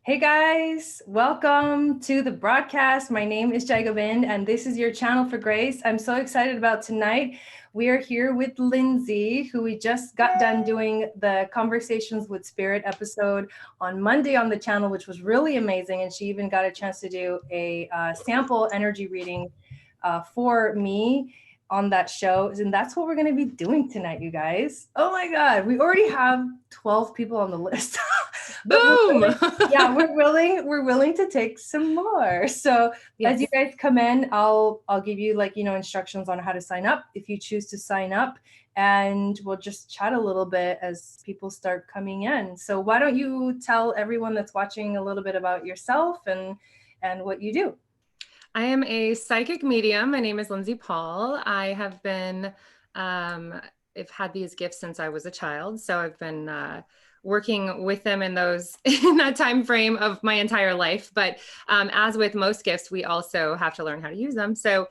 Hey guys, welcome to the broadcast. My name is Jai Govind and this is your channel for grace. I'm so excited about tonight. We are here with Lyndsey, who we just got done doing the Conversations with Spirit episode on Monday on the channel, which was really amazing. And she even got a chance to do a sample energy reading for me on that show. And that's what we're going to be doing tonight, you guys. Oh my God, we already have 12 people on the list. But Boom! we're willing to take some more. So Yes. as you guys come in, I'll give you instructions on how to sign up if you choose to sign up, and we'll just chat a little bit as people start coming in. So why don't you tell everyone that's watching a little bit about yourself and what you do? I am a psychic medium. My name is Lyndsey Paul. I have been, I've had these gifts since I was a child. So I've been working with them in that time frame of my entire life. But as with most gifts, we also have to learn how to use them. So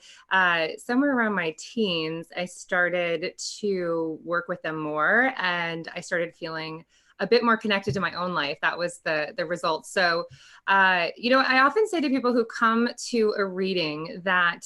somewhere around my teens, I started to work with them more, and I started feeling a bit more connected to my own life. That was the result. So, I often say to people who come to a reading that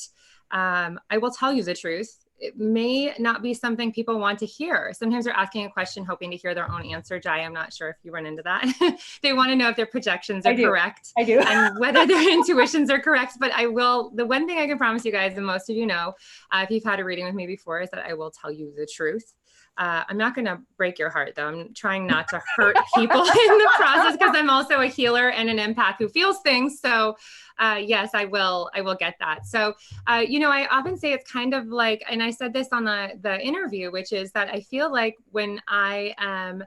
I will tell you the truth. It may not be something people want to hear. Sometimes they're asking a question, hoping to hear their own answer. Jai, I'm not sure if you run into that. They want to know if their projections are correct. I do. And whether their intuitions are correct. But the one thing I can promise you guys, and most of you know, if you've had a reading with me before, is that I will tell you the truth. I'm not going to break your heart, though. I'm trying not to hurt people in the process, because I'm also a healer and an empath who feels things. So yes, I will get that. So, I often say it's kind of like, and I said this on the interview, which is that I feel like when I am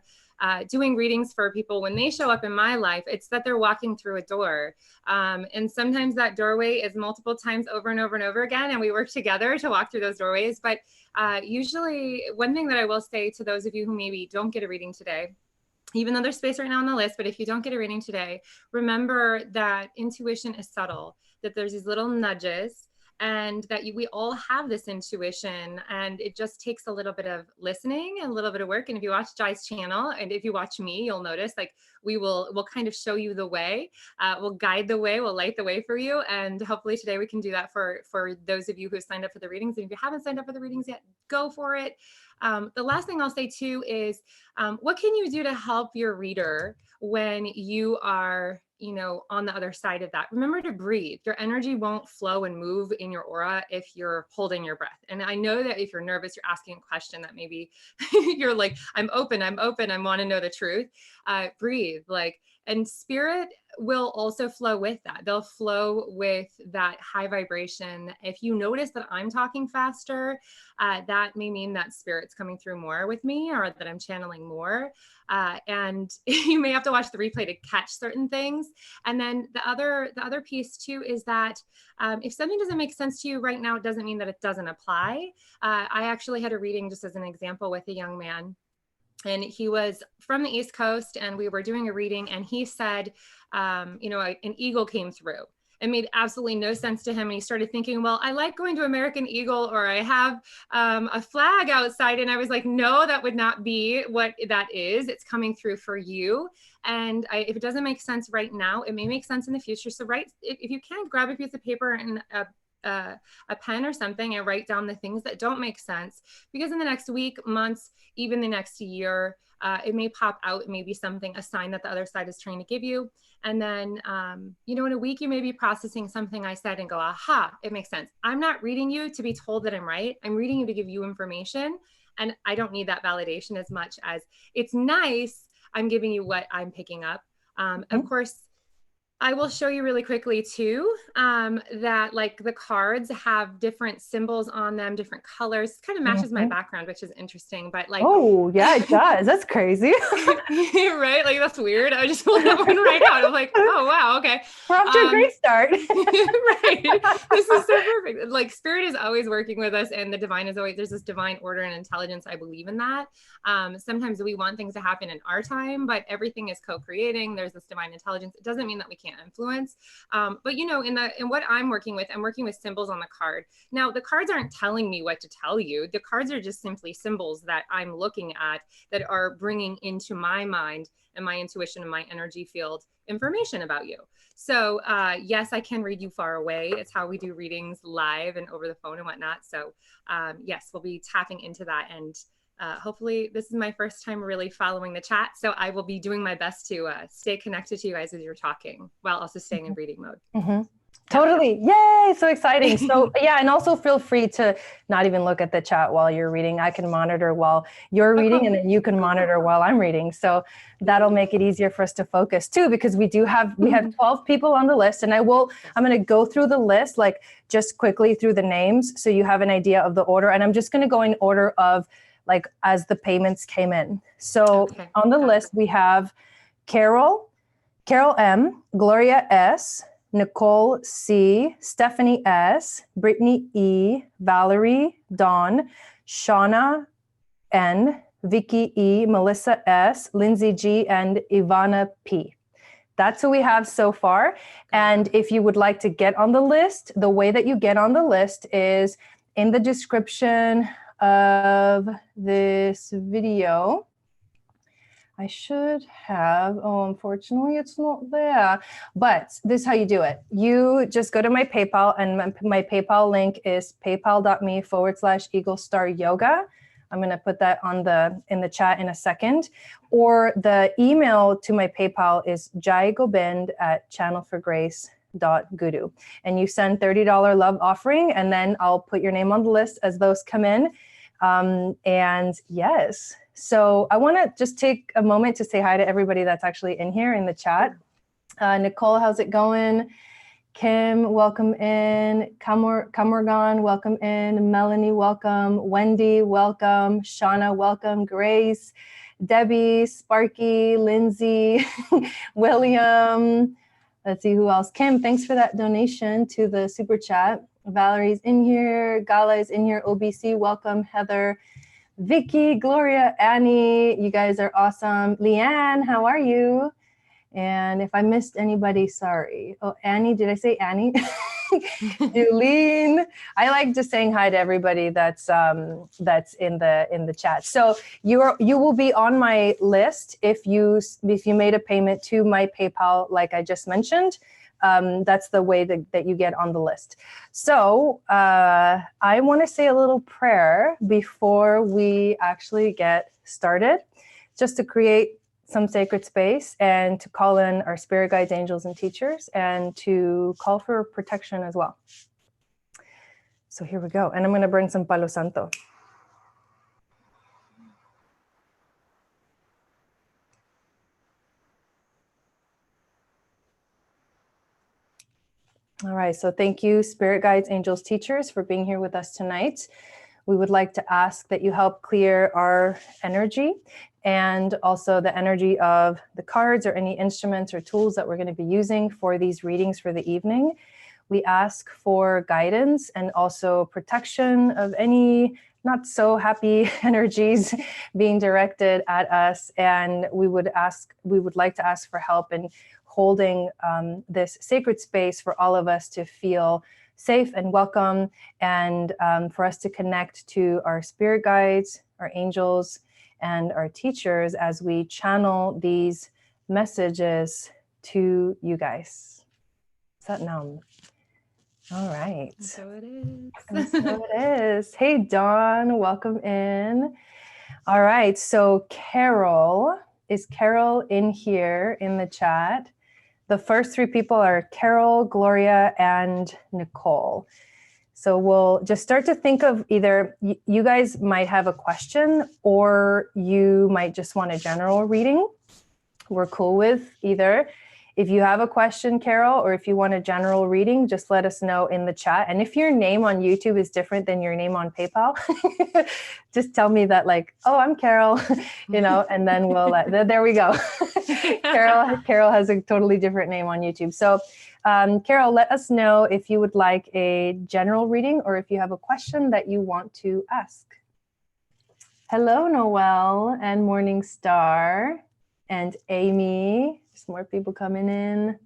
doing readings for people, when they show up in my life, it's that they're walking through a door. And sometimes that doorway is multiple times over and over and over again. And we work together to walk through those doorways. But usually one thing that I will say to those of you who maybe don't get a reading today, even though there's space right now on the list, but if you don't get a reading today, remember that intuition is subtle, that there's these little nudges, and that we all have this intuition, and it just takes a little bit of listening and a little bit of work. And if you watch Jai's channel, and if you watch me, you'll notice like we'll kind of show you the way, we'll guide the way, we'll light the way for you. And hopefully today we can do that for those of you who have signed up for the readings. And if you haven't signed up for the readings yet, go for it. The last thing I'll say too is, what can you do to help your reader when you are, on the other side of that? Remember to breathe. Your energy won't flow and move in your aura if you're holding your breath. And I know that if you're nervous, you're asking a question that maybe you're like, I'm open, I want to know the truth. Breathe, and spirit will also flow with that. They'll flow with that high vibration. If you notice that I'm talking faster, that may mean that spirit's coming through more with me, or that I'm channeling more. And you may have to watch the replay to catch certain things. And then the other piece too is that if something doesn't make sense to you right now, it doesn't mean that it doesn't apply. I actually had a reading, just as an example, with a young man. And he was from the East Coast, and we were doing a reading, and he said, an eagle came through. It made absolutely no sense to him. And he started thinking, well, I like going to American Eagle, or I have a flag outside. And I was like, no, that would not be what that is. It's coming through for you. And if it doesn't make sense right now, it may make sense in the future. So if you can, grab a piece of paper and a pen or something, and write down the things that don't make sense, because in the next week, months, even the next year, it may pop out. It may be a sign that the other side is trying to give you. And then, in a week, you may be processing something I said and go, aha, it makes sense. I'm not reading you to be told that I'm right. I'm reading you to give you information. And I don't need that validation as much as it's nice. I'm giving you what I'm picking up. Of course, I will show you really quickly too, that the cards have different symbols on them, different colors. It kind of matches my background, which is interesting, but oh yeah, it does. That's crazy. Right? That's weird. I just pulled that one right out. I'm like, oh wow, okay. We're off to a great start. Right. This is so perfect. Spirit is always working with us, and the divine is always, there's this divine order and intelligence. I believe in that. Sometimes we want things to happen in our time, but everything is co-creating. There's this divine intelligence. It doesn't mean that we can't can't influence. But you know, in what I'm working with symbols on the card. Now, the cards aren't telling me what to tell you. The cards are just simply symbols that I'm looking at that are bringing into my mind and my intuition and my energy field information about you. So yes, I can read you far away. It's how we do readings live and over the phone and whatnot. So yes, we'll be tapping into that. And hopefully this is my first time really following the chat. So I will be doing my best to stay connected to you guys as you're talking while also staying in reading mode. Mm-hmm. Totally. Yay. So exciting. So yeah. And also feel free to not even look at the chat while you're reading. I can monitor while you're reading and then you can monitor while I'm reading. So that'll make it easier for us to focus too, because we have 12 people on the list, and I'm going to go through the list, like just quickly through the names. So you have an idea of the order, and I'm just going to go in order of like, as the payments came in. So on the list, we have Carol M, Gloria S, Nicole C, Stephanie S, Brittany E, Valerie, Dawn, Shauna N, Vicky E, Melissa S, Lindsay G, and Ivana P. That's who we have so far. And if you would like to get on the list, the way that you get on the list is in the description of this video. I should have, unfortunately it's not there, but this is how you do it. You just go to my PayPal, and my PayPal link is paypal.me/Eagle Star Yoga. I'm going to put that in the chat in a second. Or the email to my PayPal is jaigobind@channelforgrace.guru. And you send $30 love offering, and then I'll put your name on the list as those come in. And yes. So I want to just take a moment to say hi to everybody that's actually in here in the chat. Nicole, how's it going? Kim, welcome in. Kamorgan, welcome in. Melanie, welcome. Wendy, welcome. Shauna, welcome. Grace, Debbie, Sparky, Lindsay, William. Let's see who else. Kim, thanks for that donation to the super chat. Valerie's in here. Gala is in here. OBC, welcome. Heather, Vicky, Gloria, Annie, you guys are awesome. Leanne, how are you? And if I missed anybody, sorry. Oh, Annie, did I say Annie? Julene. I like just saying hi to everybody that's in the chat. So you will be on my list if you made a payment to my PayPal, like I just mentioned. That's the way that you get on the list. So I want to say a little prayer before we actually get started, just to create some sacred space and to call in our spirit guides, angels, and teachers, and to call for protection as well. So here we go. And I'm going to bring some Palo Santo. All right, so thank you, spirit guides, angels, teachers, for being here with us tonight. We would like to ask that you help clear our energy and also the energy of the cards or any instruments or tools that we're going to be using for these readings for the evening. We ask for guidance and also protection of any not so happy energies being directed at us. And we would like to ask for help in holding this sacred space for all of us to feel safe and welcome, and for us to connect to our spirit guides, our angels, and our teachers as we channel these messages to you guys. Satnam. All right. And so it is. And so it is. Hey, Dawn, welcome in. All right. So is Carol in here in the chat? The first three people are Carol, Gloria, and Nicole. So we'll just start to think of either you guys might have a question or you might just want a general reading. We're cool with either. If you have a question, Carol, or if you want a general reading, just let us know in the chat. And if your name on YouTube is different than your name on PayPal, just tell me that, like, oh, I'm Carol, and then we'll there we go. Carol has a totally different name on YouTube. So Carol, let us know if you would like a general reading or if you have a question that you want to ask. Hello, Noelle and Morning Star and Amy. There's more people coming in.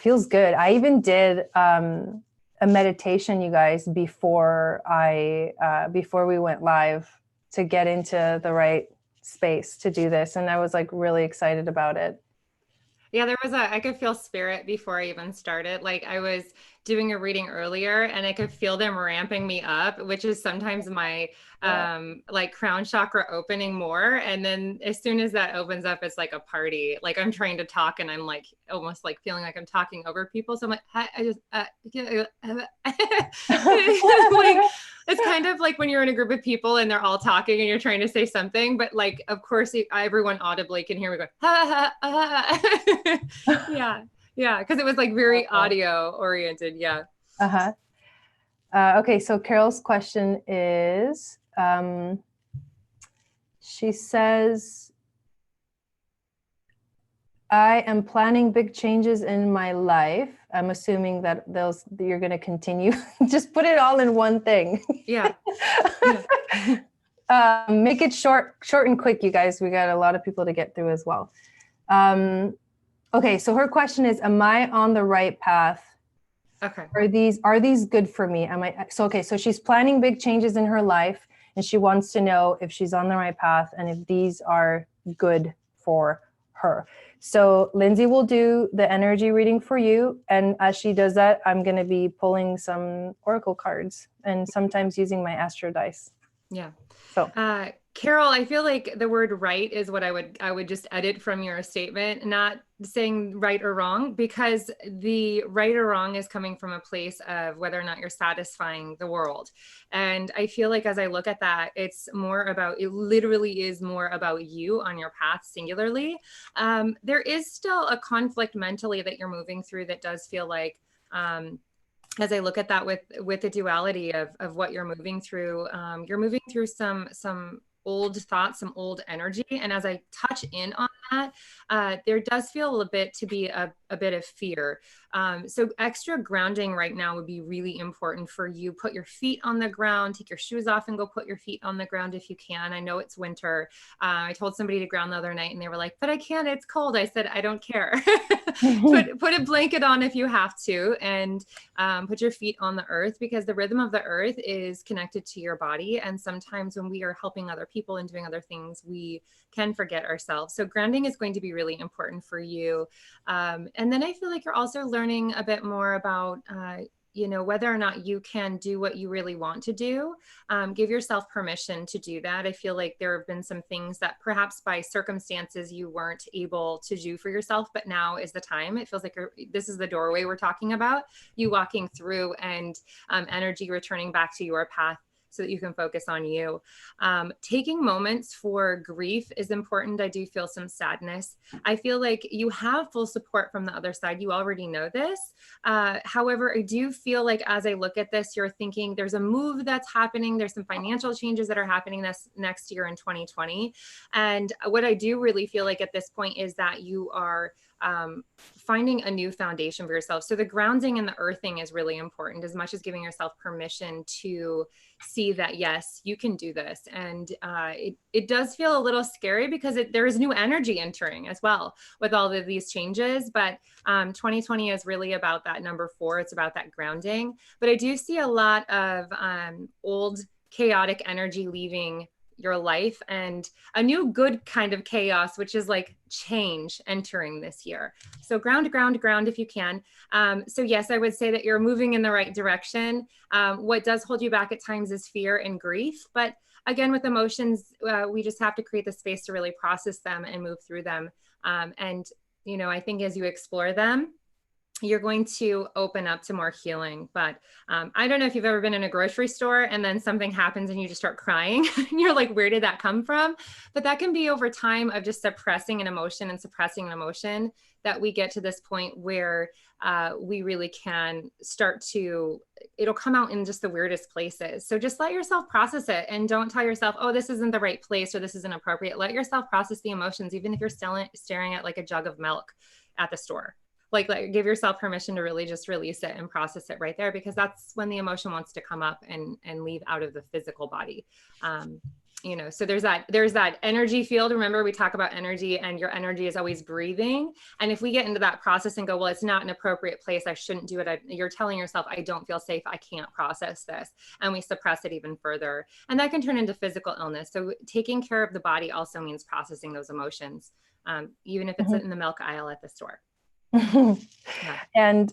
feels good. I even did a meditation, you guys, before we went live to get into the right space to do this. And I was like really excited about it. Yeah, I could feel spirit before I even started. Like I was doing a reading earlier and I could feel them ramping me up, which is sometimes my like crown chakra opening more. And then as soon as that opens up, it's like a party. Like I'm trying to talk and I'm like almost like feeling like I'm talking over people. So I'm like, I just like, it's kind of like when you're in a group of people and they're all talking and you're trying to say something, but like, of course, everyone audibly can hear me going, ha, ha, ha. Yeah. Yeah. Because it was like very audio oriented. Yeah. Uh-huh. Okay. So Carol's question is, she says, I am planning big changes in my life. I'm assuming that you're going to continue. Just put it all in one thing. Yeah. Make it short and quick, you guys. We got a lot of people to get through as well. Okay. So her question is, am I on the right path? Okay. Are these good for me? So she's planning big changes in her life and she wants to know if she's on the right path and if these are good for her. So Lyndsey will do the energy reading for you. And as she does that, I'm going to be pulling some oracle cards and sometimes using my astro dice. Yeah. So, Carol, I feel like the word right is what I would just edit from your statement, not saying right or wrong, because the right or wrong is coming from a place of whether or not you're satisfying the world. And I feel like as I look at that, it literally is more about you on your path singularly. There is still a conflict mentally that you're moving through that does feel like, as I look at that with the duality of what you're moving through some old thoughts, some old energy. And as I touch in on that, there does feel a bit to be a bit of fear. So extra grounding right now would be really important for you. Put your feet on the ground, take your shoes off and go put your feet on the ground if you can. I know it's winter. I told somebody to ground the other night and they were like, but I can't, it's cold. I said, I don't care. Put a blanket on if you have to, and put your feet on the earth, because the rhythm of the earth is connected to your body. And sometimes when we are helping other people and doing other things, we can forget ourselves. So grounding is going to be really important for you. And then I feel like you're also learning a bit more about, whether or not you can do what you really want to do. Give yourself permission to do that. I feel like there have been some things that perhaps by circumstances you weren't able to do for yourself, but now is the time. It feels like this is the doorway we're talking about, you walking through and energy returning back to your path so that you can focus on you. Taking moments for grief is important. I do feel some sadness. I feel like you have full support from the other side. You already know this. However, I do feel like as I look at this, you're thinking there's a move that's happening. There's some financial changes that are happening this next year in 2020. And what I do really feel like at this point is that you are finding a new foundation for yourself. So the grounding and the earthing is really important, as much as giving yourself permission to see that, yes, you can do this. And it does feel a little scary because there is new energy entering as well with all of these changes. But 2020 is really about that number 4. It's about that grounding. But I do see a lot of old chaotic energy leaving your life and a new good kind of chaos, which is like change entering this year. So ground if you can. So yes, I would say that you're moving in the right direction. What does hold you back at times is fear and grief. But again, with emotions, we just have to create the space to really process them and move through them. And, I think as you explore them, you're going to open up to more healing. But I don't know if you've ever been in a grocery store and then something happens and you just start crying and you're like, where did that come from? But that can be over time of just suppressing an emotion that we get to this point where we really can it'll come out in just the weirdest places. So just let yourself process it and don't tell yourself, oh, this isn't the right place or this isn't appropriate. Let yourself process the emotions, even if you're still staring at like a jug of milk at the store. Like give yourself permission to really just release it and process it right there, because that's when the emotion wants to come up and leave out of the physical body. you know, so there's that energy field. Remember, we talk about energy, and your energy is always breathing. And if we get into that process and go, well, it's not an appropriate place, I shouldn't do it, you're telling yourself, I don't feel safe, I can't process this, and we suppress it even further, and that can turn into physical illness. So taking care of the body also means processing those emotions, even if it's in the milk aisle at the store. Yeah. And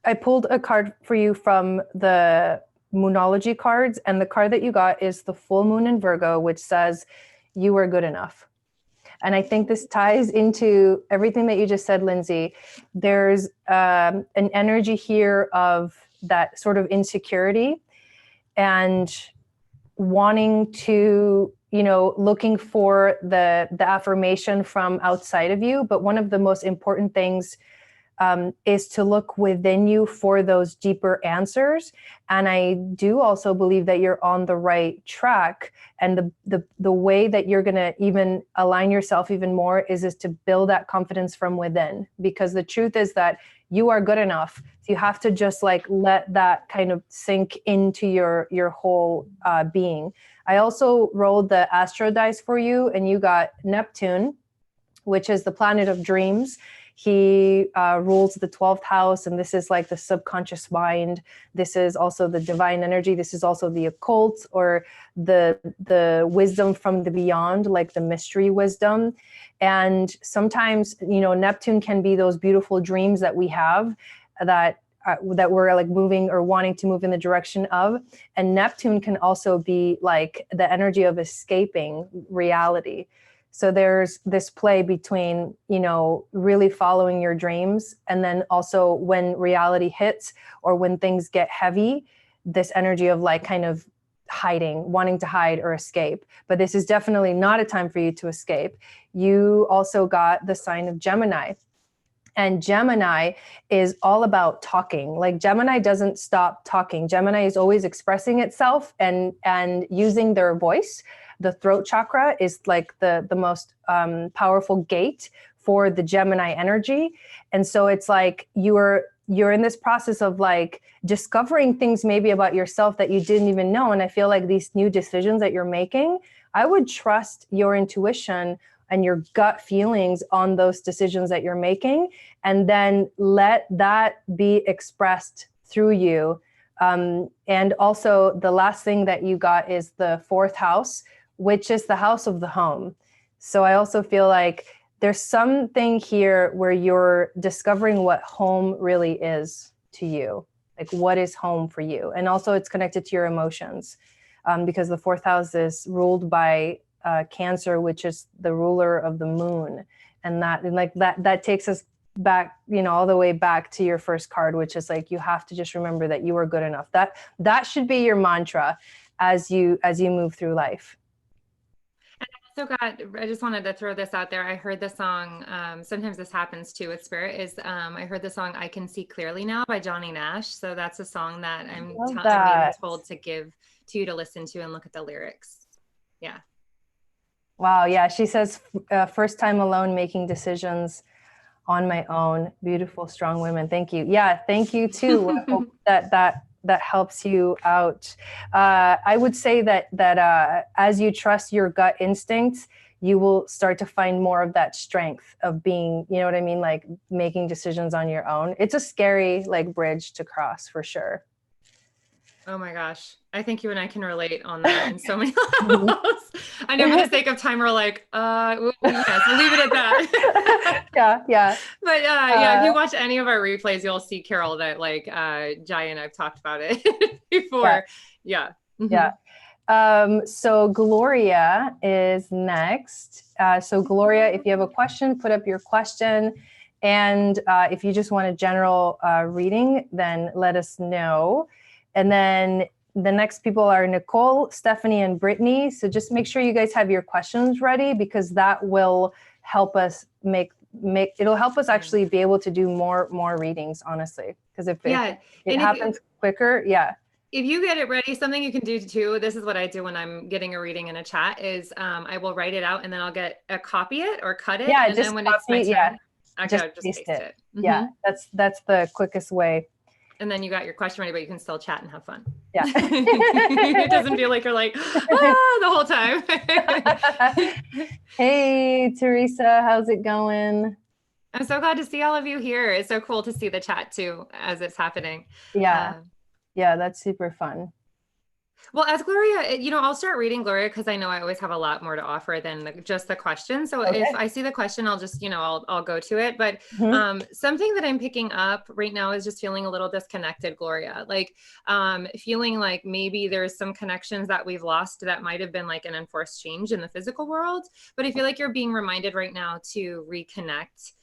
I pulled a card for you from the Moonology cards, and the card that you got is the full moon in Virgo, which says you are good enough. And I think this ties into everything that you just said, Lyndsey. There's an energy here of that sort of insecurity and wanting to, you know, looking for the affirmation from outside of you. But one of the most important things is to look within you for those deeper answers. And I do also believe that you're on the right track. And the way that you're going to even align yourself even more is to build that confidence from within, because the truth is that you are good enough. So you have to just like let that kind of sink into your whole being. I also rolled the Astro dice for you, and you got Neptune, which is the planet of dreams. He rules the 12th house, and this is like the subconscious mind. This is also the divine energy. This is also the occult, or the wisdom from the beyond, like the mystery wisdom. And sometimes, you know, Neptune can be those beautiful dreams that we have that we're like moving or wanting to move in the direction of. And Neptune can also be like the energy of escaping reality. So there's this play between, you know, really following your dreams, and then also when reality hits or when things get heavy, this energy of like kind of hiding, wanting to hide or escape. But this is definitely not a time for you to escape. You also got the sign of Gemini. And Gemini is all about talking. Like Gemini doesn't stop talking. Gemini is always expressing itself and using their voice. The throat chakra is like the most powerful gate for the Gemini energy. And so it's like you're in this process of like discovering things maybe about yourself that you didn't even know. And I feel like these new decisions that you're making, I would trust your intuition and your gut feelings on those decisions that you're making, and then let that be expressed through you. And also the last thing that you got is the 4th house, which is the house of the home. So I also feel like there's something here where you're discovering what home really is to you. Like, what is home for you? And also it's connected to your emotions, because the 4th house is ruled by Cancer, which is the ruler of the moon. And that takes us back, you know, all the way back to your first card, which is like, you have to just remember that you are good enough. That should be your mantra as you move through life. I just wanted to throw this out there. I heard the song, sometimes this happens too with spirit, is I heard the song I Can See Clearly Now by Johnny Nash. So that's a song that I'm being told to give to you to listen to and look at the lyrics. Yeah. Wow. Yeah. She says, first time alone, making decisions on my own. Beautiful, strong women. Thank you. Yeah. Thank you too. I hope that helps you out. I would say that as you trust your gut instincts, you will start to find more of that strength of being, you know what I mean? Like making decisions on your own. It's a scary like bridge to cross for sure. Oh my gosh. I think you and I can relate on that in so many levels. I know for the sake of time, we're like, yes, we'll leave it at that. Yeah. But yeah, if you watch any of our replays, you'll see, Carol, that like Jai and I've talked about it before. Yeah. So Gloria is next. So Gloria, if you have a question, put up your question. And if you just want a general reading, then let us know. And then the next people are Nicole, Stephanie, and Brittany. So just make sure you guys have your questions ready, because that will help us it'll help us actually be able to do more readings, honestly. Because if it happens quicker, if you get it ready, something you can do too, this is what I do when I'm getting a reading in a chat, is I will write it out and then I'll get a copy it or cut it. And then when it's my turn, just paste it. Mm-hmm. Yeah, that's the quickest way. And then you got your question ready, but you can still chat and have fun. Yeah. It doesn't feel like you're like, the whole time. Hey, Teresa, how's it going? I'm so glad to see all of you here. It's so cool to see the chat too, as it's happening. Yeah. Yeah, that's super fun. Well, as Gloria, I'll start reading, Gloria, because I know I always have a lot more to offer than just the question. So Okay. if I see the question, I'll just, I'll go to it. But something that I'm picking up right now is just feeling a little disconnected, Gloria, like feeling like maybe there's some connections that we've lost that might have been like an enforced change in the physical world. But I feel like you're being reminded right now to reconnect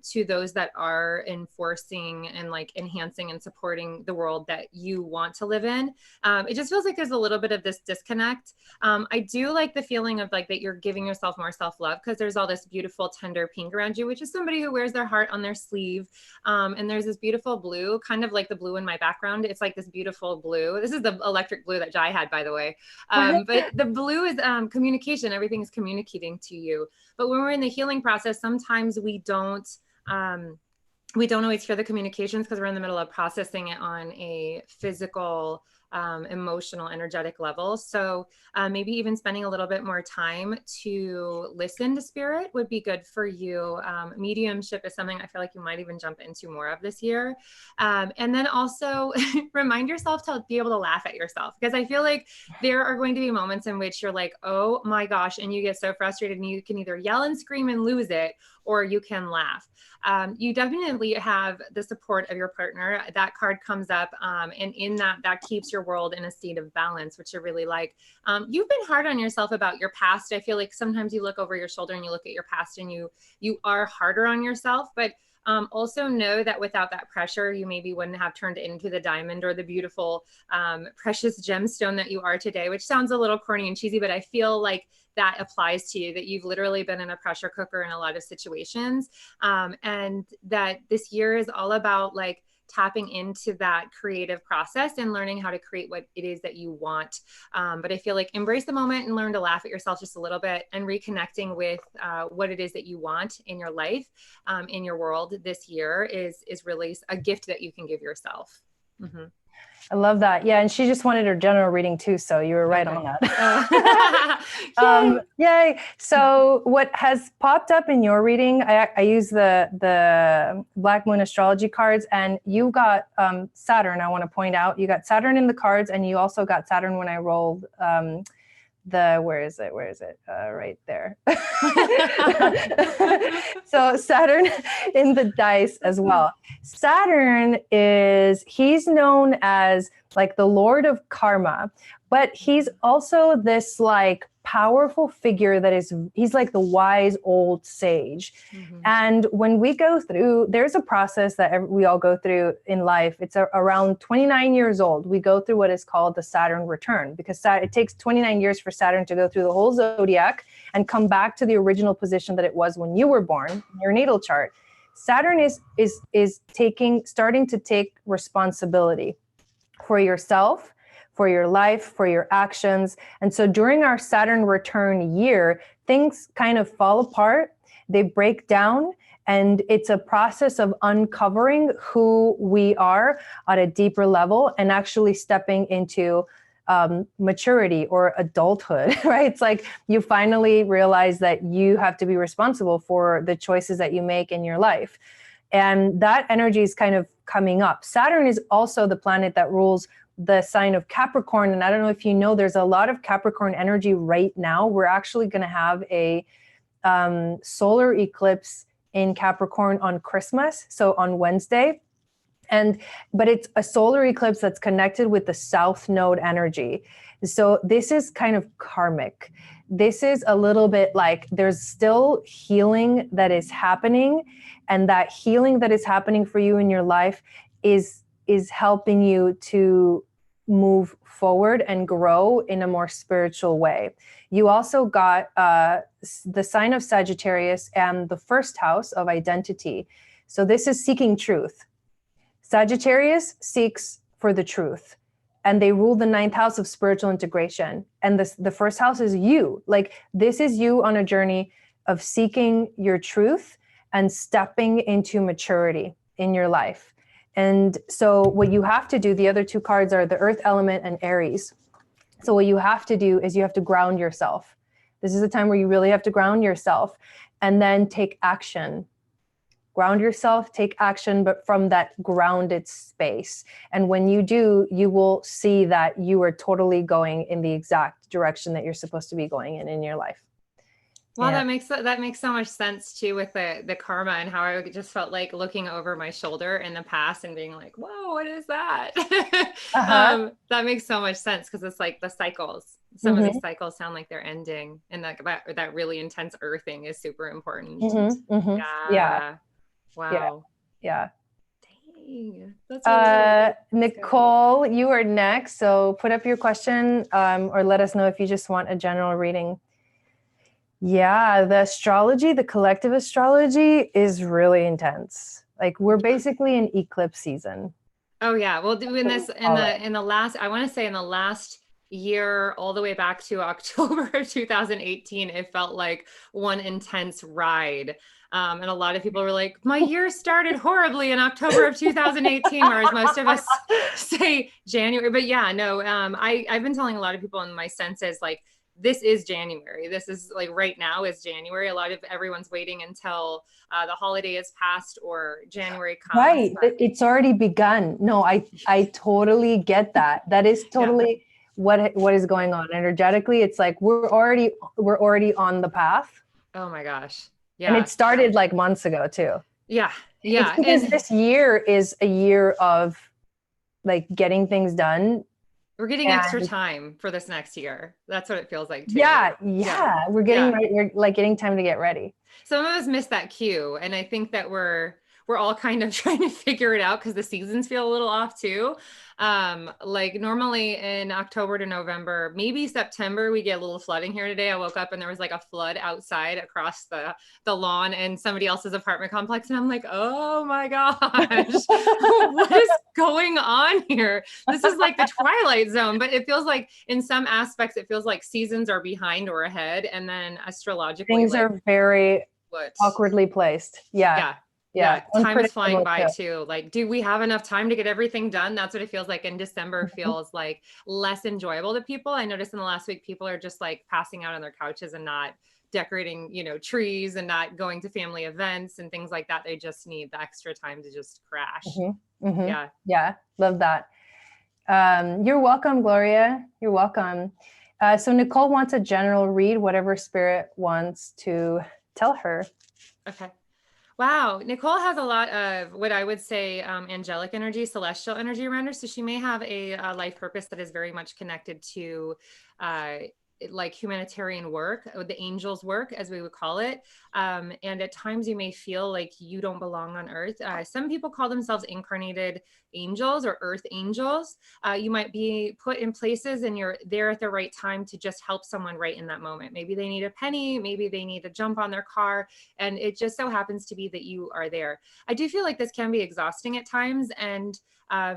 to those that are enforcing and like enhancing and supporting the world that you want to live in. It just feels like there's a little bit of this disconnect. I do like the feeling of like that you're giving yourself more self-love because there's all this beautiful tender pink around you, which is somebody who wears their heart on their sleeve. And there's this beautiful blue, kind of like the blue in my background. It's like this beautiful blue. This is the electric blue that Jai had, by the way. But the blue is communication. Everything is communicating to you. But when we're in the healing process, sometimes we don't always hear the communications because we're in the middle of processing it on a physical, emotional, energetic level. So maybe even spending a little bit more time to listen to spirit would be good for you. Mediumship is something I feel like you might even jump into more of this year. And then also remind yourself to be able to laugh at yourself, because I feel like there are going to be moments in which you're like, oh my gosh, and you get so frustrated and you can either yell and scream and lose it, or you can laugh. You definitely have the support of your partner. That card comes up, and in that keeps your world in a state of balance, which I really like. You've been hard on yourself about your past. I feel like sometimes you look over your shoulder and you look at your past and you are harder on yourself, but also know that without that pressure, you maybe wouldn't have turned into the diamond or the beautiful, precious gemstone that you are today, which sounds a little corny and cheesy, but I feel like that applies to you, that you've literally been in a pressure cooker in a lot of situations. And that this year is all about like tapping into that creative process and learning how to create what it is that you want. But I feel like embrace the moment and learn to laugh at yourself just a little bit, and reconnecting with what it is that you want in your life, in your world this year is really a gift that you can give yourself. Mm-hmm. I love that. Yeah. And she just wanted her general reading too. So you were right on that. Yay. So what has popped up in your reading, I use the Black Moon astrology cards, and you got Saturn. I want to point out, you got Saturn in the cards, and you also got Saturn when I rolled where is it? Right there. So Saturn in the dice as well. Saturn he's known as like the Lord of Karma, but he's also this like powerful figure he's like the wise old sage. Mm-hmm. And when we go through, there's a process that we all go through in life. It's around 29 years old. We go through what is called the Saturn return, because it takes 29 years for Saturn to go through the whole zodiac and come back to the original position that it was when you were born in your natal chart. Saturn is starting to take responsibility for yourself, for your life, for your actions. And so during our Saturn return year, things kind of fall apart, they break down, and it's a process of uncovering who we are at a deeper level and actually stepping into maturity or adulthood, right? It's like you finally realize that you have to be responsible for the choices that you make in your life. And that energy is kind of coming up. Saturn is also the planet that rules the sign of Capricorn. And I don't know if you know, there's a lot of Capricorn energy right now. We're actually going to have a solar eclipse in Capricorn on Christmas, so on Wednesday. But it's a solar eclipse that's connected with the South Node energy. So this is kind of karmic. This is a little bit like there's still healing that is happening, and that healing that is happening for you in your life is helping you to move forward and grow in a more spiritual way. You also got the sign of Sagittarius and the first house of identity. So this is seeking truth. Sagittarius seeks for the truth, and they rule the 9th house of spiritual integration. And the first house is you. Like this is you on a journey of seeking your truth and stepping into maturity in your life. And so what you have to do, the other two cards are the earth element and Aries. So what you have to do is you have to ground yourself. This is a time where you really have to ground yourself and then take action. Ground yourself, take action, but from that grounded space. And when you do, you will see that you are totally going in the exact direction that you're supposed to be going in your life. Well, that makes so much sense too with the karma and how I just felt like looking over my shoulder in the past and being like, whoa, what is that? That makes so much sense because it's like the cycles. Some of these cycles sound like they're ending, and that really intense earthing is super important. Yeah. Wow. Yeah. Dang. That's Nicole, you are next. So put up your question, or let us know if you just want a general reading. Yeah, the astrology, the collective astrology is really intense. Like we're basically in eclipse season. Oh yeah. Well, doing this in the last, I want to say in the last year, all the way back to October of 2018, it felt like one intense ride. And a lot of people were like, my year started horribly in October of 2018, whereas most of us say January. But yeah, no, I've been telling a lot of people in my senses, like, this is January. This is like right now is January. A lot of everyone's waiting until the holiday is passed or January comes. Right. It's already begun. No, I totally get that. That is totally what is going on energetically. It's like we're already on the path. Oh my gosh. Yeah. And it started like months ago too. Yeah. Yeah. It's because this year is a year of like getting things done. We're getting extra time for this next year. That's what it feels like too. Yeah. We're getting ready. We're like getting time to get ready. Some of us missed that cue. And I think that we're all kind of trying to figure it out because the seasons feel a little off too. Like normally in October to November, maybe September, we get a little flooding here today. I woke up and there was like a flood outside across the lawn in somebody else's apartment complex. And I'm like, oh my gosh, what is going on here? This is like the Twilight Zone, but it feels like in some aspects, it feels like seasons are behind or ahead. And then astrologically, things are very awkwardly placed. Yeah. Time is flying by too. Like, do we have enough time to get everything done? That's what it feels like. In December feels like less enjoyable to people. I noticed in the last week, people are just like passing out on their couches and not decorating, trees and not going to family events and things like that. They just need the extra time to just crash. Yeah. Love that. You're welcome, Gloria. You're welcome. So Nicole wants a general read, whatever spirit wants to tell her. Okay. Wow. Nicole has a lot of what I would say angelic energy, celestial energy around her. So she may have a life purpose that is very much connected to like humanitarian work, the angels work, as we would call it. And at times you may feel like you don't belong on earth. Some people call themselves incarnated angels or earth angels. You might be put in places and you're there at the right time to just help someone right in that moment. Maybe they need a penny, maybe they need a jump on their car. And it just so happens to be that you are there. I do feel like this can be exhausting at times. And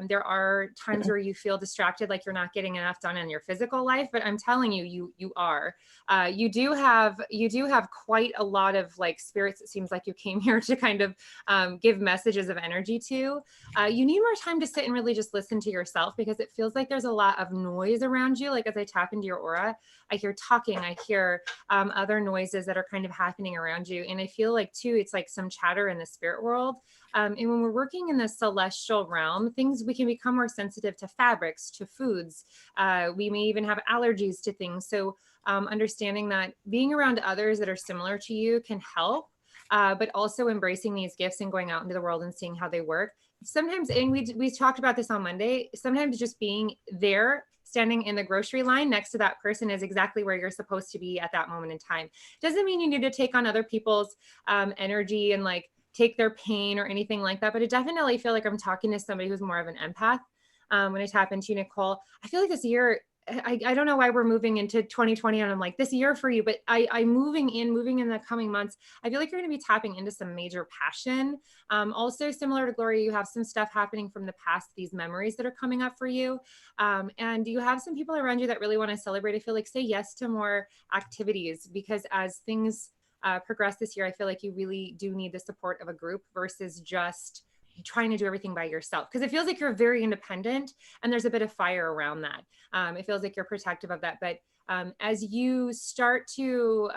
there are times where you feel distracted, like you're not getting enough done in your physical life, but I'm telling you, you are. You do have quite a lot of like spirits. It seems like you came here to kind of give messages of energy to. You need more time to sit and really just listen to yourself because it feels like there's a lot of noise around you. Like as I tap into your aura, I hear talking, I hear other noises that are kind of happening around you. And I feel like too, it's like some chatter in the spirit world. And when we're working in the celestial realm, we can become more sensitive to fabrics, to foods. We may even have allergies to things. So understanding that being around others that are similar to you can help, but also embracing these gifts and going out into the world and seeing how they work. Sometimes, and we talked about this on Monday, sometimes just being there, standing in the grocery line next to that person is exactly where you're supposed to be at that moment in time. Doesn't mean you need to take on other people's energy and like take their pain or anything like that. But I definitely feel like I'm talking to somebody who's more of an empath. When I tap into you, Nicole, I feel like this year, I don't know why we're moving into 2020 and I'm like this year for you, but I'm moving in the coming months. I feel like you're going to be tapping into some major passion. Also similar to Gloria, you have some stuff happening from the past, these memories that are coming up for you. And you have some people around you that really want to celebrate. I feel like say yes to more activities because as things progress this year, I feel like you really do need the support of a group versus just trying to do everything by yourself, because it feels like you're very independent, and there's a bit of fire around that. It feels like you're protective of that, but as you start to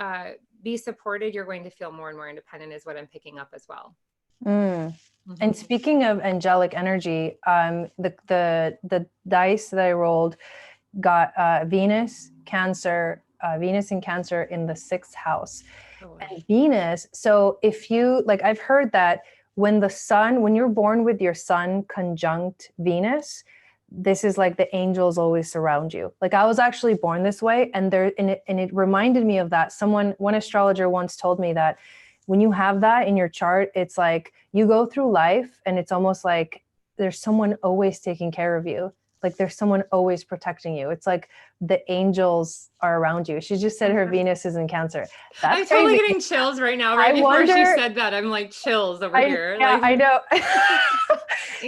be supported, you're going to feel more and more independent, is what I'm picking up as well. And speaking of angelic energy, the dice that I rolled got Venus in Cancer in the 6th house. And Venus, so if you, like, I've heard that when you're born with your sun conjunct Venus, this is like the angels always surround you. Like, I was actually born this way, and it reminded me of that. One astrologer once told me that when you have that in your chart, it's like you go through life and it's almost like there's someone always taking care of you. Like, there's someone always protecting you. It's like the angels are around you. She just said her Venus is in Cancer. That's I'm totally getting chills right now. Right before she said that, I'm like chills over here. Yeah, like, I know.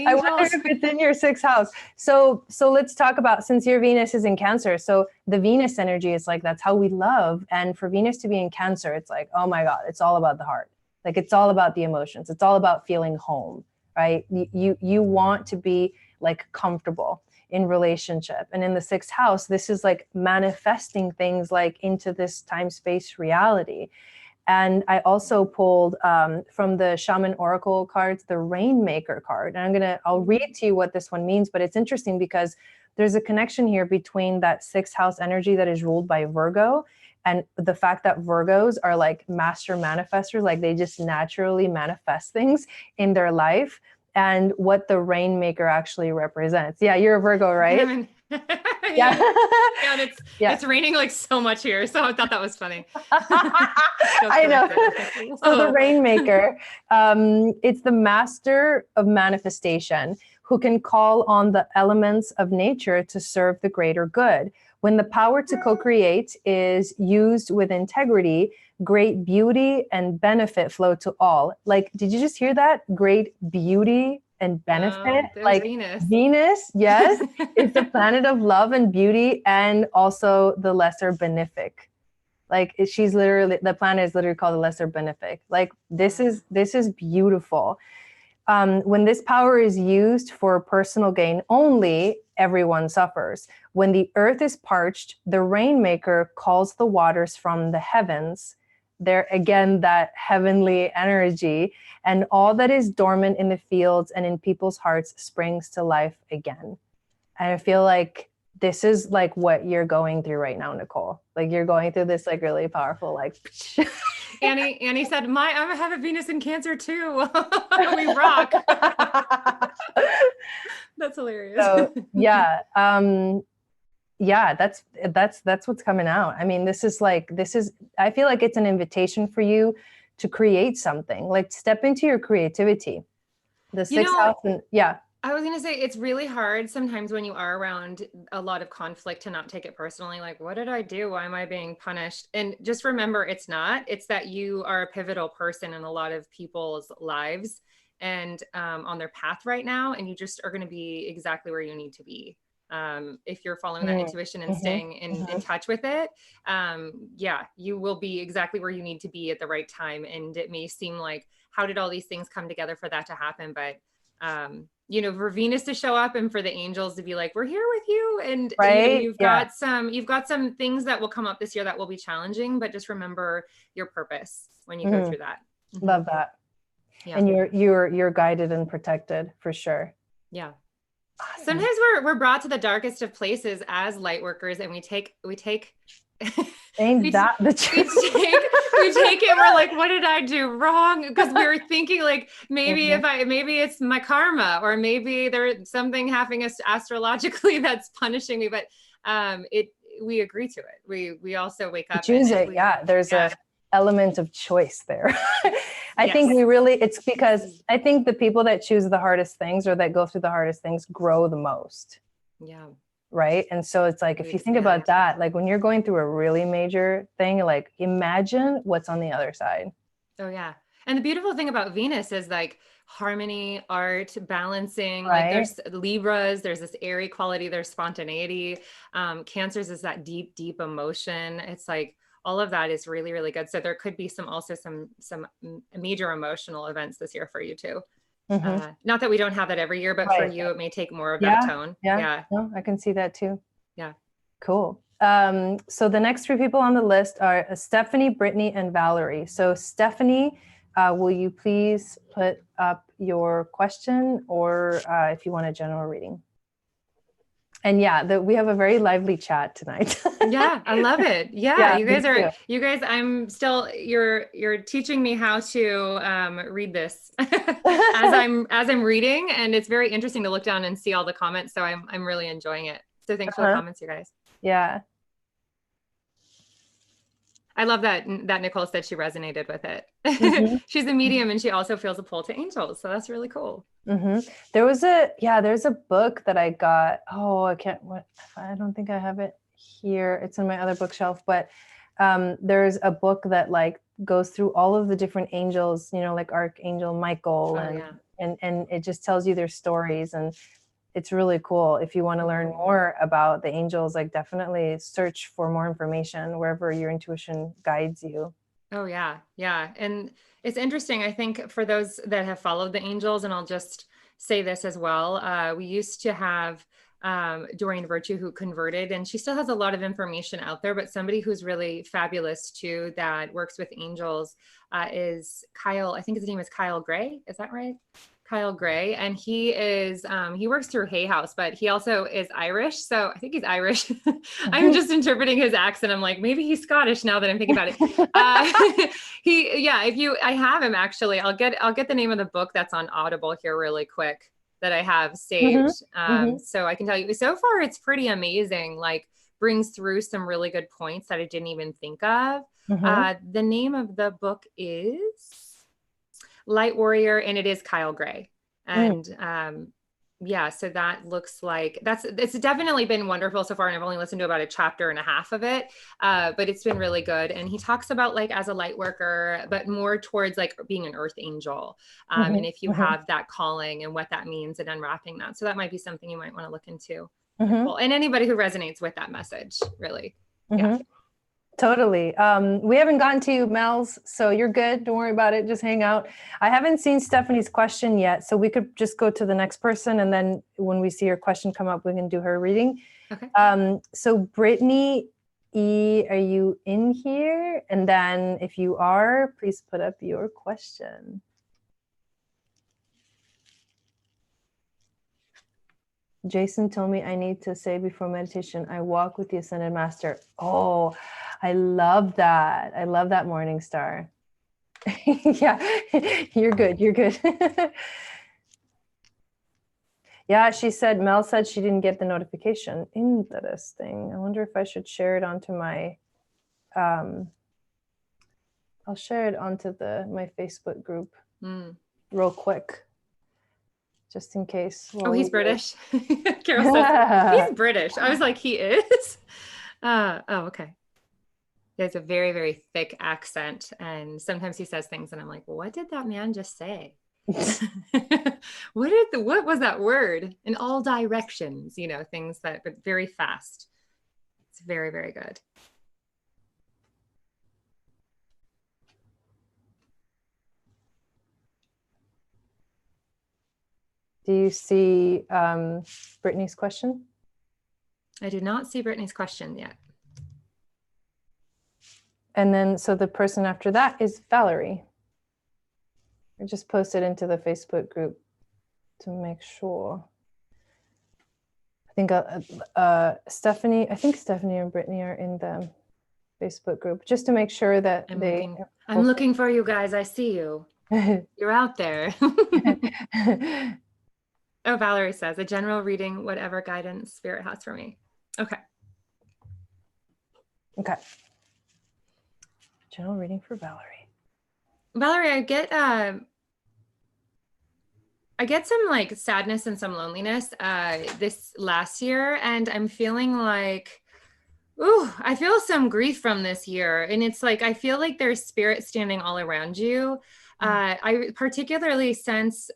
I wonder if it's in your 6th house. So let's talk about, since your Venus is in Cancer. So the Venus energy is like, that's how we love. And for Venus to be in Cancer, it's like, oh my God, it's all about the heart. Like, it's all about the emotions. It's all about feeling home, right? You want to be like comfortable in relationship. And in the 6th house, this is like manifesting things like into this time-space reality. And I also pulled from the Shaman Oracle cards, the Rainmaker card. And I'll read to you what this one means, but it's interesting because there's a connection here between that 6th house energy that is ruled by Virgo and the fact that Virgos are like master manifestors, like they just naturally manifest things in their life, and what the Rainmaker actually represents. Yeah, you're a Virgo, right? Yeah. And it's raining like so much here, so I thought that was funny. I know. So the Rainmaker, it's the master of manifestation who can call on the elements of nature to serve the greater good. When the power to co-create is used with integrity, great beauty and benefit flow to all. Like, did you just hear that? Great beauty and benefit. Like Venus, yes, it's the planet of love and beauty, and also the lesser benefic. Like, the planet is literally called the lesser benefic. Like, this is beautiful. When this power is used for personal gain only, everyone suffers. When the earth is parched, the Rainmaker calls the waters from the heavens. There again, that heavenly energy, and all that is dormant in the fields and in people's hearts springs to life again. And I feel like this is like what you're going through right now, Nicole. Like, you're going through this like really powerful, like. Annie said, I have a Venus in Cancer too. We rock. That's hilarious. So yeah. Yeah, that's what's coming out. I mean, I feel like it's an invitation for you to create something, like step into your creativity. The 6th house. And yeah. I was going to say, it's really hard sometimes when you are around a lot of conflict to not take it personally. Like, what did I do? Why am I being punished? And just remember, it's that you are a pivotal person in a lot of people's lives and on their path right now. And you just are going to be exactly where you need to be. If you're following that intuition and staying in touch with it, you will be exactly where you need to be at the right time. And it may seem like, how did all these things come together for that to happen? But, for Venus to show up and for the angels to be like, we're here with you. And you've got some things that will come up this year that will be challenging, but just remember your purpose when you go through that. Love that. Yeah. And you're guided and protected for sure. Yeah. Awesome. Sometimes we're brought to the darkest of places as light workers, and we take Ain't that the truth? We take it. We're like, what did I do wrong? Because we were thinking like, maybe maybe it's my karma, or maybe there's something happening astrologically that's punishing me. But we agree to it. We also wake up. Choose it. There's a element of choice there. I think it's because I think the people that choose the hardest things or that go through the hardest things grow the most. Yeah. Right. And so it's like, if you think about that, like when you're going through a really major thing, like imagine what's on the other side. Oh yeah. And the beautiful thing about Venus is like harmony, art, balancing, right? Like there's Libras, there's this airy quality, there's spontaneity. Cancers is that deep, deep emotion. It's like, all of that is really, really good. So there could be some major emotional events this year for you too. Not that we don't have that every year, but for you, it may take more of that tone. Yeah. No, I can see that too. Yeah. Cool. So the next 3 people on the list are Stephanie, Brittany, and Valerie. So Stephanie, will you please put up your question, or if you want a general reading? And we have a very lively chat tonight. Yeah, I love it. Yeah, you guys, I'm still, you're teaching me how to read this as I'm reading, and it's very interesting to look down and see all the comments. So I'm really enjoying it. So thanks for the comments, you guys. Yeah. I love that Nicole said she resonated with it. She's a medium and she also feels a pull to angels. So that's really cool. There's a book that I got. Oh, I don't think I have it here. It's in my other bookshelf, but there's a book that like goes through all of the different angels, like Archangel Michael, and it just tells you their stories, and it's really cool. If you want to learn more about the angels, like definitely search for more information wherever your intuition guides you. Oh yeah. Yeah. And it's interesting. I think for those that have followed the angels, and I'll just say this as well. We used to have Doreen Virtue, who converted, and she still has a lot of information out there, but somebody who's really fabulous too, that works with angels, is Kyle. I think his name is Kyle Gray. Is that right? Kyle Gray. And he is, he works through Hay House, but he also is Irish. So I think he's Irish. I'm just interpreting his accent. I'm like, maybe he's Scottish now that I'm thinking about it. I have him actually. I'll get the name of the book that's on Audible here really quick that I have saved. So I can tell you, so far it's pretty amazing. Like brings through some really good points that I didn't even think of. The name of the book is Light Warrior, and it is Kyle Gray. And so that looks like it's definitely been wonderful so far. And I've only listened to about a chapter and a half of it, but it's been really good. And he talks about like as a light worker, but more towards like being an earth angel. And if you have that calling and what that means and unwrapping that. So that might be something you might want to look into. Well, and anybody who resonates with that message, really. Yeah. Totally. We haven't gotten to Mel's, so you're good. Don't worry about it. Just hang out. I haven't seen Stephanie's question yet, so we could just go to the next person, and then when we see her question come up, we can do her reading. Okay. So Brittany E, are you in here? And then if you are, please put up your question. Jason told me I need to say before meditation, I walk with the Ascended Master. Oh, I love that. I love that, Morning Star. Yeah, you're good. You're good. Yeah, Mel said she didn't get the notification. Interesting. I wonder if I should share it onto my, I'll share it onto my Facebook group real quick. Just in case. Oh, he's British. Carol says he's British. I was like, he is? Okay. He has a very, very thick accent. And sometimes he says things and I'm like, what did that man just say? What was that word? In all directions, things that, but very fast. It's very, very good. Do you see Brittany's question? I did not see Brittany's question yet. And then, so the person after that is Valerie. I just posted into the Facebook group to make sure. I think Stephanie and Brittany are in the Facebook group, just to make sure that I'm looking for you guys. I see you. You're out there. Oh, Valerie says, a general reading, whatever guidance spirit has for me. Okay. Okay. General reading for Valerie. Valerie, I get some like sadness and some loneliness this last year, and I'm feeling like, I feel some grief from this year. And it's like, I feel like there's spirit standing all around you. I particularly sense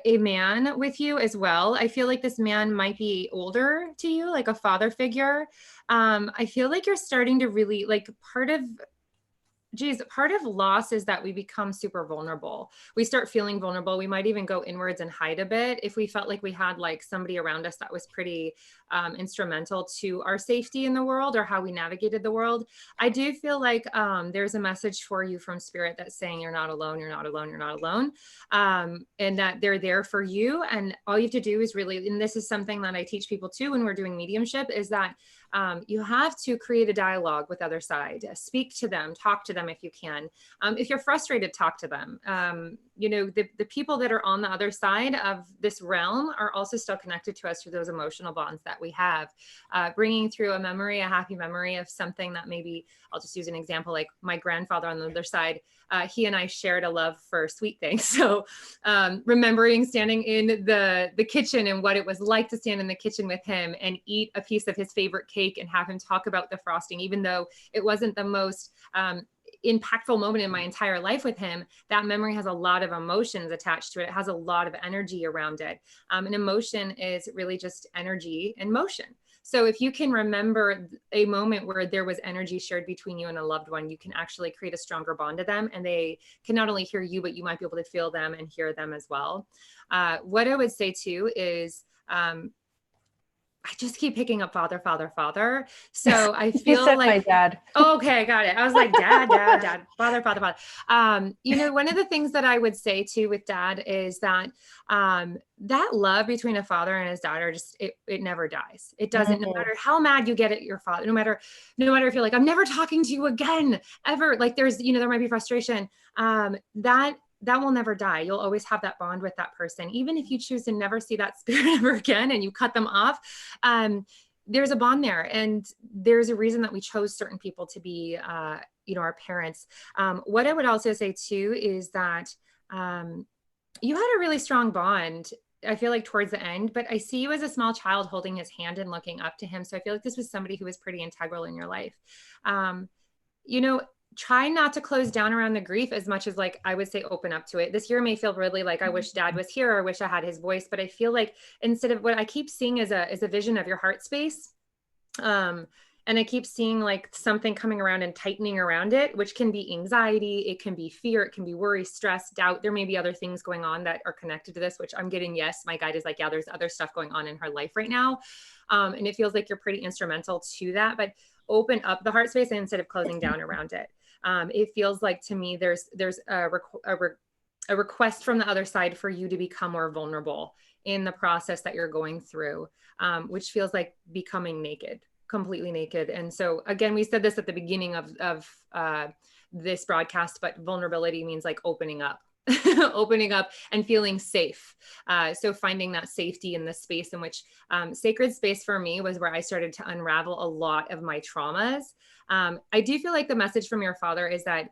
a man with you as well. I feel like this man might be older to you, like a father figure. I feel like you're starting to really like geez, part of loss is that we become super vulnerable. We start feeling vulnerable. We might even go inwards and hide a bit if we felt like we had like somebody around us that was pretty instrumental to our safety in the world or how we navigated the world. I do feel like there's a message for you from spirit that's saying you're not alone, you're not alone, you're not alone, and that they're there for you. And all you have to do is really, and this is something that I teach people too when we're doing mediumship, is that you have to create a dialogue with the other side. Speak to them, talk to them if you can. If you're frustrated, talk to them. You know, the people that are on the other side of this realm are also still connected to us through those emotional bonds that we have. Bringing through a memory, a happy memory of something that maybe, I'll just use an example, like my grandfather on the other side, he and I shared a love for sweet things. So remembering standing in the kitchen and what it was like to stand in the kitchen with him and eat a piece of his favorite cake and have him talk about the frosting, even though it wasn't the most impactful moment in my entire life with him, that memory has a lot of emotions attached to it. It has a lot of energy around it. And emotion is really just energy and motion. So if you can remember a moment where there was energy shared between you and a loved one, you can actually create a stronger bond to them, and they can not only hear you, but you might be able to feel them and hear them as well. What I would say too is, I just keep picking up father, father, father. So I feel you said like my dad. Oh, okay, I got it. I was like, dad, dad, dad, father, father, father. You know, one of the things that I would say too with dad is that that love between a father and his daughter, just it never dies. It doesn't, no matter how mad you get at your father, no matter if you're like, I'm never talking to you again, ever. Like there's, you know, there might be frustration. That will never die. You'll always have that bond with that person. Even if you choose to never see that spirit ever again and you cut them off, there's a bond there. And there's a reason that we chose certain people to be, you know, our parents. What I would also say too, is that you had a really strong bond, I feel like towards the end, but I see you as a small child holding his hand and looking up to him. So I feel like this was somebody who was pretty integral in your life. You know, try not to close down around the grief as much as, like, I would say open up to it. This year may feel really like, I wish dad was here, or I wish I had his voice, but I feel like instead of what I keep seeing is a vision of your heart space. And I keep seeing like something coming around and tightening around it, which can be anxiety. It can be fear. It can be worry, stress, doubt. There may be other things going on that are connected to this, which I'm getting. Yes. My guide is like, yeah, there's other stuff going on in her life right now. And it feels like you're pretty instrumental to that, but open up the heart space instead of closing down around it. It feels like to me, there's a request from the other side for you to become more vulnerable in the process that you're going through, which feels like becoming naked, completely naked. And so again, we said this at the beginning of this broadcast, but vulnerability means like opening up, opening up and feeling safe. So finding that safety in the space in which sacred space for me was where I started to unravel a lot of my traumas. I do feel like the message from your father is that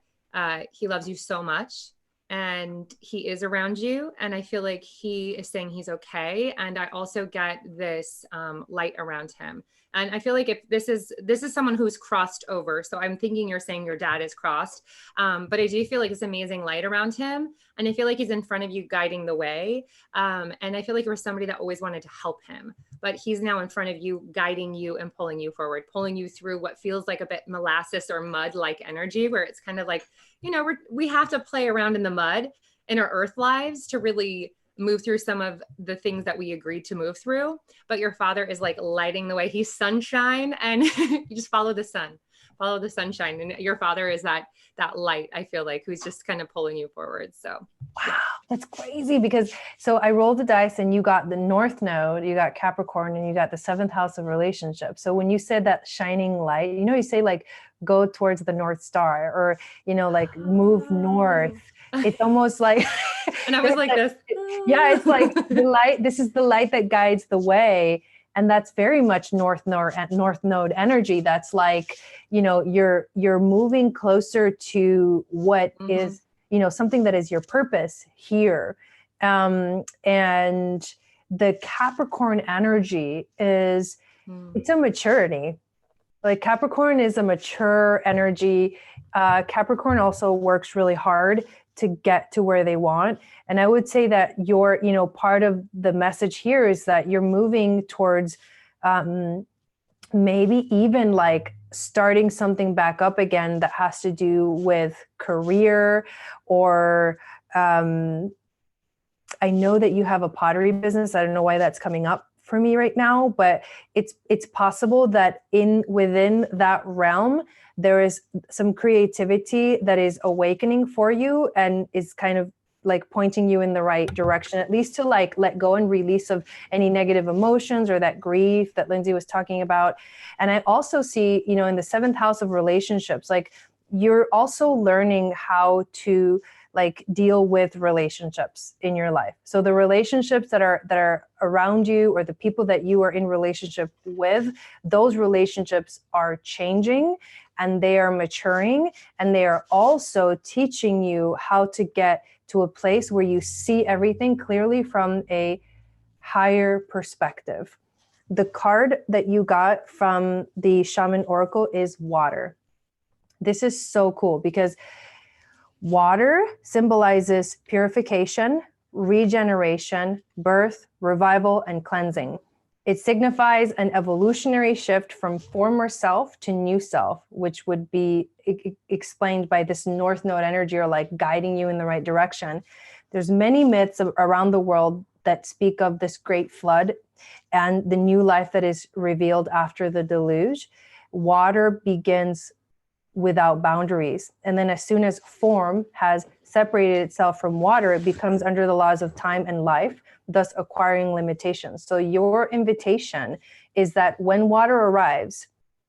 he loves you so much and he is around you. And I feel like he is saying he's okay. And I also get this light around him. And I feel like if this is someone who's crossed over. So I'm thinking you're saying your dad is crossed, but I do feel like this amazing light around him. And I feel like he's in front of you guiding the way. And I feel like you were somebody that always wanted to help him, but he's now in front of you, guiding you and pulling you forward, pulling you through what feels like a bit molasses or mud-like energy, where it's kind of like, you know, we have to play around in the mud in our earth lives to really move through some of the things that we agreed to move through. But your father is like lighting the way. He's sunshine, and you just follow the sun, follow the sunshine. And your father is that light, I feel like, who's just kind of pulling you forward. So wow, that's crazy, because so I rolled the dice and you got the North Node, you got Capricorn, and you got the 7th house of relationships. So when you said that shining light, you know, you say like go towards the North Star, or, you know, like move north. It's almost like, and I was like this. Yeah, it's like the light. This is the light that guides the way. And that's very much North Node energy. That's like, you know, you're moving closer to what is, you know, something that is your purpose here. And the Capricorn energy is, it's a maturity. Like Capricorn is a mature energy. Capricorn also works really hard to get to where they want. And I would say that you're, you know, part of the message here is that you're moving towards maybe even like starting something back up again that has to do with career, or I know that you have a pottery business. I don't know why that's coming up for me right now, but it's possible that within that realm, there is some creativity that is awakening for you and is kind of like pointing you in the right direction, at least to like let go and release of any negative emotions or that grief that Lyndsey was talking about. And I also see, you know, in the 7th house of relationships, like you're also learning how to like deal with relationships in your life. So the relationships that are around you, or the people that you are in relationship with, those relationships are changing and they are maturing, and they are also teaching you how to get to a place where you see everything clearly from a higher perspective. The card that you got from the Shaman Oracle is water. This is so cool because water symbolizes purification, regeneration, birth, revival, and cleansing. It signifies an evolutionary shift from former self to new self, which would be explained by this North Node energy, or like guiding you in the right direction. There's many myths around the world that speak of this great flood and the new life that is revealed after the deluge. Water begins without boundaries. And then as soon as form has separated itself from water, it becomes under the laws of time and life, thus acquiring limitations. So your invitation is that when water arrives,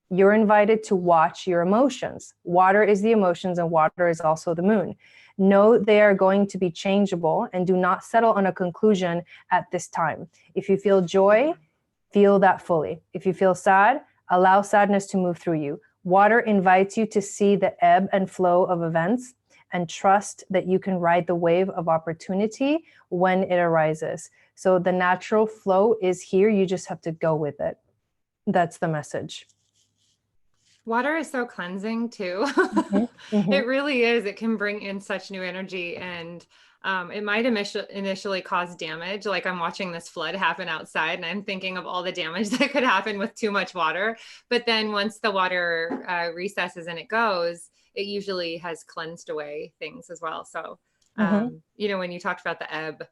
you're invited to watch your emotions. Water is the emotions, and water is also the moon. Know they are going to be changeable, and do not settle on a conclusion at this time. If you feel joy, feel that fully. If you feel sad, allow sadness to move through you. Water invites you to see the ebb and flow of events and trust that you can ride the wave of opportunity when it arises. So the natural flow is here. You just have to go with it. That's the message. Water is so cleansing too. It really is. It can bring in such new energy, and it might initially cause damage. Like I'm watching this flood happen outside and I'm thinking of all the damage that could happen with too much water. But then once the water recesses and it goes, it usually has cleansed away things as well. So, you know, when you talked about the ebb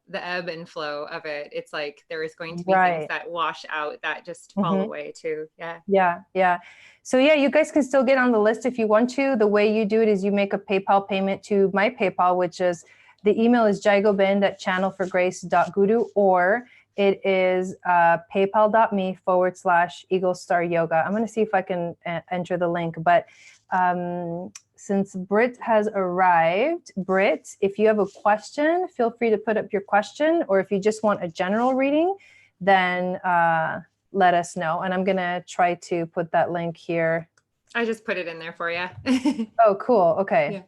and flow of it, it's like there is going to be things that wash out that just fall away too. Yeah. So yeah, you guys can still get on the list if you want to. The way you do it is you make a PayPal payment to my PayPal, which is, the email is jaigobind@channelforgrace.guru, or it is paypal.me/Eagle Star Yoga. I'm going to see if I can enter the link, but since Britt has arrived, Britt, if you have a question, feel free to put up your question, or if you just want a general reading, then let us know. And I'm going to try to put that link here. I just put it in there for you. Oh, cool. Okay. Yeah.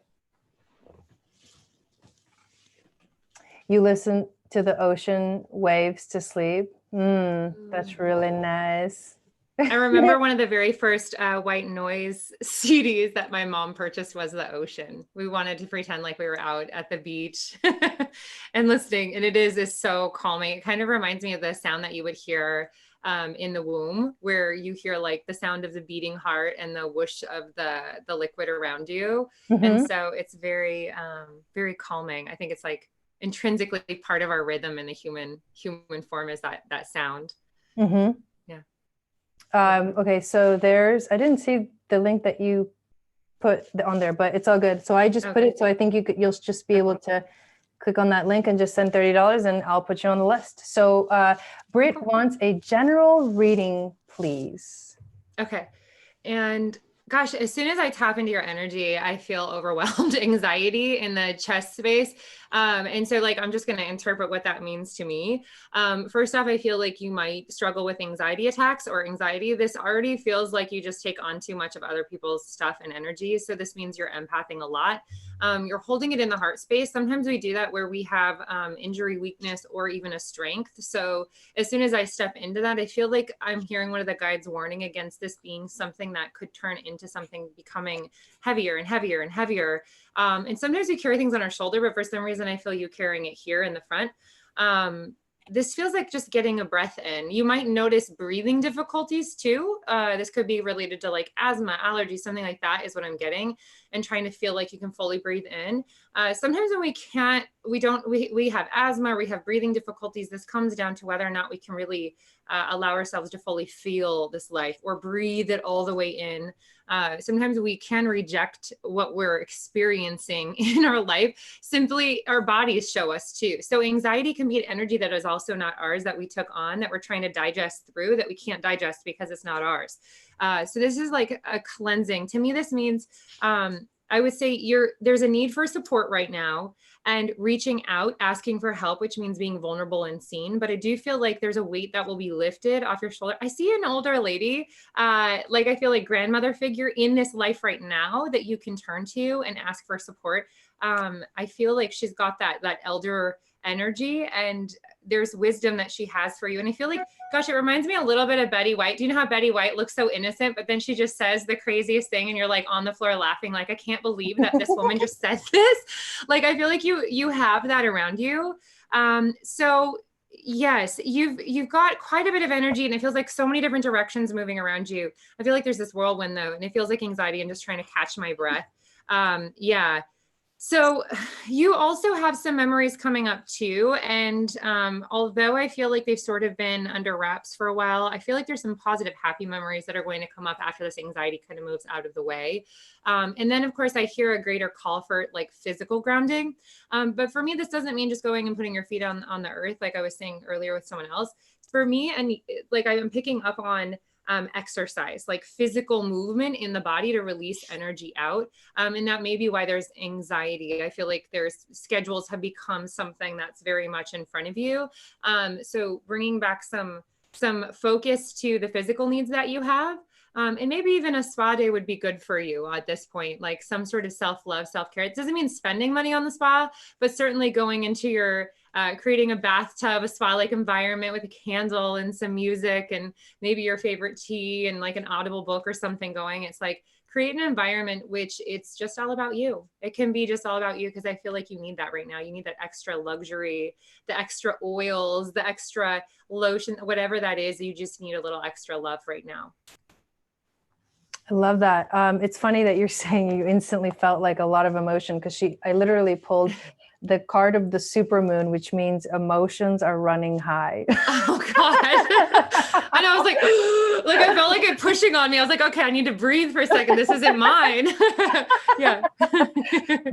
You listen to the ocean waves to sleep. That's really nice. I remember one of the very first white noise CDs that my mom purchased was the ocean. We wanted to pretend like we were out at the beach and listening. And it is so calming. It kind of reminds me of the sound that you would hear in the womb, where you hear like the sound of the beating heart and the whoosh of the liquid around you. And so it's very, very calming. I think it's like intrinsically part of our rhythm in the human form is that sound. Okay, so I didn't see the link that you put on there, but it's all good. So I just put it, so I think you'll just be able to click on that link and just send $30 and I'll put you on the list. So Britt wants a general reading, please. Okay. And gosh, as soon as I tap into your energy, I feel overwhelmed anxiety in the chest space. And so like, I'm just going to interpret what that means to me. First off, I feel like you might struggle with anxiety attacks or anxiety. This already feels like you just take on too much of other people's stuff and energy. So this means you're empathing a lot. You're holding it in the heart space. Sometimes we do that where we have injury, weakness, or even a strength. So as soon as I step into that, I feel like I'm hearing one of the guides warning against this being something that could turn into something becoming heavier and heavier and heavier. And sometimes we carry things on our shoulder, but for some reason I feel you carrying it here in the front. this feels like just getting a breath in. You might notice breathing difficulties too. This could be related to like asthma, allergies, something like that is what I'm getting, and trying to feel like you can fully breathe in. Sometimes when we have asthma, or we have breathing difficulties, this comes down to whether or not we can really allow ourselves to fully feel this life or breathe it all the way in. Sometimes we can reject what we're experiencing in our life. Simply our bodies show us too. So anxiety can be an energy that is also not ours, that we took on, that we're trying to digest through, that we can't digest because it's not ours. So this is like a cleansing. To me, this means, I would say there's a need for support right now, and reaching out, asking for help, which means being vulnerable and seen. But I do feel like there's a weight that will be lifted off your shoulder. I see an older lady, like I feel like grandmother figure in this life right now that you can turn to and ask for support. I feel like she's got that elder energy, and there's wisdom that she has for you. And I feel like, gosh, it reminds me a little bit of Betty White. Do you know how Betty White looks so innocent, but then she just says the craziest thing and you're like on the floor laughing, like, I can't believe that this woman just said this. Like, I feel like you have that around you. So yes, you've got quite a bit of energy, and it feels like so many different directions moving around you. I feel like there's this whirlwind though, and it feels like anxiety and just trying to catch my breath. Yeah. So you also have some memories coming up too. And although I feel like they've sort of been under wraps for a while, I feel like there's some positive, happy memories that are going to come up after this anxiety kind of moves out of the way. And then of course I hear a greater call for like physical grounding. But for me, this doesn't mean just going and putting your feet on the earth, like I was saying earlier with someone else. For me, and like I'm picking up on exercise, like physical movement in the body to release energy out. And that may be why there's anxiety. I feel like there's schedules have become something that's very much in front of you. So bringing back some focus to the physical needs that you have. And maybe even a spa day would be good for you at this point, like some sort of self-love, self-care. It doesn't mean spending money on the spa, but certainly going into your creating a bathtub, a spa-like environment with a candle and some music and maybe your favorite tea and like an audible book or something going. It's like create an environment which it's just all about you. It can be just all about you, because I feel like you need that right now. You need that extra luxury, the extra oils, the extra lotion, whatever that is. You just need a little extra love right now. I love that. It's funny that you're saying you instantly felt like a lot of emotion, because I literally pulled the card of the supermoon, which means emotions are running high. Oh God. And I was like I felt like it pushing on me. I was like, okay, I need to breathe for a second. This isn't mine. Yeah.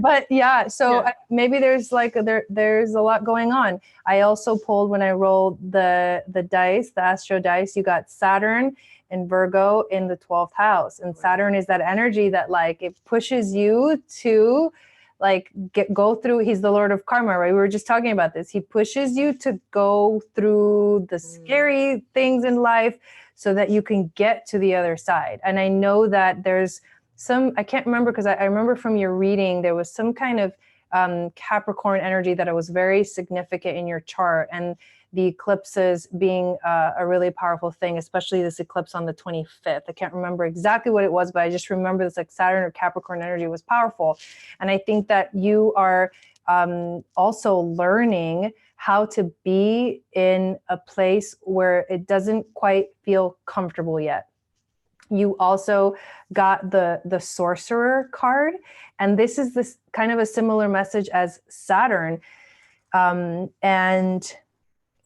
But yeah, so maybe there's like, there's a lot going on. I also pulled, when I rolled the dice, the astro dice, you got Saturn and Virgo in the 12th house. And Saturn is that energy that like, it pushes you to like go through. He's the Lord of Karma, right? We were just talking about this. He pushes you to go through the scary things in life so that you can get to the other side. And I know that there's I can't remember, because I remember from your reading, there was some kind of Capricorn energy that was very significant in your chart, and the eclipses being a really powerful thing, especially this eclipse on the 25th. I can't remember exactly what it was, but I just remember this like Saturn or Capricorn energy was powerful. And I think that you are also learning how to be in a place where it doesn't quite feel comfortable yet. You also got the Sorcerer card, and this is this kind of a similar message as Saturn. And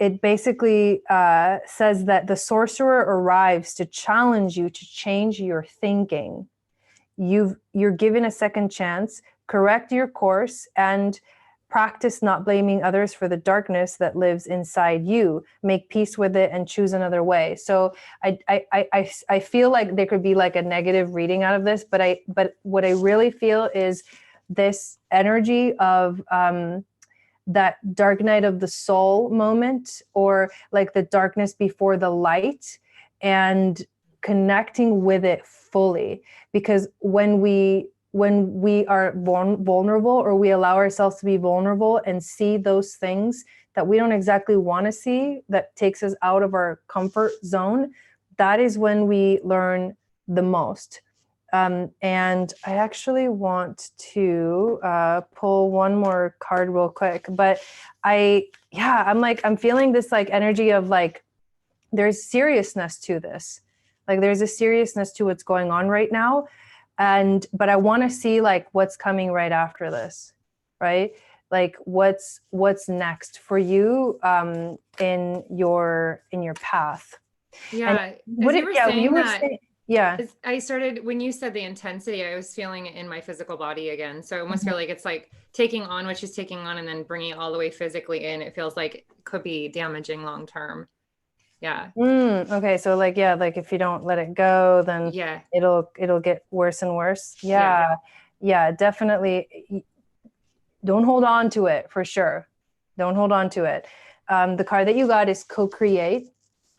it basically says that the Sorcerer arrives to challenge you to change your thinking. You're given a second chance, correct your course, and practice not blaming others for the darkness that lives inside you. Make peace with it and choose another way. So I feel like there could be like a negative reading out of this, but what I really feel is this energy of that dark night of the soul moment, or like the darkness before the light, and connecting with it fully. Because when we are vulnerable, or we allow ourselves to be vulnerable and see those things that we don't exactly want to see, that takes us out of our comfort zone, that is when we learn the most. And I actually want to pull one more card real quick, but yeah, I'm feeling this like energy of like, there's seriousness to this. Like there's a seriousness to what's going on right now. But I want to see like what's coming right after this, right? Like what's next for you in your path. Yeah. What You were yeah, saying you were that, saying, yeah. I started, when you said the intensity, I was feeling it in my physical body again. So I almost feel like it's like taking on what she's taking on and then bringing it all the way physically in. It feels like it could be damaging long term. Yeah. Okay, so like, yeah, like if you don't let it go, then Yeah. it'll get worse and worse. Yeah. Yeah, definitely. Don't hold on to it, for sure. Don't hold on to it. The card that you got is co-create.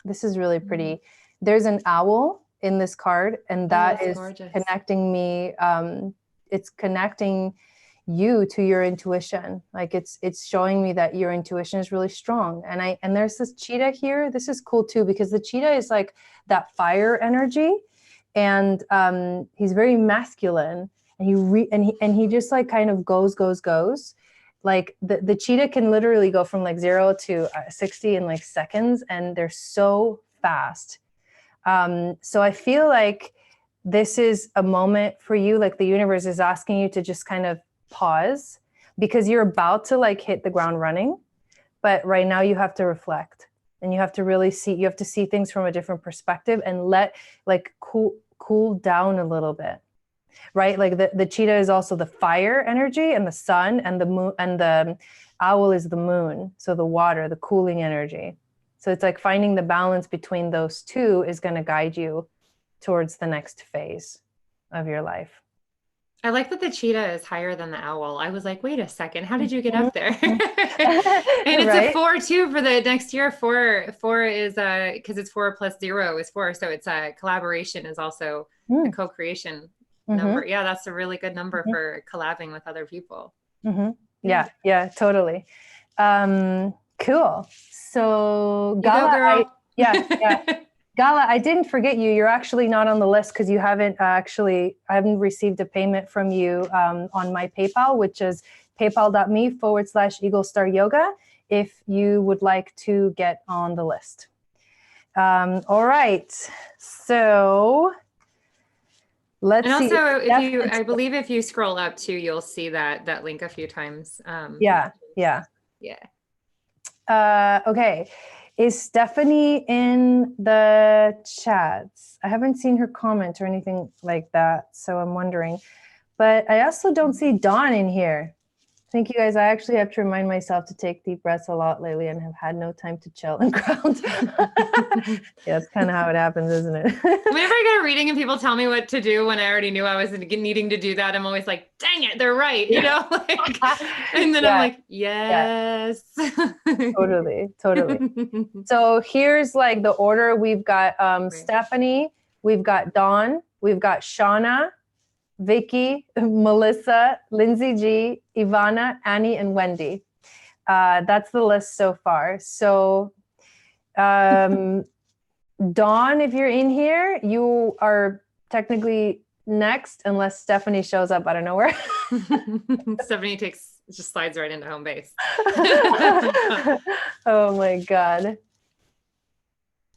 This is really pretty. There's an owl in this card, and that is gorgeous. connecting me. It's connecting you to your intuition. Like it's showing me that your intuition is really strong. And there's this cheetah here. This is cool too, because the cheetah is like that fire energy, and he's very masculine, and he just like kind of goes. Like the cheetah can literally go from like 0 to 60 in like seconds, and they're so fast. So I feel like this is a moment for you, like the universe is asking you to just kind of pause, because you're about to like hit the ground running, but right now you have to reflect, and you have to really see things from a different perspective, and let like cool down a little bit, right? Like the cheetah is also the fire energy, and the sun, and the moon, and the owl is the moon, so the water, the cooling energy. So it's like finding the balance between those two is going to guide you towards the next phase of your life. I like that the cheetah is higher than the owl. I was like, wait a second, how did you get up there? And it's Right? a 4 too for the next year. Four is because it's 4 plus 0 is 4. So it's a collaboration is also a co-creation number. Yeah, that's a really good number for collabing with other people. Yeah, totally. Cool. So You go, girl. yeah. Gala, I didn't forget you. You're actually not on the list because I haven't received a payment from you on my PayPal, which is paypal.me/Eagle Star Yoga, if you would like to get on the list. All right. So let's see. And also, I believe if you scroll up too, you'll see that link a few times. Yeah. Okay. Is Stephanie in the chats? I haven't seen her comment or anything like that, so I'm wondering. But I also don't see Dawn in here. Thank you guys. I actually have to remind myself to take deep breaths a lot lately, and have had no time to chill and ground. Yeah, that's kind of how it happens, isn't it? Whenever I get a reading and people tell me what to do when I already knew I was needing to do that, I'm always like, dang it, they're right, you know? Like, and then I'm like, yes. Totally. So here's like the order. We've got Stephanie, we've got Dawn, we've got Shauna, Vicky, Melissa, Lindsay G, Ivana, Annie, and Wendy. That's the list so far. So Dawn, if you're in here, you are technically next, unless Stephanie shows up out of nowhere. Stephanie just slides right into home base. Oh my God.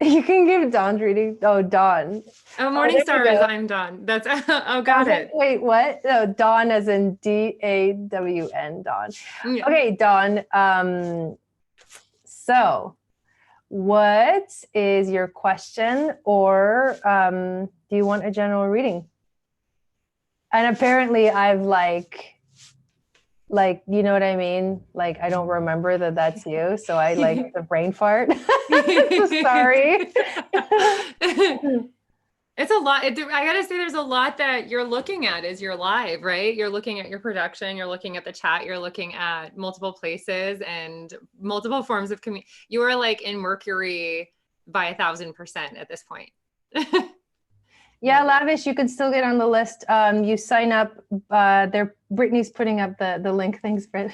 You can give Dawn's reading. Oh, Dawn. Oh, Morning Star is I'm Dawn. That's got it. Wait, what? No, Dawn as in DAWN, Dawn. Yeah. Okay, Dawn. So what is your question, or do you want a general reading? And apparently I've like, you know what I mean? Like, I don't remember that that's you. So I like the brain fart. Sorry. It's a lot. I gotta say, there's a lot that you're looking at as you're live, right? You're looking at your production, you're looking at the chat, you're looking at multiple places and multiple forms of community. You are like in Mercury by 1,000% at this point. Yeah, Lavish, you can still get on the list. You sign up. Brittany's putting up the link. Thanks, Britt.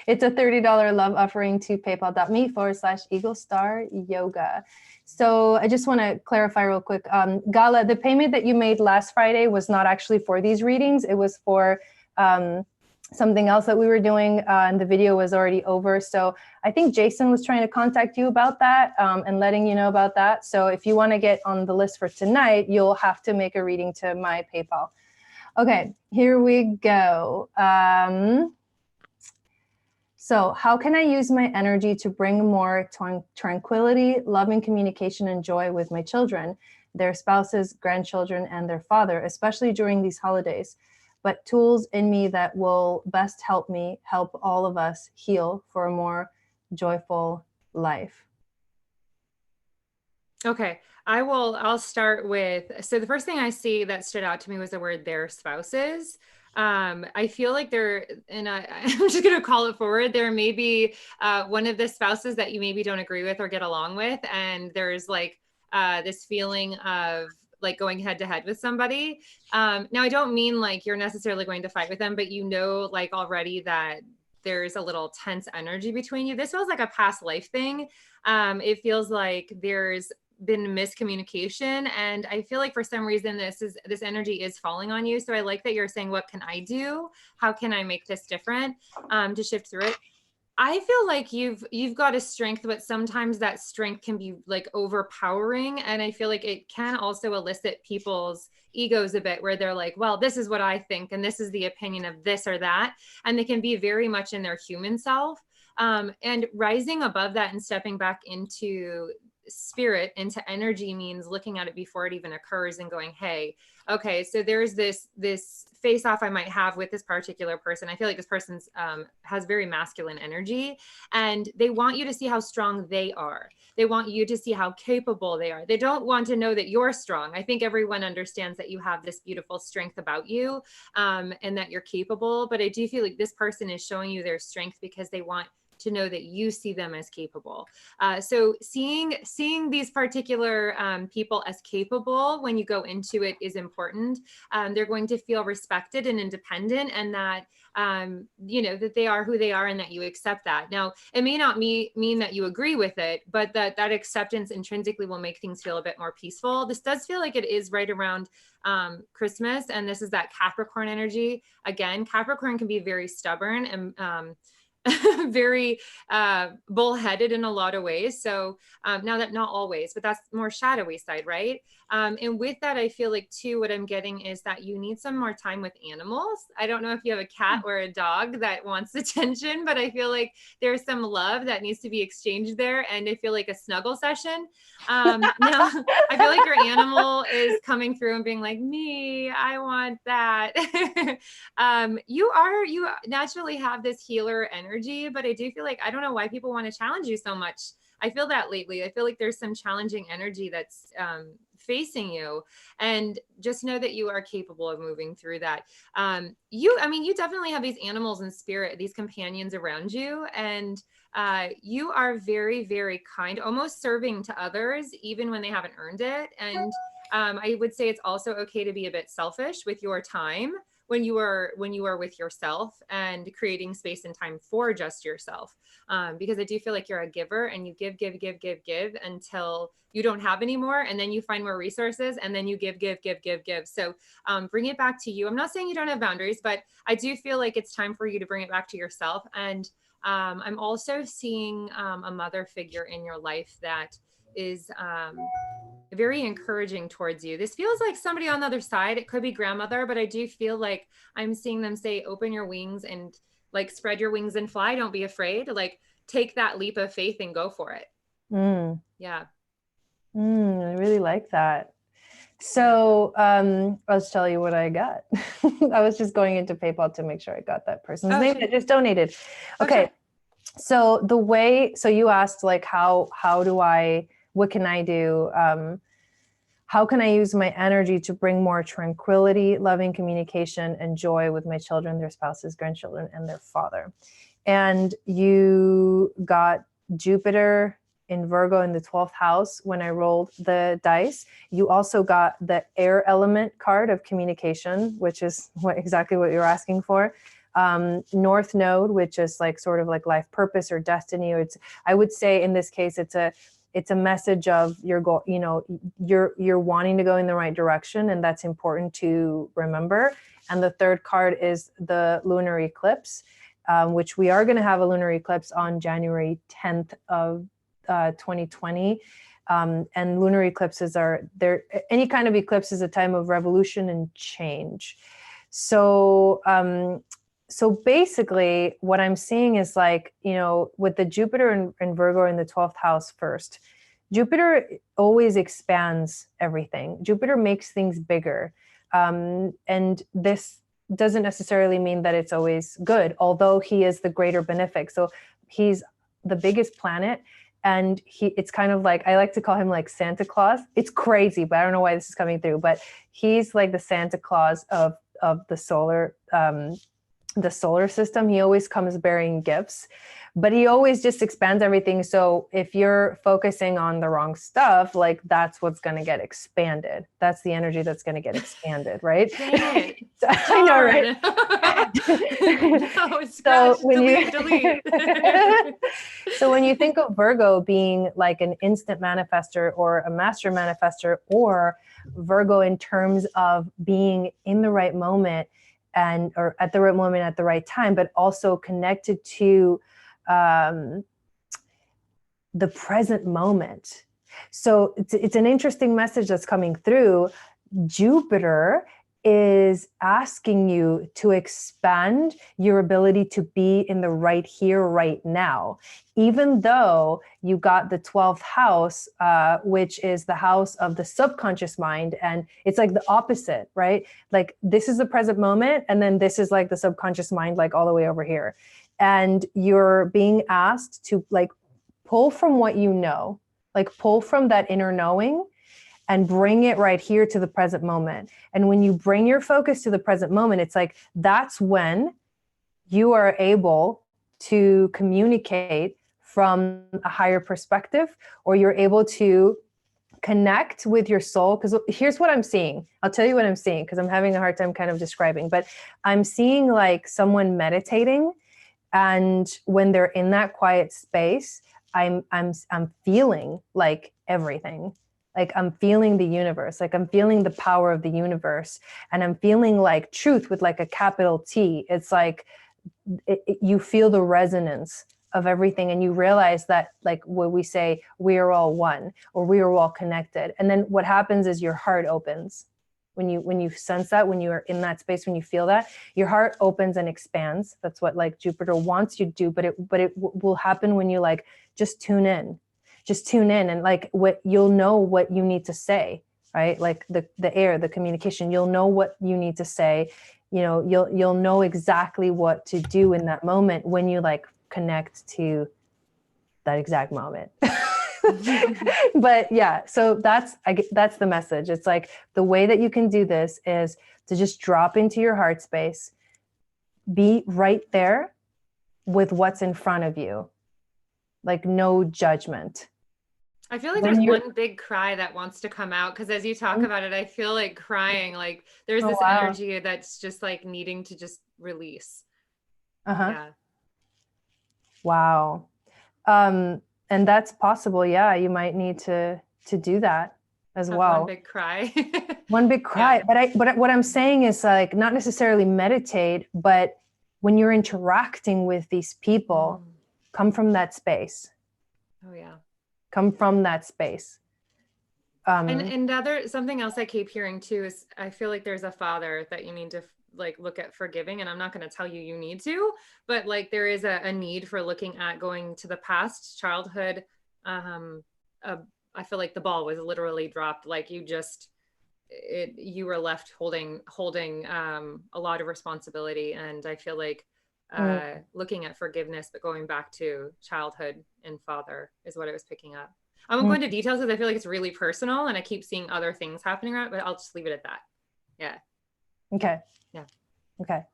It's a $30 love offering to paypal.me/Eagle Star Yoga. So I just want to clarify real quick. Gala, the payment that you made last Friday was not actually for these readings. It was for something else that we were doing, and the video was already over. So I think Jason was trying to contact you about that, and letting you know about that. So if you want to get on the list for tonight, you'll have to make a reading to my PayPal. Okay, here we go. So how can I use my energy to bring more tranquility, loving communication, and joy with my children, their spouses, grandchildren, and their father, especially during these holidays? But tools in me that will best help me help all of us heal for a more joyful life. Okay, I'll start with, so the first thing I see that stood out to me was the word their spouses. I feel like I'm just going to call it forward. There may be one of the spouses that you maybe don't agree with or get along with. And there's like this feeling of like going head to head with somebody. Now, I don't mean like you're necessarily going to fight with them, but you know, like already that there's a little tense energy between you. This feels like a past life thing. It feels like there's been miscommunication, and I feel like for some reason this energy is falling on you. So I like that you're saying, what can I do? How can I make this different to shift through it? I feel like you've got a strength, but sometimes that strength can be like overpowering, and I feel like it can also elicit people's egos a bit, where they're like, well, this is what I think and this is the opinion of this or that, and they can be very much in their human self. And rising above that and stepping back into spirit, into energy, means looking at it before it even occurs and going, hey, okay, so there's this face off I might have with this particular person. I feel like this person's has very masculine energy, and they want you to see how strong they are. They want you to see how capable they are. They don't want to know that you're strong. I think everyone understands that you have this beautiful strength about you, and that you're capable. But I do feel like this person is showing you their strength because they want to know that you see them as capable. So seeing these particular people as capable when you go into it is important. They're going to feel respected and independent, and that that they are who they are and that you accept that. Now, it may not mean that you agree with it, but that acceptance intrinsically will make things feel a bit more peaceful. This does feel like it is right around Christmas, and this is that Capricorn energy. Again, Capricorn can be very stubborn and very bullheaded in a lot of ways. So now that not always, but that's more shadowy side, right? And with that, I feel like too, what I'm getting is that you need some more time with animals. I don't know if you have a cat or a dog that wants attention, but I feel like there's some love that needs to be exchanged there. And I feel like a snuggle session. Now I feel like your animal is coming through and being like, me, I want that. You naturally have this healer energy, but I do feel like, I don't know why people want to challenge you so much. I feel that lately. I feel like there's some challenging energy that's facing you, and just know that you are capable of moving through that. You definitely have these animals in spirit, these companions around you, and you are very, very kind, almost serving to others, even when they haven't earned it. And I would say it's also okay to be a bit selfish with your time when you are with yourself and creating space and time for just yourself. Because I do feel like you're a giver, and you give until you don't have any more. And then you find more resources, and then you give. So bring it back to you. I'm not saying you don't have boundaries, but I do feel like it's time for you to bring it back to yourself. And I'm also seeing a mother figure in your life that is very encouraging towards you. This feels like somebody on the other side. It could be grandmother, but I do feel like I'm seeing them say, open your wings and like spread your wings and fly. Don't be afraid. Like take that leap of faith and go for it. Yeah. I really like that. So I'll just tell you what I got. I was just going into PayPal to make sure I got that person's name that just donated. Okay. So so you asked like, what can I do? How can I use my energy to bring more tranquility, loving communication, and joy with my children, their spouses, grandchildren, and their father? And you got Jupiter in Virgo in the 12th house when I rolled the dice. You also got the air element card of communication, which is exactly what you're asking for. North Node, which is like sort of like life purpose or destiny. Or I would say in this case, it's it's a message of your goal, you know, you're wanting to go in the right direction, and that's important to remember. And the third card is the lunar eclipse, which we are going to have a lunar eclipse on January 10th of 2020. And lunar eclipses any kind of eclipse is a time of revolution and change. So, so basically what I'm seeing is like, you know, with the Jupiter and Virgo in the 12th house first, Jupiter always expands everything. Jupiter makes things bigger. And this doesn't necessarily mean that it's always good, although he is the greater benefic. So he's the biggest planet. And it's kind of like, I like to call him like Santa Claus. It's crazy, but I don't know why this is coming through, but he's like the Santa Claus of the solar system. He always comes bearing gifts, but he always just expands everything. So if you're focusing on the wrong stuff, like that's what's going to get expanded. That's the energy that's going to get expanded, right? Dang it. I know, right? No, scratch, so when delete. So when you think of Virgo being like an instant manifester or a master manifester, or Virgo in terms of being in the right moment or at the right moment at the right time, but also connected to the present moment. So it's an interesting message that's coming through. Jupiter is asking you to expand your ability to be in the right here, right now, even though you got the 12th house, which is the house of the subconscious mind. And it's like the opposite, right? Like this is the present moment. And then this is like the subconscious mind, like all the way over here. And you're being asked to like pull from what you know, like pull from that inner knowing and bring it right here to the present moment. And when you bring your focus to the present moment, it's like, that's when you are able to communicate from a higher perspective, or you're able to connect with your soul. Because here's what I'm seeing. I'll tell you what I'm seeing, because I'm having a hard time kind of describing, but I'm seeing like someone meditating. And when they're in that quiet space, I'm feeling like everything. Like I'm feeling the universe, like I'm feeling the power of the universe, and I'm feeling like truth with like a capital T. It's like you feel the resonance of everything, and you realize that, like what we say, we are all one, or we are all connected. And then what happens is your heart opens. When you sense that, when you are in that space, when you feel that, your heart opens and expands. That's what like Jupiter wants you to do, but it will happen when you like just tune in. Just tune in, and like what you'll know what you need to say, right? Like the air, the communication, you'll know what you need to say. You know, you'll know exactly what to do in that moment when you like connect to that exact moment. But yeah, so that's the message. It's like the way that you can do this is to just drop into your heart space, be right there with what's in front of you, like no judgment. I feel like there's one big cry that wants to come out, because as you talk about it, I feel like crying, like there's this energy that's just like needing to just release. Yeah. Wow. And that's possible. Yeah, you might need to do that as well. One big cry. One big cry. Yeah. But what I'm saying is like not necessarily meditate, but when you're interacting with these people, come from that space. Oh yeah. Come from that space. And something else I keep hearing too is I feel like there's a father that you need to like look at forgiving, and I'm not going to tell you need to, but like there is a need for looking at going to the past childhood. I feel like the ball was literally dropped. Like you were left holding a lot of responsibility. And I feel like looking at forgiveness, but going back to childhood and father is what I was picking up. I won't go into details because I feel like it's really personal and I keep seeing other things happening around, but I'll just leave it at that. Yeah. Okay. Yeah. Okay.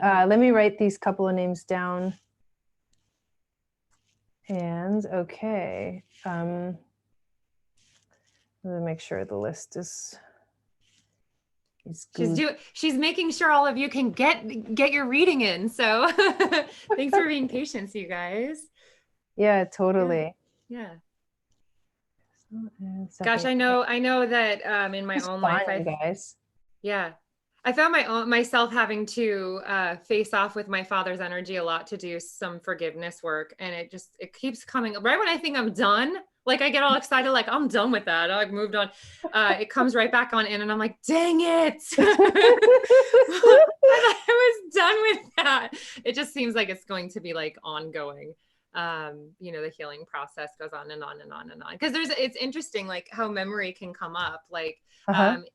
Let me write these couple of names down. And okay. Let me make sure the list is good. She's making sure all of you can get your reading in. So thanks for being patient, you guys. Yeah, totally. Yeah. Gosh, Stephanie. I know that in my It's own fun, life, you guys. yeah, I found myself having to face off with my father's energy a lot to do some forgiveness work, and it keeps coming right when I think I'm done. Like I get all excited, like I'm done with that. I've moved on. It comes right back on in, and I'm like, dang it! I thought I was done with that. It just seems like it's going to be like ongoing. The healing process goes on and on and on and on. Because it's interesting, like how memory can come up. Like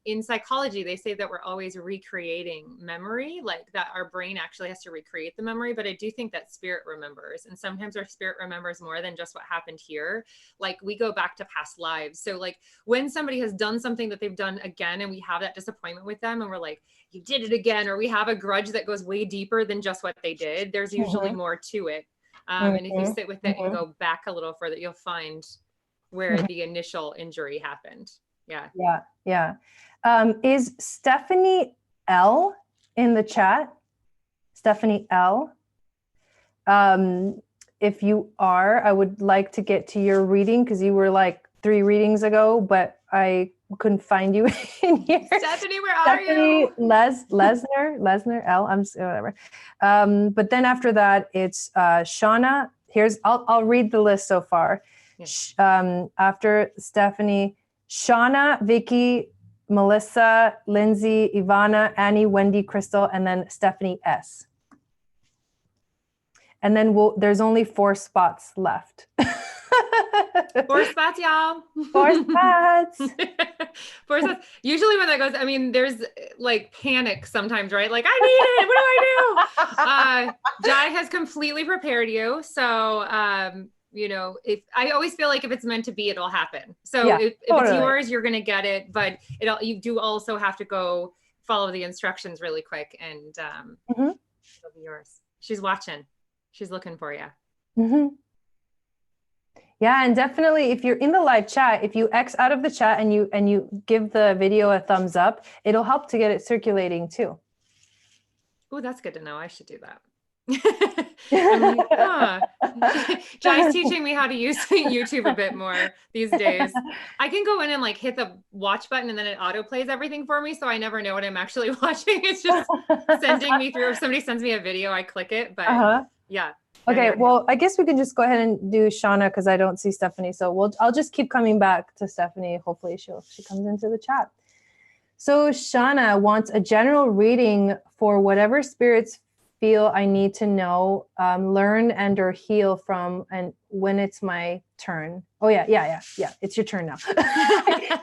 in psychology, they say that we're always recreating memory, like that our brain actually has to recreate the memory. But I do think that spirit remembers, and sometimes our spirit remembers more than just what happened here. Like we go back to past lives. So like when somebody has done something that they've done again, and we have that disappointment with them, and we're like, you did it again, or we have a grudge that goes way deeper than just what they did. There's usually more to it. And if you sit with it and go back a little further, you'll find where the initial injury happened. Yeah. Yeah. Yeah. Is Stephanie L in the chat? Stephanie L. If you are, I would like to get to your reading because you were like 3 readings ago, but I couldn't find you in here. Stephanie, where are you? Lesnar, L, whatever. But then after that, it's Shauna. I'll read the list so far. Yeah. After Stephanie, Shauna, Vicky, Melissa, Lindsay, Ivana, Annie, Wendy, Crystal, and then Stephanie S. And then there's only 4 spots left. 4 spots, y'all. 4 spots. 4 spots. Usually when that goes, I mean, there's like panic sometimes, right? Like, I need it. What do I do? Jai has completely prepared you. So, if I always feel like if it's meant to be, it'll happen. So yeah, if it's yours, you're going to get it. But you do also have to go follow the instructions really quick, and it'll be yours. She's watching. She's looking for you. Mm-hmm. Yeah, and definitely if you're in the live chat, if you X out of the chat and you give the video a thumbs up, it'll help to get it circulating too. Oh, that's good to know. I should do that. Jai's teaching me how to use YouTube a bit more these days. I can go in and like hit the watch button and then it auto plays everything for me. So I never know what I'm actually watching. It's just sending me through. If somebody sends me a video, I click it. But yeah. Okay. Well, I guess we can just go ahead and do Shauna because I don't see Stephanie. So I'll just keep coming back to Stephanie. Hopefully she comes into the chat. So Shauna wants a general reading for whatever spirits feel I need to know, learn and or heal from, and when it's my turn. Oh yeah. It's your turn now.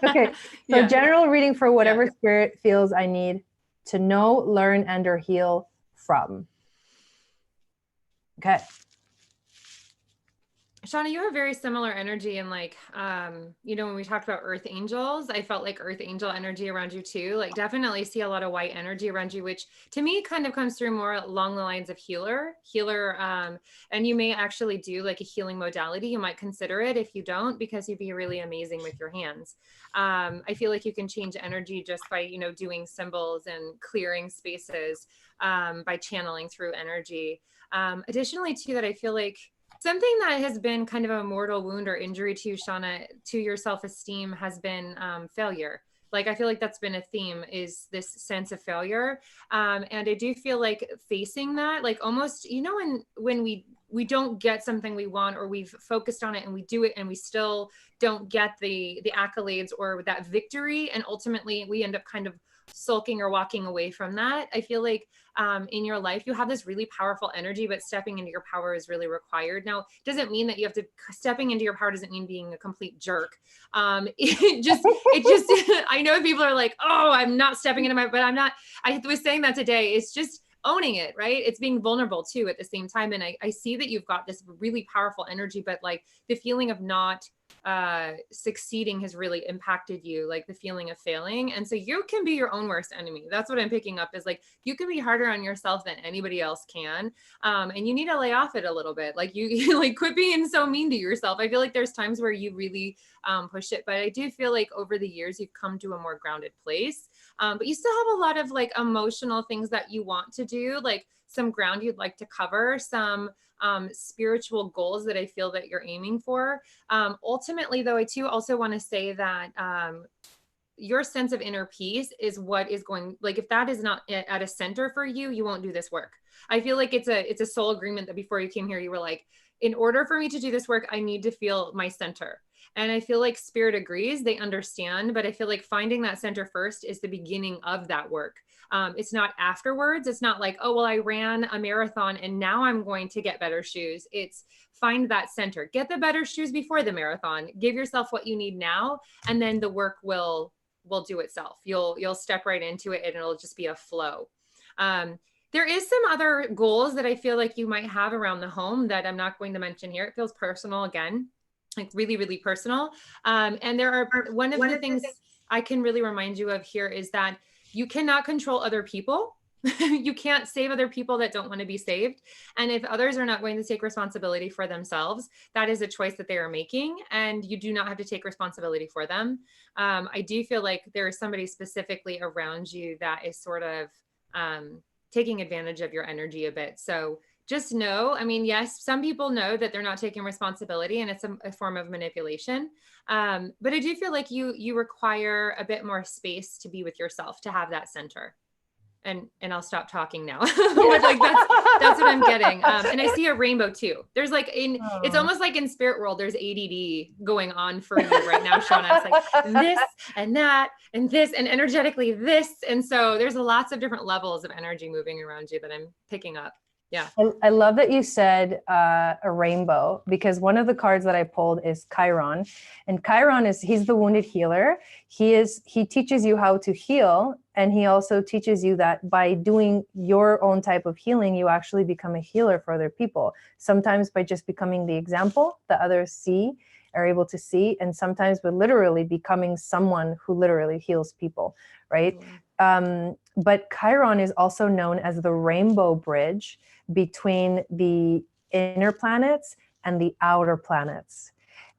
Okay. So general reading for whatever spirit feels I need to know, learn and or heal from. Okay. Shauna, you have very similar energy, and like, when we talked about earth angels, I felt like earth angel energy around you too. Like definitely see a lot of white energy around you, which to me kind of comes through more along the lines of healer. And you may actually do like a healing modality. You might consider it if you don't, because you'd be really amazing with your hands. I feel like you can change energy just by, doing symbols and clearing spaces, by channeling through energy. Additionally too, that I feel like something that has been kind of a mortal wound or injury to you, Shauna, to your self-esteem has been failure. Like, I feel like that's been a theme, is this sense of failure. And I do feel like facing that, like almost, when we don't get something we want, or we've focused on it and we do it and we still don't get the accolades or that victory. And ultimately we end up kind of sulking or walking away from that. I feel like in your life, you have this really powerful energy, but stepping into your power is really required. Now, it doesn't mean that stepping into your power doesn't mean being a complete jerk. It just, I know people are like, oh, I'm not stepping into but I'm not. I was saying that today. It's just owning it, right? It's being vulnerable too at the same time. And I see that you've got this really powerful energy, but like the feeling of not succeeding has really impacted you, like the feeling of failing. And so you can be your own worst enemy. That's what I'm picking up, is like, you can be harder on yourself than anybody else can. And you need to lay off it a little bit. Like you like quit being so mean to yourself. I feel like there's times where you really push it, but I do feel like over the years, you've come to a more grounded place. But you still have a lot of like emotional things that you want to do, like some ground you'd like to cover, some spiritual goals that I feel that you're aiming for. Ultimately though, I too also want to say that, your sense of inner peace is what is going, like, if that is not at a center for you, you won't do this work. I feel like it's a soul agreement that before you came here, you were like, in order for me to do this work, I need to feel my center. And I feel like spirit agrees, they understand, but I feel like finding that center first is the beginning of that work. It's not afterwards. It's not like, oh, well, I ran a marathon and now I'm going to get better shoes. It's find that center, get the better shoes before the marathon, give yourself what you need now. And then the work will do itself. You'll step right into it and it'll just be a flow. There is some other goals that I feel like you might have around the home that I'm not going to mention here. It feels personal again, like really, really personal. And there are, one of the things I can really remind you of here is that you cannot control other people. You can't save other people that don't want to be saved. And if others are not going to take responsibility for themselves, that is a choice that they are making, and you do not have to take responsibility for them. I do feel like there is somebody specifically around you that is sort of taking advantage of your energy a bit. So just know, I mean, yes, some people know that they're not taking responsibility and it's a form of manipulation. But I do feel like you require a bit more space to be with yourself, to have that center. And I'll stop talking now. Like that's what I'm getting. And I see a rainbow too. There's like it's almost like in spirit world, there's ADD going on for you right now, Shauna. It's like this and that and this and energetically this. And so there's lots of different levels of energy moving around you that I'm picking up. Yeah. I love that you said a rainbow, because one of the cards that I pulled is Chiron, and Chiron he's the wounded healer. He teaches you how to heal. And he also teaches you that by doing your own type of healing, you actually become a healer for other people. Sometimes by just becoming the example that others are able to see. And sometimes by literally becoming someone who literally heals people, right? Mm-hmm. But Chiron is also known as the rainbow bridge between the inner planets and the outer planets.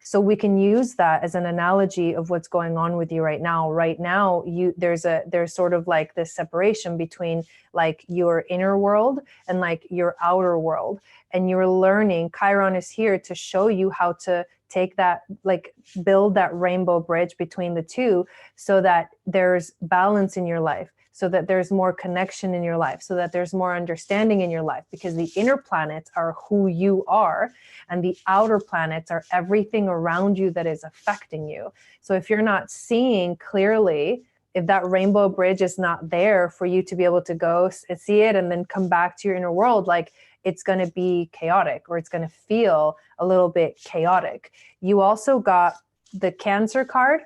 So we can use that as an analogy of what's going on with you right now. Right now, there's sort of like this separation between like your inner world and like your outer world. And you're learning, Chiron is here to show you how to take that, like build that rainbow bridge between the two, so that there's balance in your life, so that there's more connection in your life, so that there's more understanding in your life, because the inner planets are who you are and the outer planets are everything around you that is affecting you. So if you're not seeing clearly, if that rainbow bridge is not there for you to be able to go see it and then come back to your inner world, like it's going to be chaotic, or it's going to feel a little bit chaotic. You also got the Cancer card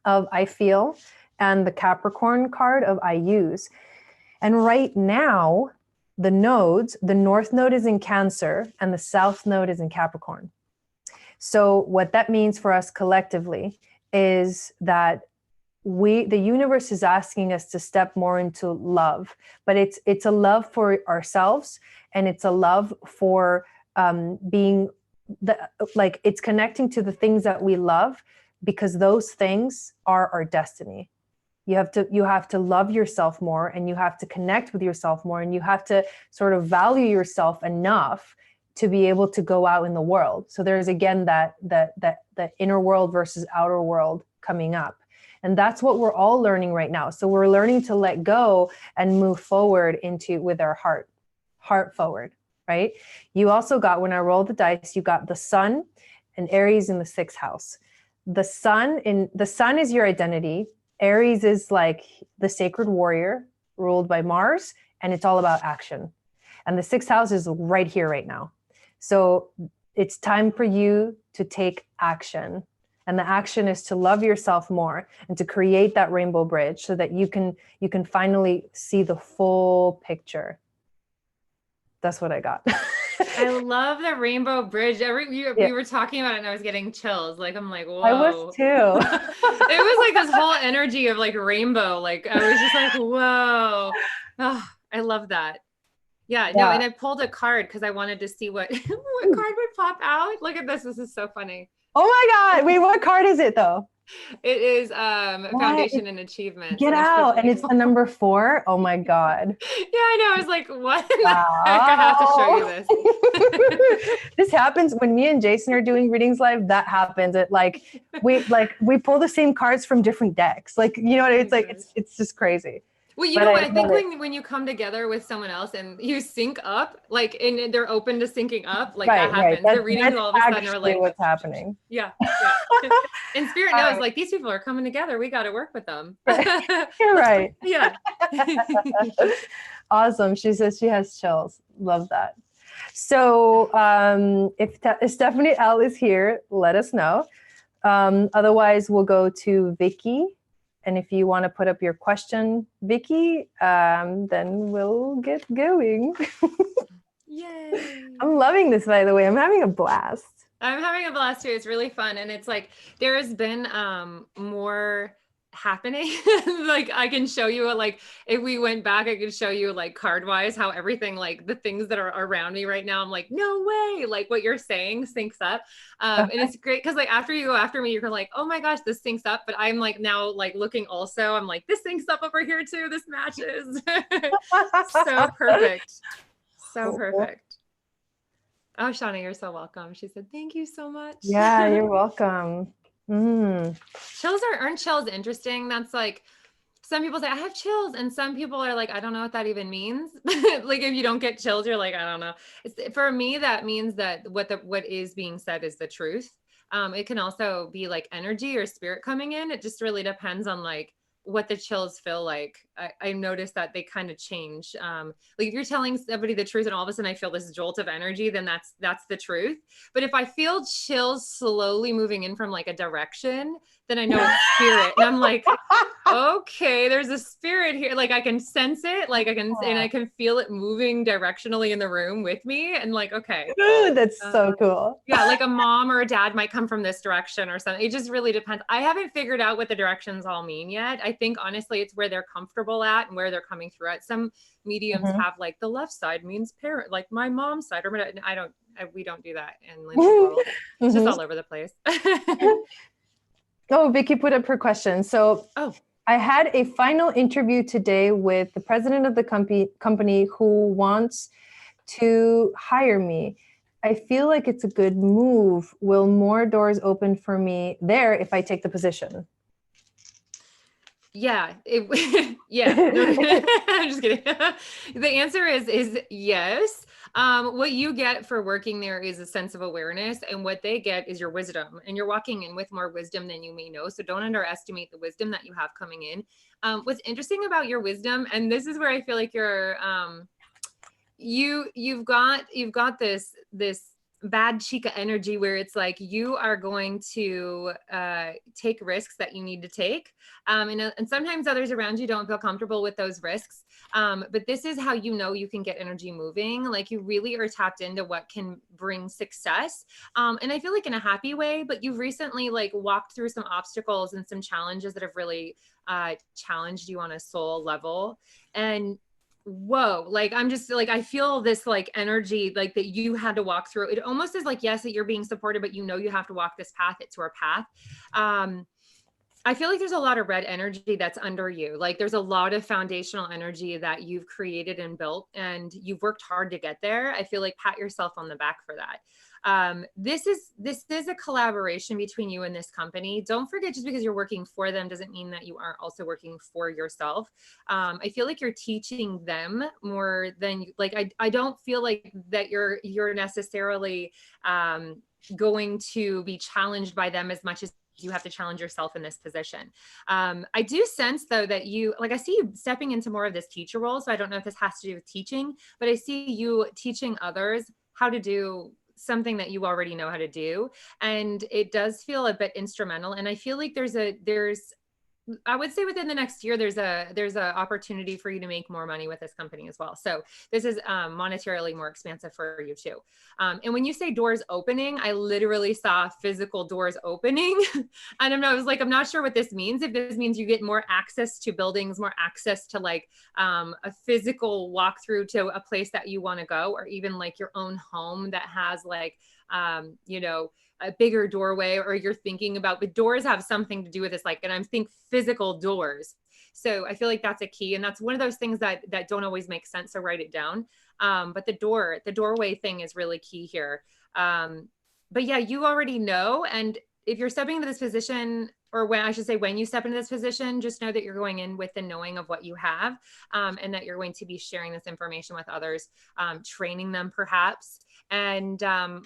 of I feel, and the Capricorn card of I use. And right now, the nodes, the North Node is in Cancer and the South Node is in Capricorn. So what that means for us collectively is that the universe is asking us to step more into love, but it's a love for ourselves, and it's a love for being it's connecting to the things that we love, because those things are our destiny. You have to love yourself more, and you have to connect with yourself more, and you have to sort of value yourself enough to be able to go out in the world. So there's again that inner world versus outer world coming up. And that's what we're all learning right now. So we're learning to let go and move forward with our heart forward, right? You also got, when I rolled the dice, you got the Sun and Aries in the 6th house. The Sun is your identity. Aries is like the sacred warrior ruled by Mars, and it's all about action. And the 6th house is right here right now. So it's time for you to take action. And the action is to love yourself more and to create that rainbow bridge so that you can finally see the full picture. That's what I got. I love the rainbow bridge. We were talking about it and I was getting chills. Like, I'm like, whoa. I was too. It was like this whole energy of like rainbow. Like I was just like, whoa. Oh, I love that. Yeah, no, and I pulled a card because I wanted to see what card would pop out. Look at this. This is so funny. Oh my God. Wait, what card is it though? It is What? Foundation and Achievement. Get out. And it's the number 4. Oh my God. Yeah, I know. I was like, what in the heck? Wow. I have to show you this. This happens when me and Jason are doing readings live. That happens. It we pull the same cards from different decks. Like, you know what? It's like it's just crazy. Well, you know what? I think when you come together with someone else and you sync up, like, and they're open to syncing up, like that happens. The readings all of a sudden are like, what's happening. Yeah. And Spirit knows, like, these people are coming together. We got to work with them. You're right. Yeah. Awesome. She says she has chills. Love that. So if Stephanie L is here, let us know. Otherwise, we'll go to Vicky. And if you want to put up your question, Vicky, then we'll get going. Yay. I'm loving this, by the way. I'm having a blast. I'm having a blast too. It's really fun. And it's like, there has been more happening. Like, I can show you, like, if we went back, I could show you, like, card wise, how everything, like the things that are around me right now, I'm like, no way, like what you're saying syncs up. And it's great because, like, after you go after me, you're like, oh my gosh, this syncs up. But I'm like, now, like, looking also, I'm like, this syncs up over here too. This matches. So perfect. So perfect. Oh, Shauna, you're so welcome. She said, thank you so much. Yeah, you're welcome. Chills aren't chills interesting? That's like, some people say I have chills, and some people are like, I don't know what that even means. Like, if you don't get chills, you're like, I don't know. For me, that means that what is being said is the truth. It can also be like energy or spirit coming in. It just really depends on like what the chills feel like. I noticed that they kind of change. Like, if you're telling somebody the truth and all of a sudden I feel this jolt of energy, then that's the truth. But if I feel chills slowly moving in from like a direction, then I know it's spirit. And I'm like, okay, there's a spirit here. Like, I can sense it. Like, and I can feel it moving directionally in the room with me. And like, okay. Ooh, that's so cool. Yeah. Like a mom or a dad might come from this direction or something. It just really depends. I haven't figured out what the directions all mean yet. I think honestly, it's where they're comfortable at and where they're coming through at. Some mediums have like the left side means parent, like my mom's side, or we don't do that in Lyndsey world. It's just all over the place. Oh, Vicky put up her question. So I had a final interview today with the president of the company who wants to hire me. I feel like it's a good move. Will more doors open for me there if I take the position? Yeah. Yeah. I'm just kidding. The answer is yes. What you get for working there is a sense of awareness, and what they get is your wisdom, and you're walking in with more wisdom than you may know. So don't underestimate the wisdom that you have coming in. What's interesting about your wisdom, and this is where I feel like you've got this bad chica energy where it's like you are going to take risks that you need to take. And sometimes others around you don't feel comfortable with those risks. But this is how you know you can get energy moving. Like, you really are tapped into what can bring success. And I feel like in a happy way, but you've recently like walked through some obstacles and some challenges that have really challenged you on a soul level. And whoa, like, I'm just like, I feel this like energy, like that you had to walk through. It almost is like, yes, that you're being supported, but you know, you have to walk this path. It's your path. I feel like there's a lot of red energy that's under you. Like, there's a lot of foundational energy that you've created and built, and you've worked hard to get there. I feel like pat yourself on the back for that. This is a collaboration between you and this company. Don't forget, just because you're working for them doesn't mean that you aren't also working for yourself. I feel like you're teaching them more than like, I don't feel like that you're necessarily going to be challenged by them as much as you have to challenge yourself in this position. I do sense though that I see you stepping into more of this teacher role. So I don't know if this has to do with teaching, but I see you teaching others how to do something that you already know how to do. And it does feel a bit instrumental. And I feel like I would say within the next year, there's a opportunity for you to make more money with this company as well. So this is monetarily more expansive for you too. And when you say doors opening, I literally saw physical doors opening. And I was like, I'm not sure what this means. If this means you get more access to buildings, more access to like a physical walkthrough to a place that you want to go, or even like your own home that has like, a bigger doorway, or you're thinking about, but doors have something to do with this, like, and I'm think physical doors. So I feel like that's a key. And that's one of those things that don't always make sense. So write it down. But the doorway thing is really key here. But yeah, you already know. And if you're stepping into this position, or when you step into this position, just know that you're going in with the knowing of what you have, and that you're going to be sharing this information with others, training them perhaps. And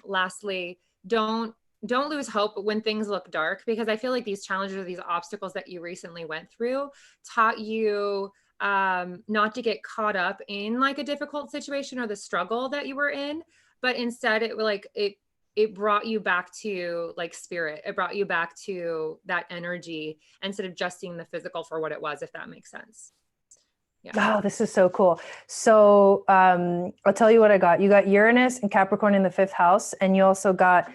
lastly, don't lose hope when things look dark, because I feel like these challenges or these obstacles that you recently went through taught you not to get caught up in like a difficult situation or the struggle that you were in, but instead it brought you back to like spirit. It brought you back to that energy instead of just seeing the physical for what it was, if that makes sense. Yeah. Oh, this is so cool. So I'll tell you what I got. You got Uranus and Capricorn in the 5th house, and you also got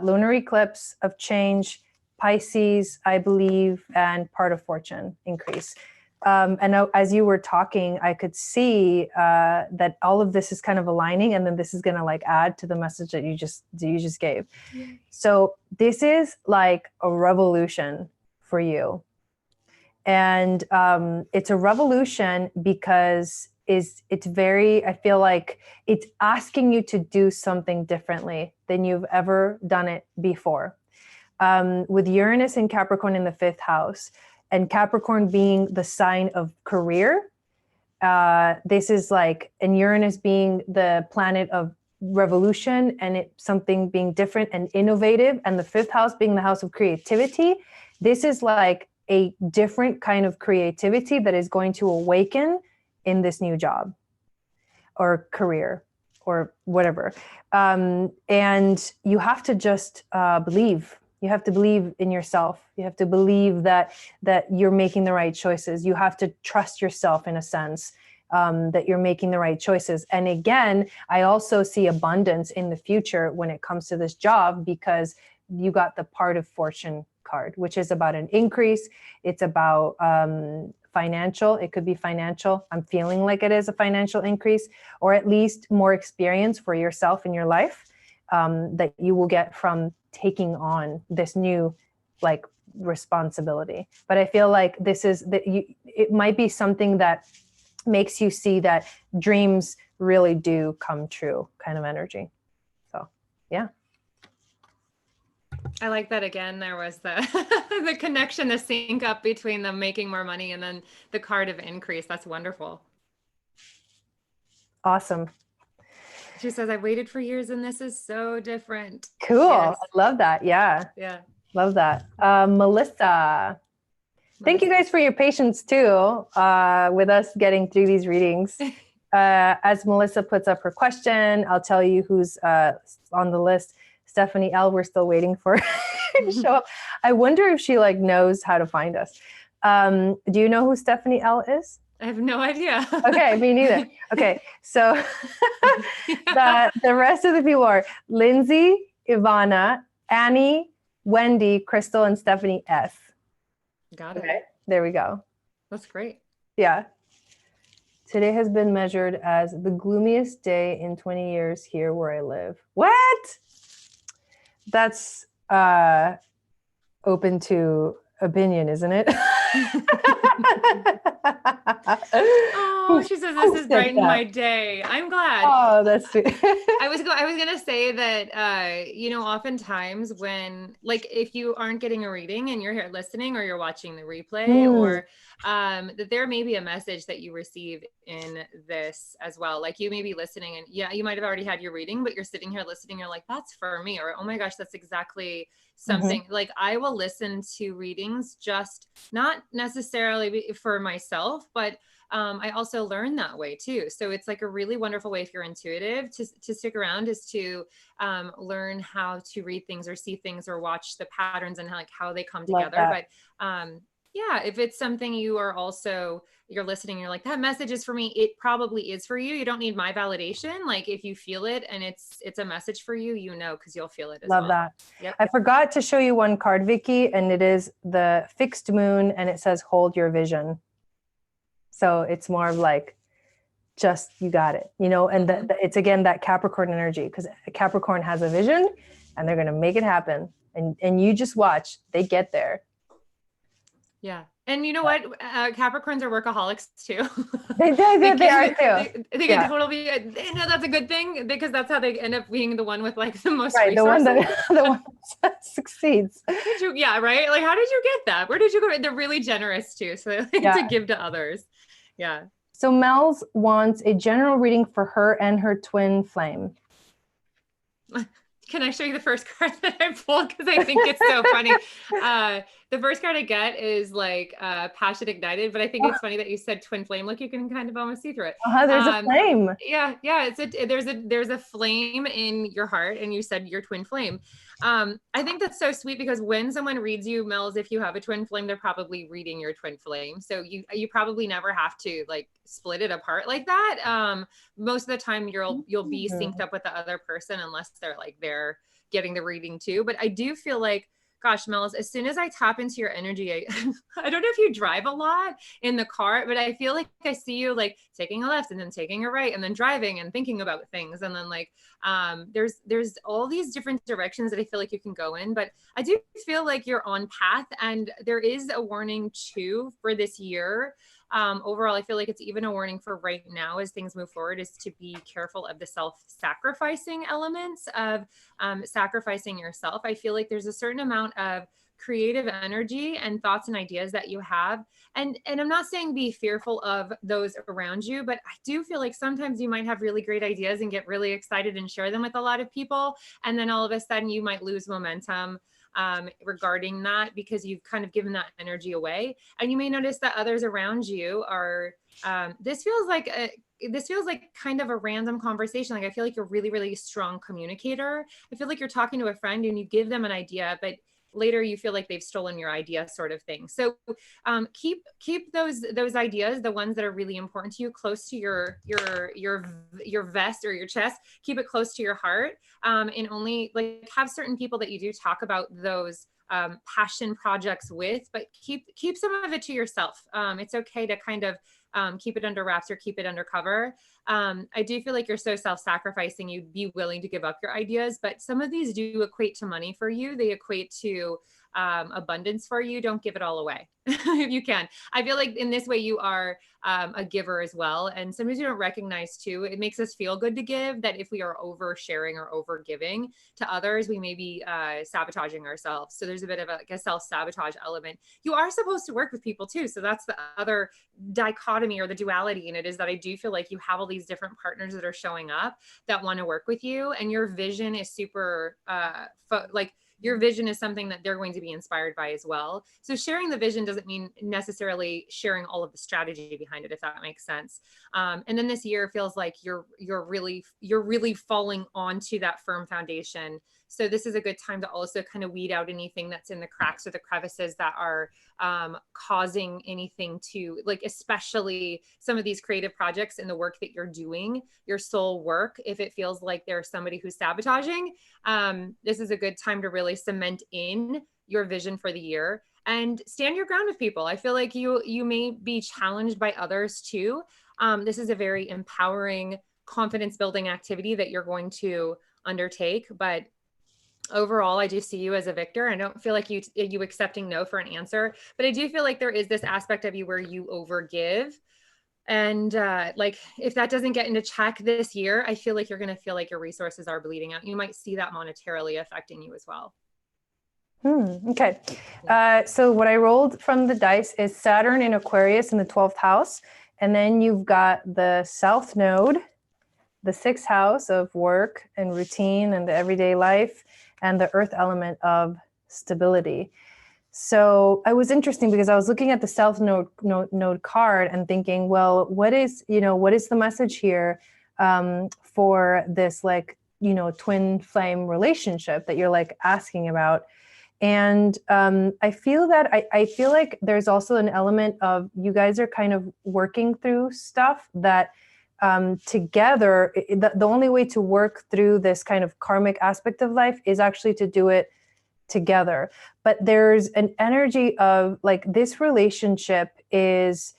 lunar eclipse of change, Pisces, I believe, and part of fortune increase. And as you were talking, I could see that all of this is kind of aligning, and then this is going to like add to the message that you just gave. Yeah. So this is like a revolution for you. And it's a revolution because it's very, I feel like it's asking you to do something differently than you've ever done it before. With Uranus and Capricorn in the 5th house, and Capricorn being the sign of career, this is like, and Uranus being the planet of revolution, and it something being different and innovative, and the 5th house being the house of creativity. This is like a different kind of creativity that is going to awaken in this new job or career or whatever. And you have to just believe. You have to believe in yourself. You have to believe that you're making the right choices. You have to trust yourself in a sense, that you're making the right choices. And again, I also see abundance in the future when it comes to this job, because you got the part of fortune card, which is about an increase. It's about financial. It could be financial. I'm feeling like it is a financial increase, or at least more experience for yourself in your life, that you will get from taking on this new like responsibility. But I feel like this is that it might be something that makes you see that dreams really do come true kind of energy. So yeah. I like that. Again, there was the the connection, the sync up between them making more money and then the card of increase. That's wonderful. Awesome. She says, I've waited for years and this is so different. Cool. Yes. I love that. Yeah. Yeah. Love that. Melissa, thank you guys for your patience too, with us getting through these readings. As Melissa puts up her question, I'll tell you who's on the list. Stephanie L, we're still waiting for her to show up. I wonder if she like knows how to find us. Do you know who Stephanie L is? I have no idea. Okay, me neither. Okay, so the rest of the people are Lindsay, Ivana, Annie, Wendy, Crystal, and Stephanie S. Got it. Okay, there we go. That's great. Yeah. Today has been measured as the gloomiest day in 20 years here where I live. What? That's open to opinion, isn't it? Oh, she says this has brightened my day. I'm glad. Oh, that's sweet. I was gonna say that oftentimes when, like, if you aren't getting a reading and you're here listening or you're watching the replay, or that there may be a message that you receive in this as well. Like, you may be listening and you might have already had your reading, but you're sitting here listening, you're like, that's for me, or oh my gosh, that's exactly something. Like, I will listen to readings, just not necessarily for myself, but I also learn that way too. So it's like a really wonderful way, if you're intuitive, to stick around, is to learn how to read things or see things or watch the patterns and how they come together. But yeah, if it's something you're listening, you're like, that message is for me, it probably is for you. You don't need my validation. Like, if you feel it and it's a message for you, because you'll feel it as well. Love that. Yep. I forgot to show you one card, Vicky, and it is the fixed moon, and it says, hold your vision. So it's more of like, just, you got it, and it's again, that Capricorn energy, because Capricorn has a vision and they're going to make it happen. And you just watch, they get there. Yeah. And you know what? Capricorns are workaholics too. They are too. They can totally, they know that's a good thing because that's how they end up being the one with like the most right, resources. the one that succeeds. Yeah, right? Like, how did you get that? Where did you go? They're really generous too. So they like to give to others. Yeah. So Mel's wants a general reading for her and her twin flame. Can I show you the first card that I pulled? Because I think it's so funny. The first card I get is like Passion Ignited, but I think it's funny that you said twin flame. Look, you can kind of almost see through it. There's a flame. Yeah. There's a flame in your heart, and you said your twin flame. I think that's so sweet because when someone reads you, Mel's, if you have a twin flame, they're probably reading your twin flame. So you probably never have to like split it apart like that. Most of the time you'll be synced up with the other person unless they're getting the reading too. But I do feel like, gosh, Mel's, as soon as I tap into your energy, I don't know if you drive a lot in the car, but I feel like I see you like taking a left and then taking a right and then driving and thinking about things. And then like, there's all these different directions that I feel like you can go in, but I do feel like you're on path, and there is a warning too for this year. Overall, I feel like it's even a warning for right now as things move forward is to be careful of the self-sacrificing elements of sacrificing yourself. I feel like there's a certain amount of creative energy and thoughts and ideas that you have. And I'm not saying be fearful of those around you, but I do feel like sometimes you might have really great ideas and get really excited and share them with a lot of people. And then all of a sudden you might lose momentum regarding that because you've kind of given that energy away. And you may notice that others around you are, this feels like kind of a random conversation. Like, I feel like you're really, really strong communicator. I feel like you're talking to a friend and you give them an idea, but later you feel like they've stolen your idea, sort of thing. So keep those ideas, the ones that are really important to you, close to your vest or your chest. Keep it close to your heart, and only like have certain people that you do talk about those passion projects with, but keep some of it to yourself. It's okay to kind of keep it under wraps or keep it undercover. I do feel like you're so self-sacrificing. You'd be willing to give up your ideas, but some of these do equate to money for you. They equate to abundance for you. Don't give it all away if you can. I feel like in this way you are a giver as well. And sometimes you don't recognize too, it makes us feel good to give, that if we are oversharing or over giving to others, we may be sabotaging ourselves. So there's a bit of a self-sabotage element. You are supposed to work with people too. So that's the other dichotomy or the duality in it, is that I do feel like you have all these different partners that are showing up that want to work with you, and your vision is super your vision is something that they're going to be inspired by as well. So sharing the vision doesn't mean necessarily sharing all of the strategy behind it, if that makes sense. And then this year feels like you're really falling onto that firm foundation. So this is a good time to also kind of weed out anything that's in the cracks or the crevices that are causing anything to, like, especially some of these creative projects and the work that you're doing, your soul work. If it feels like there's somebody who's sabotaging, this is a good time to really cement in your vision for the year and stand your ground with people. I feel like you may be challenged by others too. This is a very empowering, confidence building activity that you're going to undertake, but overall, I do see you as a victor. I don't feel like you accepting no for an answer, but I do feel like there is this aspect of you where you overgive. And like, if that doesn't get into check this year, I feel like you're going to feel like your resources are bleeding out. You might see that monetarily affecting you as well. Okay. So what I rolled from the dice is Saturn in Aquarius in the 12th house. And then you've got the South Node, the 6th house of work and routine and the everyday life, and the earth element of stability. So it was interesting because I was looking at the South Node card and thinking, well, what is the message here for this, like, twin flame relationship that you're like asking about? And I feel like there's also an element of you guys are kind of working through stuff that together, the only way to work through this kind of karmic aspect of life is actually to do it together. But there's an energy of like, this relationship it's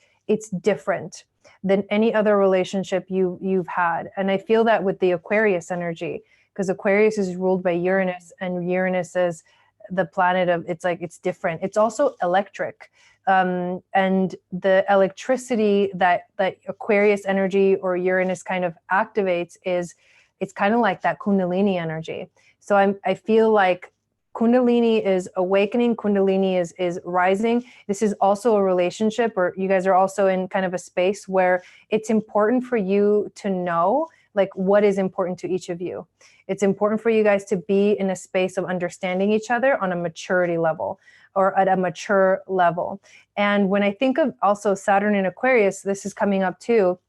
different than any other relationship you've had. And I feel that with the Aquarius energy, because Aquarius is ruled by Uranus, and Uranus is the planet of, it's like, it's different. It's also electric. And the electricity that Aquarius energy or Uranus kind of activates it's kind of like that Kundalini energy. So I feel like Kundalini is awakening. Kundalini is rising. This is also a relationship, or you guys are also in kind of a space where it's important for you to know like what is important to each of you. It's important for you guys to be in a space of understanding each other on a maturity level, or at a mature level. And when I think of also Saturn in Aquarius, this is coming up too.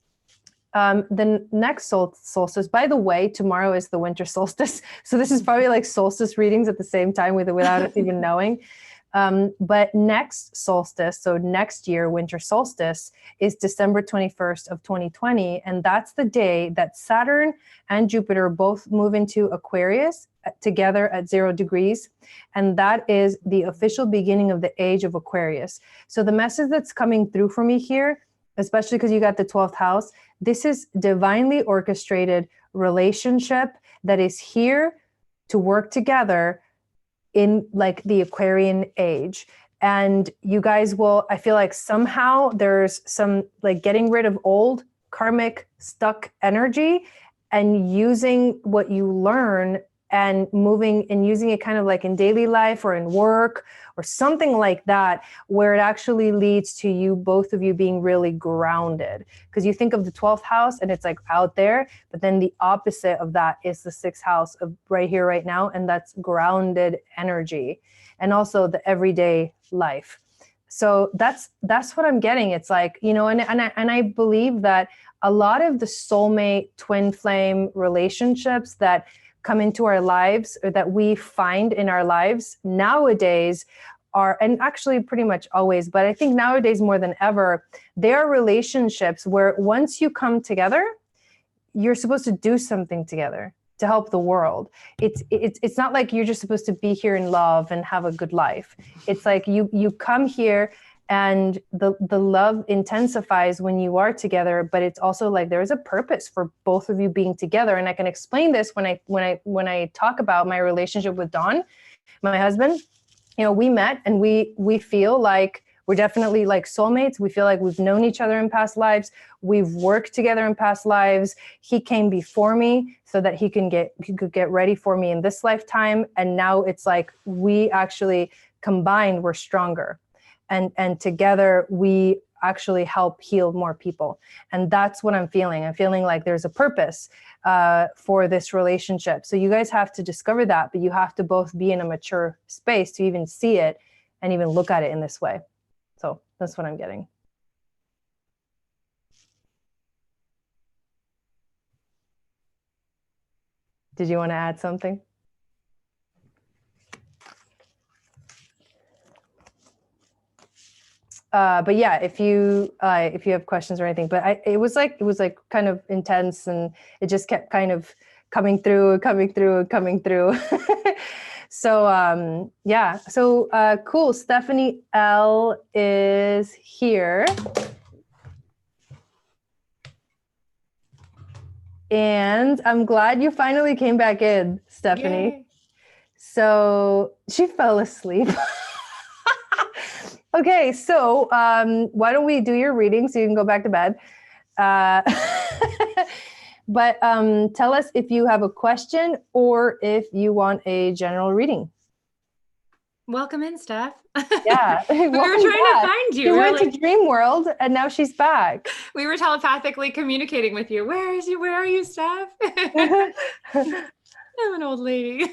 The next solstice, by the way, tomorrow is the winter solstice. So this is probably like solstice readings at the same time without us even knowing. But next solstice, so next year, winter solstice, is December 21st of 2020. And that's the day that Saturn and Jupiter both move into Aquarius together at 0 degrees. And that is the official beginning of the age of Aquarius. So the message that's coming through for me here, especially because you got the 12th house, this is divinely orchestrated relationship that is here to work together in like the Aquarian age. And you guys will, I feel like somehow there's some like getting rid of old karmic stuck energy and using what you learn and moving and using it kind of like in daily life or in work or something like that, where it actually leads to you, both of you being really grounded. Because you think of the 12th house and it's like out there, but then the opposite of that is the 6th house of right here, right now. And that's grounded energy and also the everyday life. So that's what I'm getting. It's like, you know, and I believe that a lot of the soulmate twin flame relationships that come into our lives, or that we find in our lives nowadays are, and actually pretty much always, but I think nowadays more than ever, they are relationships where once you come together, you're supposed to do something together to help the world. It's not like you're just supposed to be here in love and have a good life. It's like you come here and the love intensifies when you are together, but it's also like there is a purpose for both of you being together. And I can explain this when I talk about my relationship with Don, my husband. You know, we met and we feel like we're definitely like soulmates. We feel like we've known each other in past lives. We've worked together in past lives. He came before me so that he could get ready for me in this lifetime. And now it's like we actually combined, we're stronger. And together we actually help heal more people. And that's what I'm feeling. I'm feeling like there's a purpose for this relationship. So you guys have to discover that, but you have to both be in a mature space to even see it and even look at it in this way. So that's what I'm getting. Did you want to add something? But yeah, if you have questions or anything, but it was like kind of intense, and it just kept kind of coming through. So yeah, so cool. Stephanie L is here, and I'm glad you finally came back in, Stephanie. Yay. So she fell asleep. Okay, so why don't we do your reading so you can go back to bed? But tell us if you have a question or if you want a general reading. Welcome in, Steph. Yeah. We were trying to find you. She went to Dream World and now she's back. We were telepathically communicating with you. Where are you, Steph? I'm an old lady.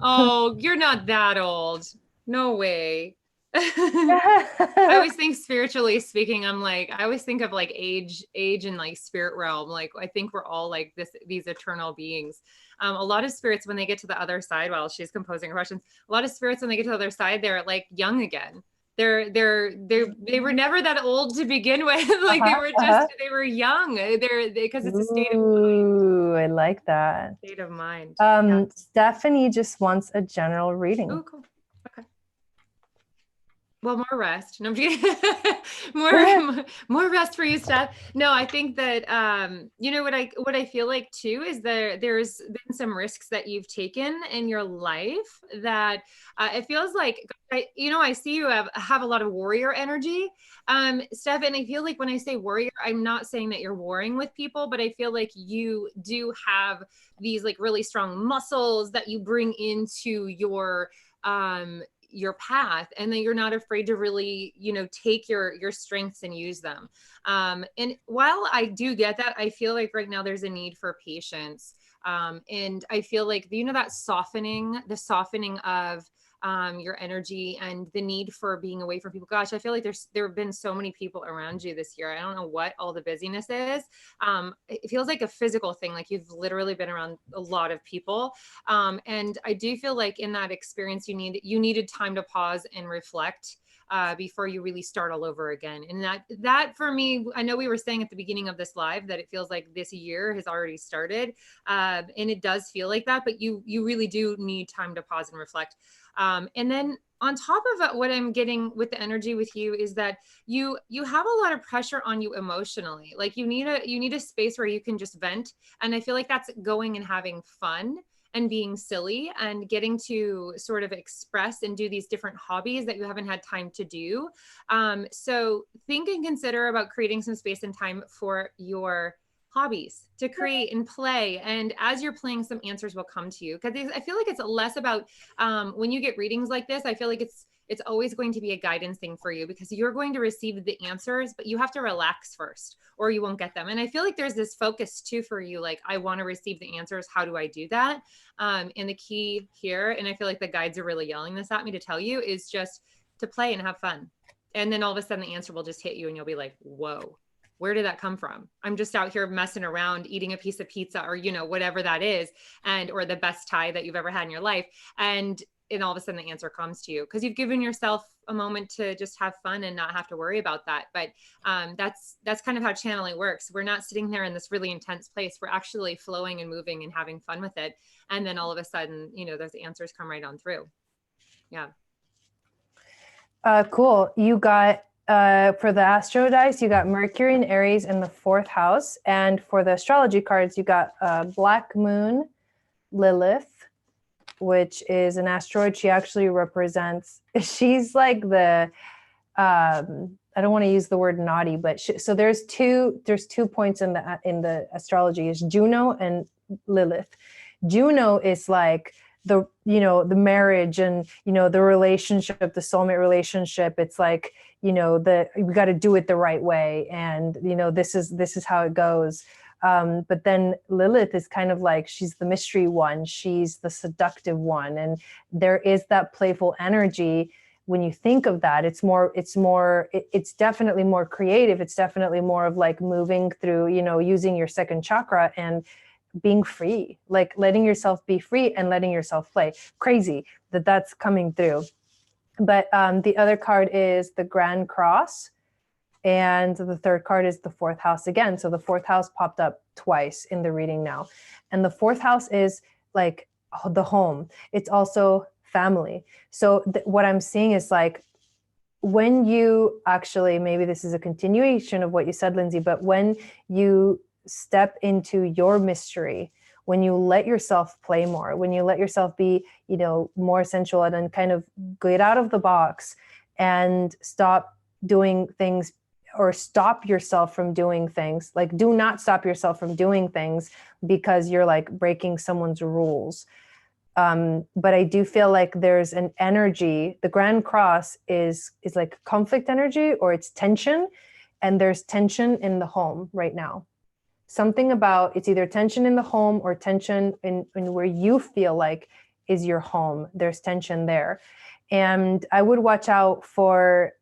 Oh, you're not that old. No way. I always think spiritually speaking, I always think of like age and like spirit realm. Like I think we're all like these eternal beings. A lot of spirits, when they get to the other side, while she's composing her questions, a lot of spirits, when they get to the other side, they're like young again. They were never that old to begin with. Like they were young. Because it's a state of mind. Ooh, I like that. State of mind. Stephanie just wants a general reading. Oh, cool. Okay. Well, more rest. No, I'm just kidding. more rest for you, Steph. No, I think that you know what I feel like too is there's been some risks that you've taken in your life that it feels like I see you have a lot of warrior energy, Steph, and I feel like when I say warrior, I'm not saying that you're warring with people, but I feel like you do have these like really strong muscles that you bring into your path, and then you're not afraid to really, you know, take your strengths and use them. And while I do get that, I feel like right now there's a need for patience. And I feel like, you know, that the softening of your energy and the need for being away from people. Gosh, I feel like there have been so many people around you this year. I don't know what all the busyness is. It feels like a physical thing. Like you've literally been around a lot of people. And I do feel like in that experience, you needed time to pause and reflect before you really start all over again. And that for me, I know we were saying at the beginning of this live that it feels like this year has already started. And it does feel like that, but you really do need time to pause and reflect. And then on top of what I'm getting with the energy with you is that you have a lot of pressure on you emotionally. Like you need a space where you can just vent. And I feel like that's going and having fun and being silly and getting to sort of express and do these different hobbies that you haven't had time to do. So think and consider about creating some space and time for your hobbies to create and play. And as you're playing, some answers will come to you. Because I feel like it's less about when you get readings like this, I feel like it's always going to be a guidance thing for you because you're going to receive the answers, but you have to relax first or you won't get them. And I feel like there's this focus too for you. Like, I want to receive the answers. How do I do that? And the key here, and I feel like the guides are really yelling this at me to tell you, is just to play and have fun. And then all of a sudden the answer will just hit you and you'll be like, whoa, where did that come from? I'm just out here messing around, eating a piece of pizza or, you know, whatever that is. Or the best tie that you've ever had in your life. And all of a sudden the answer comes to you because you've given yourself a moment to just have fun and not have to worry about that. But that's kind of how channeling works. We're not sitting there in this really intense place. We're actually flowing and moving and having fun with it. And then all of a sudden, you know, those answers come right on through. Yeah. Cool. You got, for the astro dice, you got Mercury and Aries in the 4th house. And for the astrology cards, you got Black Moon, Lilith, which is an asteroid. She actually represents, she's like the, I don't want to use the word naughty, but so there's two points in the astrology is Juno and Lilith. Juno is like the, you know, the marriage and, you know, the relationship, the soulmate relationship. It's like, you know, we got to do it the right way. And, you know, this is how it goes. But then Lilith is kind of like, she's the mystery one. She's the seductive one. And there is that playful energy. When you think of that, it's definitely more creative. It's definitely more of like moving through, you know, using your second chakra and being free, like letting yourself be free and letting yourself play. Crazy that's coming through. But the other card is the Grand Cross. And the 3rd card is the 4th house again. So the 4th house popped up twice in the reading now. And the 4th house is like the home. It's also family. So what I'm seeing is like, when you actually, maybe this is a continuation of what you said, Lyndsey, but when you step into your mystery, when you let yourself play more, when you let yourself be, you know, more sensual and then kind of get out of the box and stop doing things, or stop yourself from doing things. Like, do not stop yourself from doing things because you're like breaking someone's rules. But I do feel like there's an energy. The Grand Cross is like conflict energy, or it's tension. And there's tension in the home right now. Something about, it's either tension in the home or tension in where you feel like is your home. There's tension there. And I would watch out for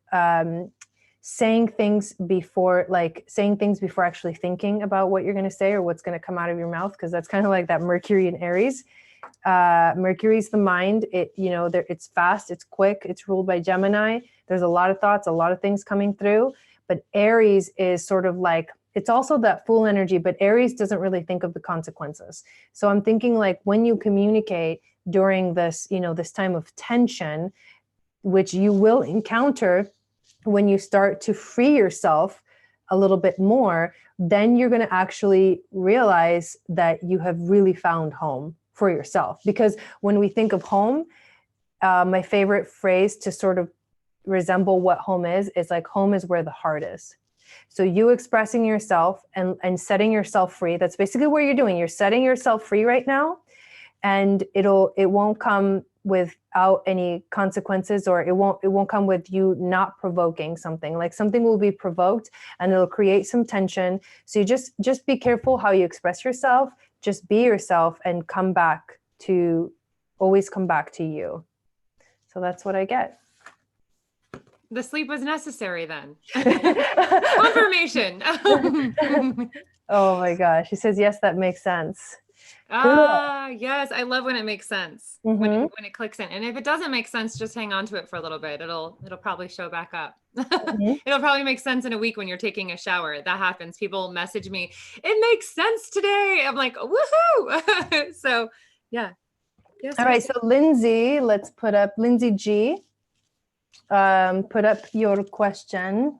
saying things before actually thinking about what you're going to say or what's going to come out of your mouth, because that's kind of like that Mercury in Aries. Mercury's the mind. It's fast, it's quick, it's ruled by Gemini. There's a lot of thoughts, a lot of things coming through. But Aries is sort of like, it's also that Fool energy, but Aries doesn't really think of the consequences. So I'm thinking like when you communicate during this, this time of tension, which you will encounter when you start to free yourself a little bit more, then you're going to actually realize that you have really found home for yourself. Because when we think of home, my favorite phrase to sort of resemble what home is like, home is where the heart is. So you expressing yourself and setting yourself free, that's basically what you're doing. You're setting yourself free right now, and it won't come without any consequences, or it won't come with you not provoking something. Like something will be provoked and it'll create some tension. So you just be careful how you express yourself, just be yourself and always come back to you. So that's what I get. The sleep was necessary then. Confirmation. Oh my gosh. She says, yes, that makes sense. Yes. I love when it makes sense, Mm-hmm. when it clicks in. And if it doesn't make sense, just hang on to it for a little bit. It'll probably show back up. Mm-hmm. It'll probably make sense in a week when you're taking a shower. That happens. People message me, it makes sense today. I'm like, woohoo. So yeah. Yes. All right. So Lyndsey, let's put up Lyndsey G. Put up your question.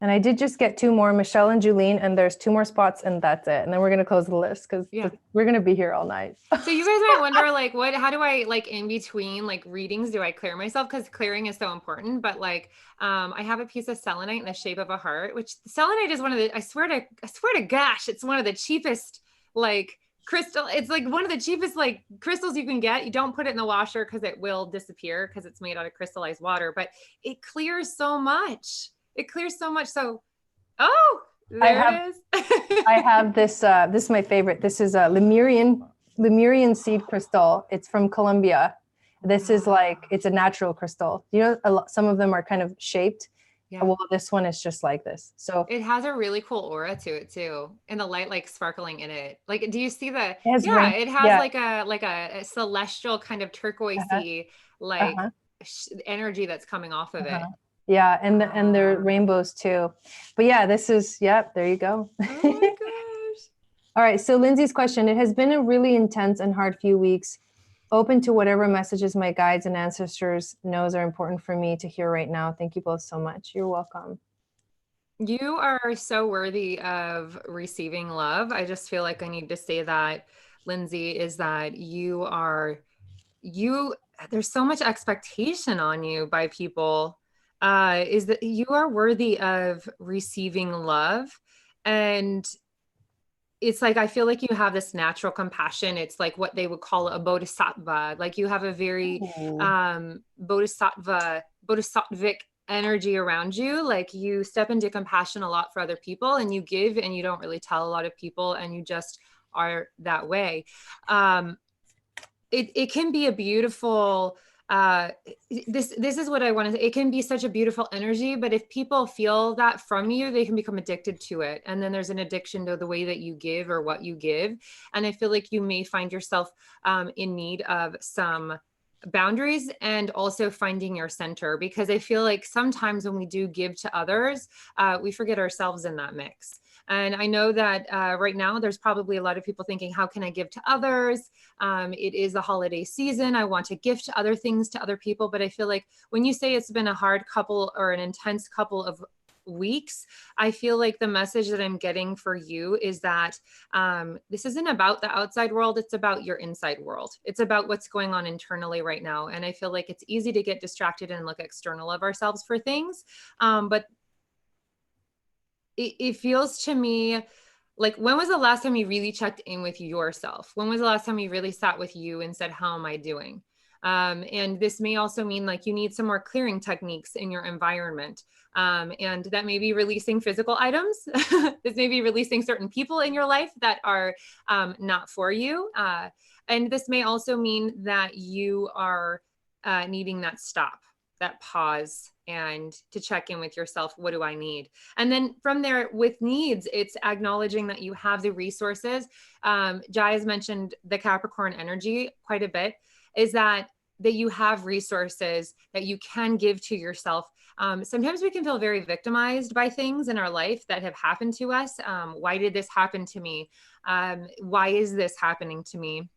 And I did just get 2 more, Michelle and Julene, and there's 2 more spots and that's it. And then we're going to close the list because we're going to be here all night. So you guys might wonder, like, how do I, like, in between like readings, do I clear myself? Because clearing is so important. But like, I have a piece of selenite in the shape of a heart, which selenite is one of the, I swear to gosh, it's one of the cheapest, like, crystal. It's like one of the cheapest like crystals you can get. You don't put it in the washer because it will disappear because it's made out of crystallized water, but it clears so much. So, there it is. I have this, this is my favorite. This is a Lemurian seed crystal. It's from Colombia. This is like, it's a natural crystal. You know, some of them are kind of shaped. Yeah. Well, this one is just like this. So it has a really cool aura to it too. And the light like sparkling in it. Like, do you see the, it has like a celestial kind of turquoisey, energy that's coming off of it. Yeah. And they're rainbows too. But yeah, this is, there you go. Oh my gosh. All right. So Lyndsey's question, it has been a really intense and hard few weeks. Open to whatever messages my guides and ancestors knows are important for me to hear right now. Thank you both so much. You're welcome. You are so worthy of receiving love. I just feel like I need to say that, Lyndsey, is that there's so much expectation on you by people, is that you are worthy of receiving love. And it's like, I feel like you have this natural compassion. It's like what they would call a bodhisattva. Like you have a very bodhisattvic energy around you. Like you step into compassion a lot for other people, and you give and you don't really tell a lot of people, and you just are that way. It can be a beautiful, this is what I want to say. It can be such a beautiful energy, but if people feel that from you, they can become addicted to it. And then there's an addiction to the way that you give or what you give. And I feel like you may find yourself in need of some boundaries and also finding your center, because I feel like sometimes when we do give to others, we forget ourselves in that mix. And I know that right now there's probably a lot of people thinking, how can I give to others? It is the holiday season. I want to gift other things to other people. But I feel like when you say it's been a hard couple or an intense couple of weeks, I feel like the message that I'm getting for you is that this isn't about the outside world. It's about your inside world. It's about what's going on internally right now. And I feel like it's easy to get distracted and look external of ourselves for things. But it feels to me like, when was the last time you really checked in with yourself? When was the last time you really sat with you and said, how am I doing? And this may also mean like you need some more clearing techniques in your environment. And that may be releasing physical items. This may be releasing certain people in your life that are not for you. And this may also mean that you are needing that stop, that pause, and to check in with yourself. What do I need? And then from there, with needs, it's acknowledging that you have the resources. Jai has mentioned the Capricorn energy quite a bit, is that you have resources that you can give to yourself. Sometimes we can feel very victimized by things in our life that have happened to us. Why did this happen to me? Why is this happening to me?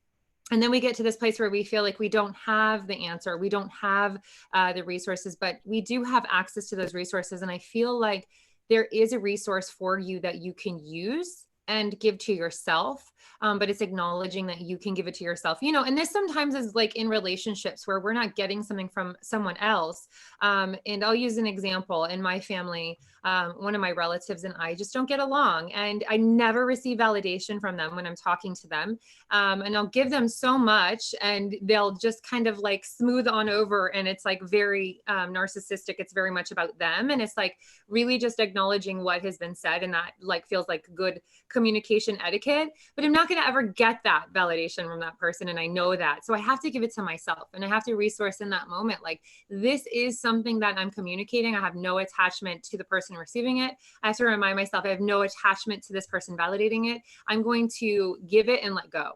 And then we get to this place where we feel like we don't have the answer. We don't have the resources, but we do have access to those resources. And I feel like there is a resource for you that you can use and give to yourself. But it's acknowledging that you can give it to yourself, you know, and this sometimes is like in relationships where we're not getting something from someone else. And I'll use an example in my family. One of my relatives and I just don't get along, and I never receive validation from them when I'm talking to them. And I'll give them so much and they'll just kind of like smooth on over. And it's like very narcissistic. It's very much about them. And it's like really just acknowledging what has been said. And that like feels like good communication etiquette, but I'm not going to ever get that validation from that person. And I know that. So I have to give it to myself, and I have to resource in that moment. Like, this is something that I'm communicating. I have no attachment to the person receiving it. I have to remind myself I have no attachment to this person validating it. I'm going to give it and let go.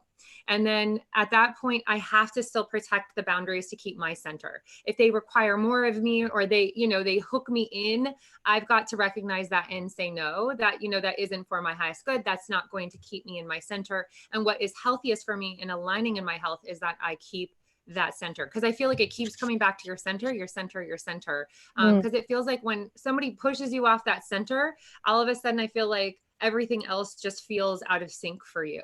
And then at that point, I have to still protect the boundaries to keep my center. If they require more of me, or they, you know, they hook me in, I've got to recognize that and say no, that, you know, that isn't for my highest good. That's not going to keep me in my center. And what is healthiest for me and aligning in my health is that I keep that center, because I feel like it keeps coming back to your center, your center, your center. Because it feels like when somebody pushes you off that center, all of a sudden I feel like everything else just feels out of sync for you.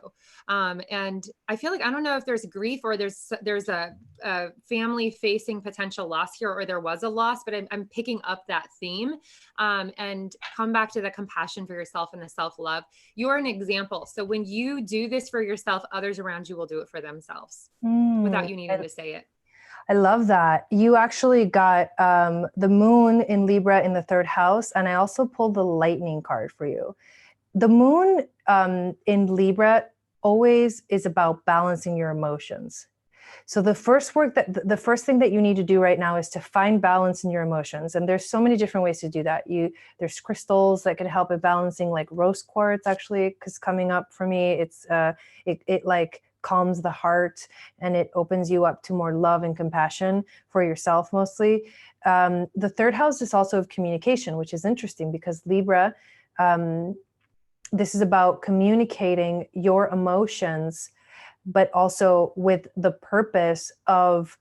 And I feel like, I don't know if there's grief or there's a family facing potential loss here, or there was a loss, but I'm picking up that theme, and come back to the compassion for yourself and the self-love. You're an example. So when you do this for yourself, others around you will do it for themselves without you needing to say it. I love that. You actually got the moon in Libra in the 3rd house. And I also pulled the lightning card for you. The moon in Libra always is about balancing your emotions. So the first thing that you need to do right now is to find balance in your emotions. And there's so many different ways to do that. There's crystals that can help with balancing, like rose quartz, actually, because coming up for me, it like calms the heart and it opens you up to more love and compassion for yourself mostly. The 3rd house is also of communication, which is interesting because Libra, this is about communicating your emotions, but also with the purpose of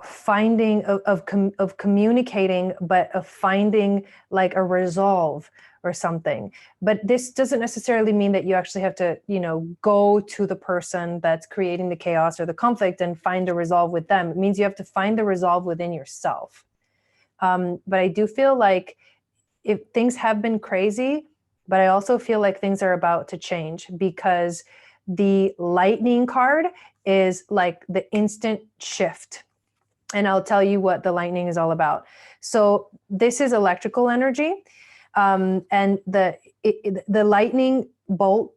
finding, of communicating, but of finding like a resolve or something. But this doesn't necessarily mean that you actually have to, you know, go to the person that's creating the chaos or the conflict and find a resolve with them. It means you have to find the resolve within yourself. But I do feel like if things have been crazy, but I also feel like things are about to change, because the lightning card is like the instant shift. And I'll tell you what the lightning is all about. So this is electrical energy. And the lightning bolt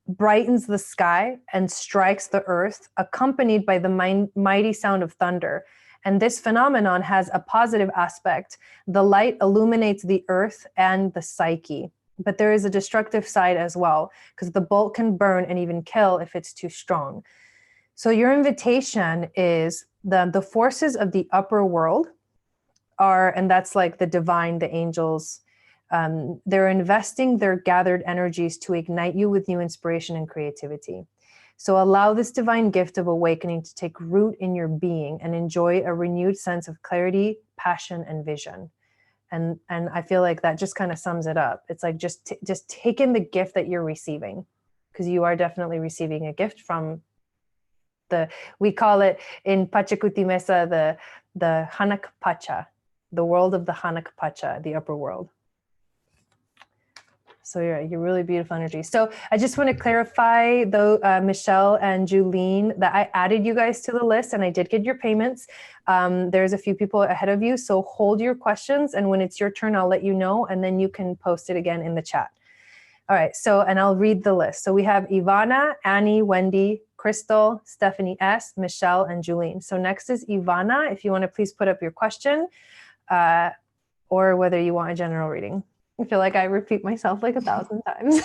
brightens the sky and strikes the earth, accompanied by the mighty sound of thunder. And this phenomenon has a positive aspect. The light illuminates the earth and the psyche. But there is a destructive side as well, because the bolt can burn and even kill if it's too strong. So your invitation is the forces of the upper world are, and that's like the divine, the angels, they're investing their gathered energies to ignite you with new inspiration and creativity. So allow this divine gift of awakening to take root in your being and enjoy a renewed sense of clarity, passion, and vision. And I feel like that just kind of sums it up. It's like just take in the gift that you're receiving, because you are definitely receiving a gift from we call it in Pachacuti Mesa the Hanak Pacha, the world of the Hanak Pacha, the upper world. So you're really beautiful energy. So I just want to clarify, though, Michelle and Julene, that I added you guys to the list and I did get your payments. There's a few people ahead of you, so hold your questions, and when it's your turn, I'll let you know, and then you can post it again in the chat. All right, so, and I'll read the list. So we have Ivana, Annie, Wendy, Crystal, Stephanie S., Michelle, and Julene. So next is Ivana. If you want to please put up your question, or whether you want a general reading. I feel like I repeat myself like 1,000 times.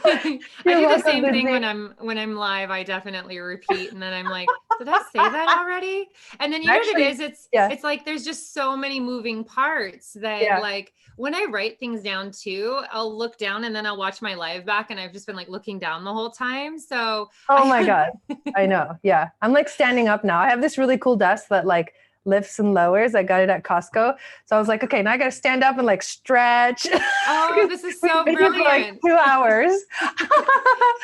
I You're do the welcome, same thing Lyndsey. when I'm live. I definitely repeat, and then I'm like, did I say that already? And then you know what it Actually, is? yeah, It's like there's just so many moving parts that yeah. like when I write things down too, I'll look down and then I'll watch my live back, and I've just been like looking down the whole time. So Oh my I God. I know. Yeah. I'm like standing up now. I have this really cool desk that like lifts and lowers. I got it at Costco. So I was like, okay, now I got to stand up and like stretch. oh, this is We've so been here for like brilliant. 2 hours.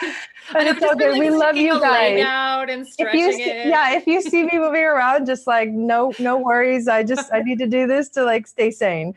And But I've it's just all been good. like We love taking a you leg guys. out and If you stretching see, it. yeah, if you see me moving around, just like no worries. I need to do this to like stay sane.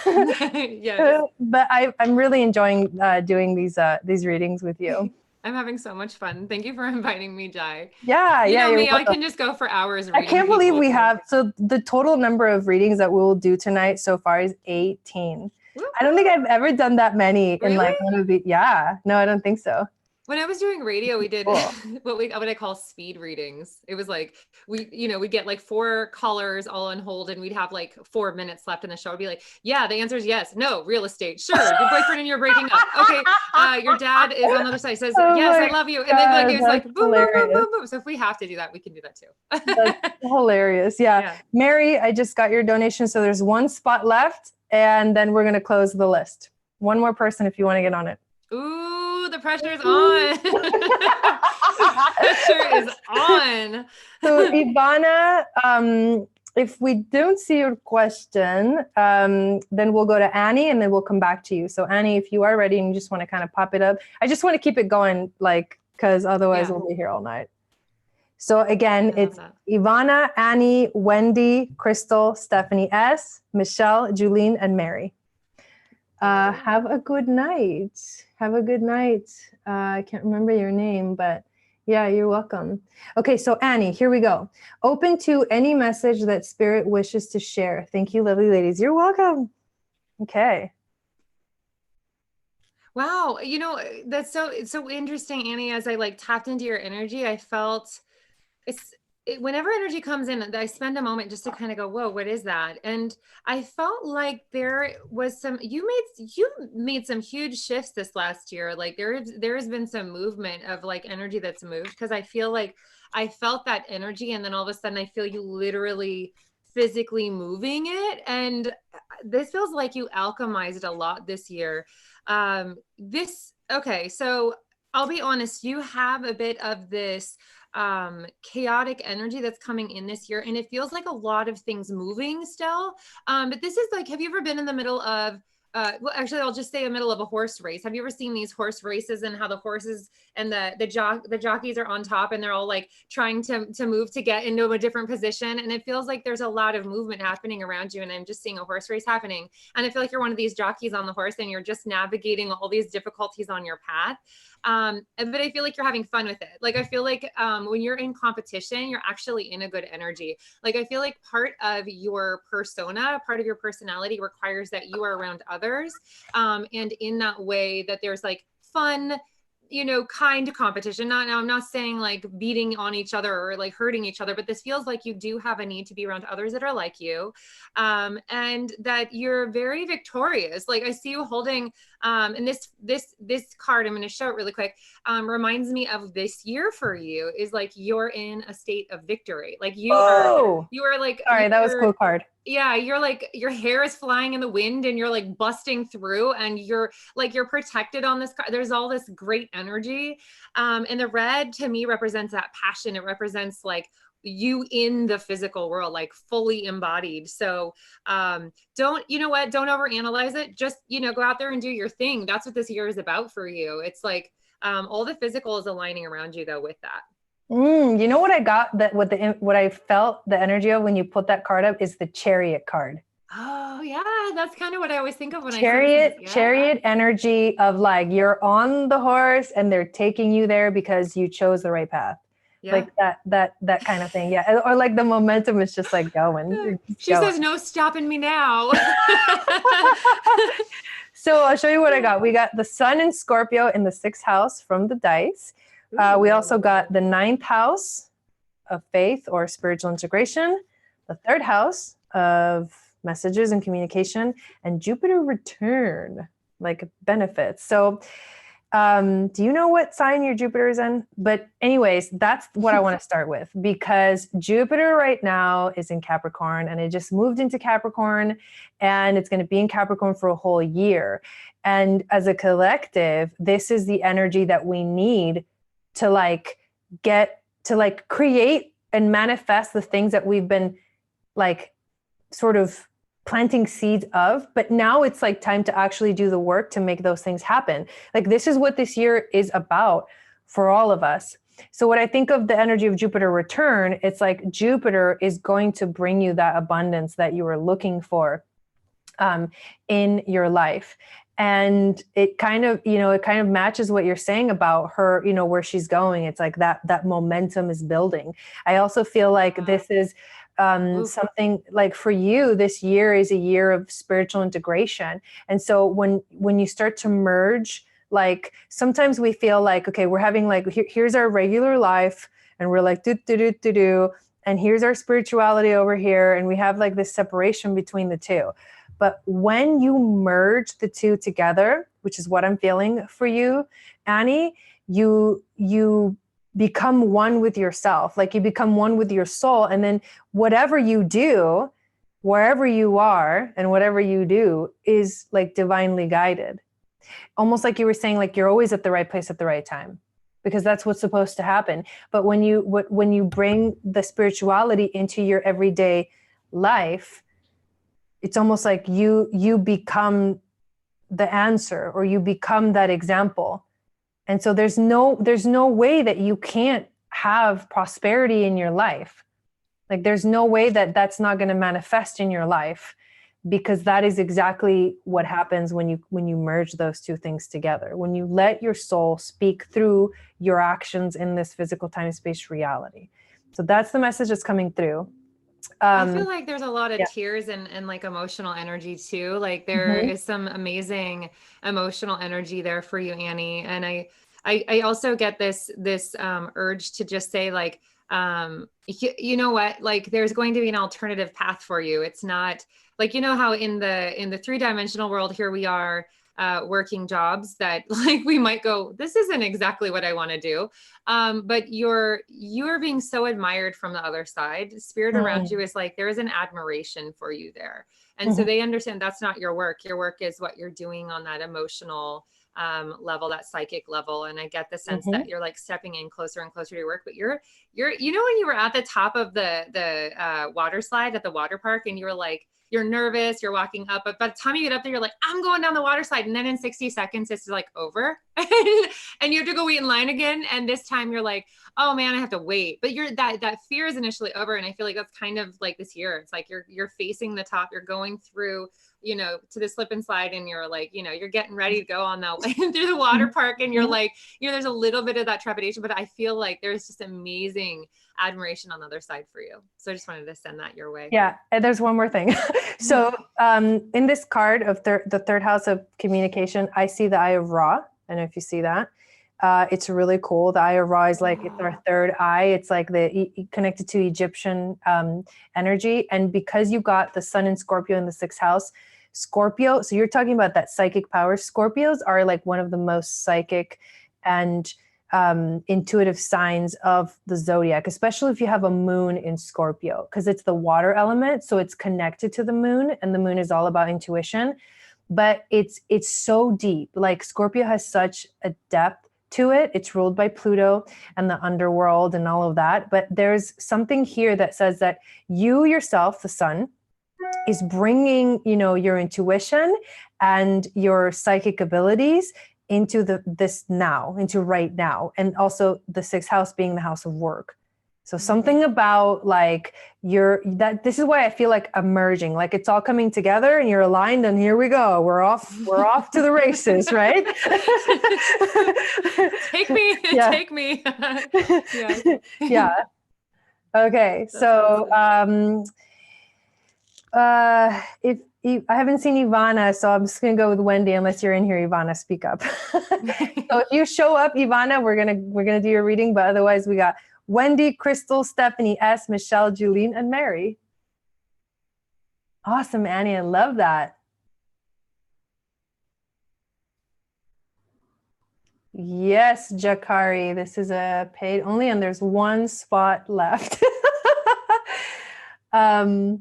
Yes. But I'm really enjoying doing these readings with you. I'm having so much fun. Thank you for inviting me, Jai. Yeah, You yeah, know you're me, I welcome. can just go for hours I reading can't believe people we too. have, so the total number of readings that we'll do tonight so far is 18. I don't think I've ever done that many in Really? like one of the, yeah, no, I don't think so. When I was doing radio, we did Cool. what I call speed readings. It was like we'd get like 4 callers all on hold, and we'd have like 4 minutes left in the show. It'd be like, yeah, the answer is yes, no, real estate, sure, your boyfriend and you're breaking up. Okay, your dad is on the other side, says Oh yes, I my love you, and then like God, it was like that's boom, boom, boom, hilarious. boom, boom. So if we have to do that, we can do that That's too. hilarious. Yeah. Yeah. Mary, I just got your donation. So there's one spot left, and then we're going to close the list. One more person if you want to get on it. Ooh, the pressure is on. Pressure is on. So Ivana, if we don't see your question, then we'll go to Annie and then we'll come back to you. So Annie, if you are ready and you just want to kind of pop it up, I just want to keep it going, like, because otherwise we'll be here all night. So again, it's Ivana, Annie, Wendy, Crystal, Stephanie S, Michelle, Julene, and Mary. Have a good night. Have a good night. I can't remember your name, but yeah, you're welcome. Okay, so Annie, here we go. Open to any message that Spirit wishes to share. Thank you, lovely ladies. You're welcome. Okay. Wow, that's it's so interesting, Annie. As I like tapped into your energy, I felt whenever energy comes in, I spend a moment just to kind of go, whoa, what is that? And I felt like there was you made some huge shifts this last year. Like there has been some movement of like energy that's moved, because I feel like I felt that energy, and then all of a sudden I feel you literally physically moving it. And this feels like you alchemized a lot this year. Okay, so I'll be honest, you have a bit of this chaotic energy that's coming in this year, and it feels like a lot of things moving still. But this is like, have you ever been in the middle of well, actually, I'll just say the middle of a horse race. Have you ever seen these horse races, and how the horses and the jockeys are on top, and they're all like trying to move to get into a different position? And it feels like there's a lot of movement happening around you, and I'm just seeing a horse race happening. And I feel like you're one of these jockeys on the horse, and you're just navigating all these difficulties on your path. But I feel like you're having fun with it. Like, I feel like when you're in competition, you're actually in a good energy. Like, I feel like part of your persona, part of your personality requires that you are around others. And in that way that there's like fun, kind competition. Now I'm not saying like beating on each other or like hurting each other, but this feels like you do have a need to be around others that are like you. And that you're very victorious. Like, I see you holding, and this card, I'm going to show it really quick, reminds me of this year for you is like, you're in a state of victory. Like you are like, sorry, that was a cool card. Yeah, you're like, your hair is flying in the wind, and you're like busting through, and you're protected on this card. There's all this great energy. And the red to me represents that passion. It represents like you in the physical world, like fully embodied. So don't overanalyze it. Just, go out there and do your thing. That's what this year is about for you. It's like all the physical is aligning around you though with that. You know what I got, that what I felt the energy of when you put that card up is the Chariot card. Oh yeah, that's kind of what I always think of when Chariot, I see this. Chariot energy of like, you're on the horse and they're taking you there because you chose the right path. Yeah. Like that kind of thing. Yeah. Or like the momentum is just like going. She says, no stopping me now. So I'll show you what I got. We got the Sun in Scorpio in the 6th house from the dice. We also got the 9th house of faith or spiritual integration, the 3rd house of messages and communication, and Jupiter return, like benefits. So do you know what sign your Jupiter is in? But anyways, that's what I want to start with, because Jupiter right now is in Capricorn, and it just moved into Capricorn, and it's going to be in Capricorn for a whole year. And as a collective, this is the energy that we need to like get to like create and manifest the things that we've been like sort of planting seeds of, but now it's like time to actually do the work to make those things happen. Like this is what this year is about for all of us. So when I think of the energy of Jupiter return, it's like Jupiter is going to bring you that abundance that you were looking for in your life. And it kind of matches what you're saying about her, where she's going. It's like that momentum is building. I also feel like this is something like for you, this year is a year of spiritual integration. And so when you start to merge, like sometimes we feel like, okay, we're having like, here's our regular life, and we're like, do, and here's our spirituality over here. And we have like this separation between the two. But when you merge the two together, which is what I'm feeling for you, Annie, you become one with yourself, like you become one with your soul. And then whatever you do, wherever you are and whatever you do is like divinely guided. Almost like you were saying, like you're always at the right place at the right time, because that's what's supposed to happen. But when you bring the spirituality into your everyday life, it's almost like you become the answer, or you become that example. And so there's no way that you can't have prosperity in your life. Like there's no way that that's not going to manifest in your life, because that is exactly what happens when you merge those two things together. When you let your soul speak through your actions in this physical time-space reality. So that's the message that's coming through. I feel like there's a lot of tears and like emotional energy too. Like there is some amazing emotional energy there for you, Annie. And I also get this urge to just say like, you know what, like there's going to be an alternative path for you. It's not like, you know how in the 3-dimensional world here we are, working jobs that like we might go, this isn't exactly what I want to do. But you're being so admired from the other side. Spirit around you is like, there is an admiration for you there. And so they understand that's not your work. Your work is what you're doing on that emotional level, that psychic level. And I get the sense that you're like stepping in closer and closer to your work, but you're, you know, when you were at the top of the water slide at the water park and you were like, you're nervous, you're walking up, but by the time you get up there, you're like, I'm going down the water slide. And then in 60 seconds, it's like over and you have to go wait in line again. And this time you're like, oh man, I have to wait. But that fear is initially over. And I feel like that's kind of like this year. It's like you're facing the top, you're going through, you know, to the slip and slide, and you're like, you know, you're getting ready to go on that way through the water park. And you're like, you know, there's a little bit of that trepidation, but I feel like there's just amazing admiration on the other side for you. So I just wanted to send that your way. Yeah. And there's one more thing. So in this card of the third house of communication, I see the Eye of Ra. I don't know if you see that. It's really cool. The Eye of Ra is like, it's our third eye. It's like connected to Egyptian energy. And because you got the Sun in Scorpio in the 6th house, Scorpio, so you're talking about that psychic power. Scorpios are like one of the most psychic and intuitive signs of the zodiac, especially if you have a moon in Scorpio, because it's the water element. So it's connected to the moon, and the moon is all about intuition, but it's so deep. Like Scorpio has such a depth to it. It's ruled by Pluto and the underworld and all of that. But there's something here that says that you yourself, the sun, is bringing, you know, your intuition and your psychic abilities into into right now. And also the 6th house being the house of work. So something about like this is why I feel like emerging, like it's all coming together and you're aligned, and here we go. We're off to the races, right? Take me. Yeah. Yeah. Okay. So, if I haven't seen Ivana, so I'm just going to go with Wendy, unless you're in here, Ivana, speak up. So if you show up, Ivana, we're going to do your reading, but otherwise we got Wendy, Crystal, Stephanie S, Michelle, Julene, and Mary. Awesome, Annie. I love that. Yes, Jakari, this is a paid only, and there's one spot left. Hi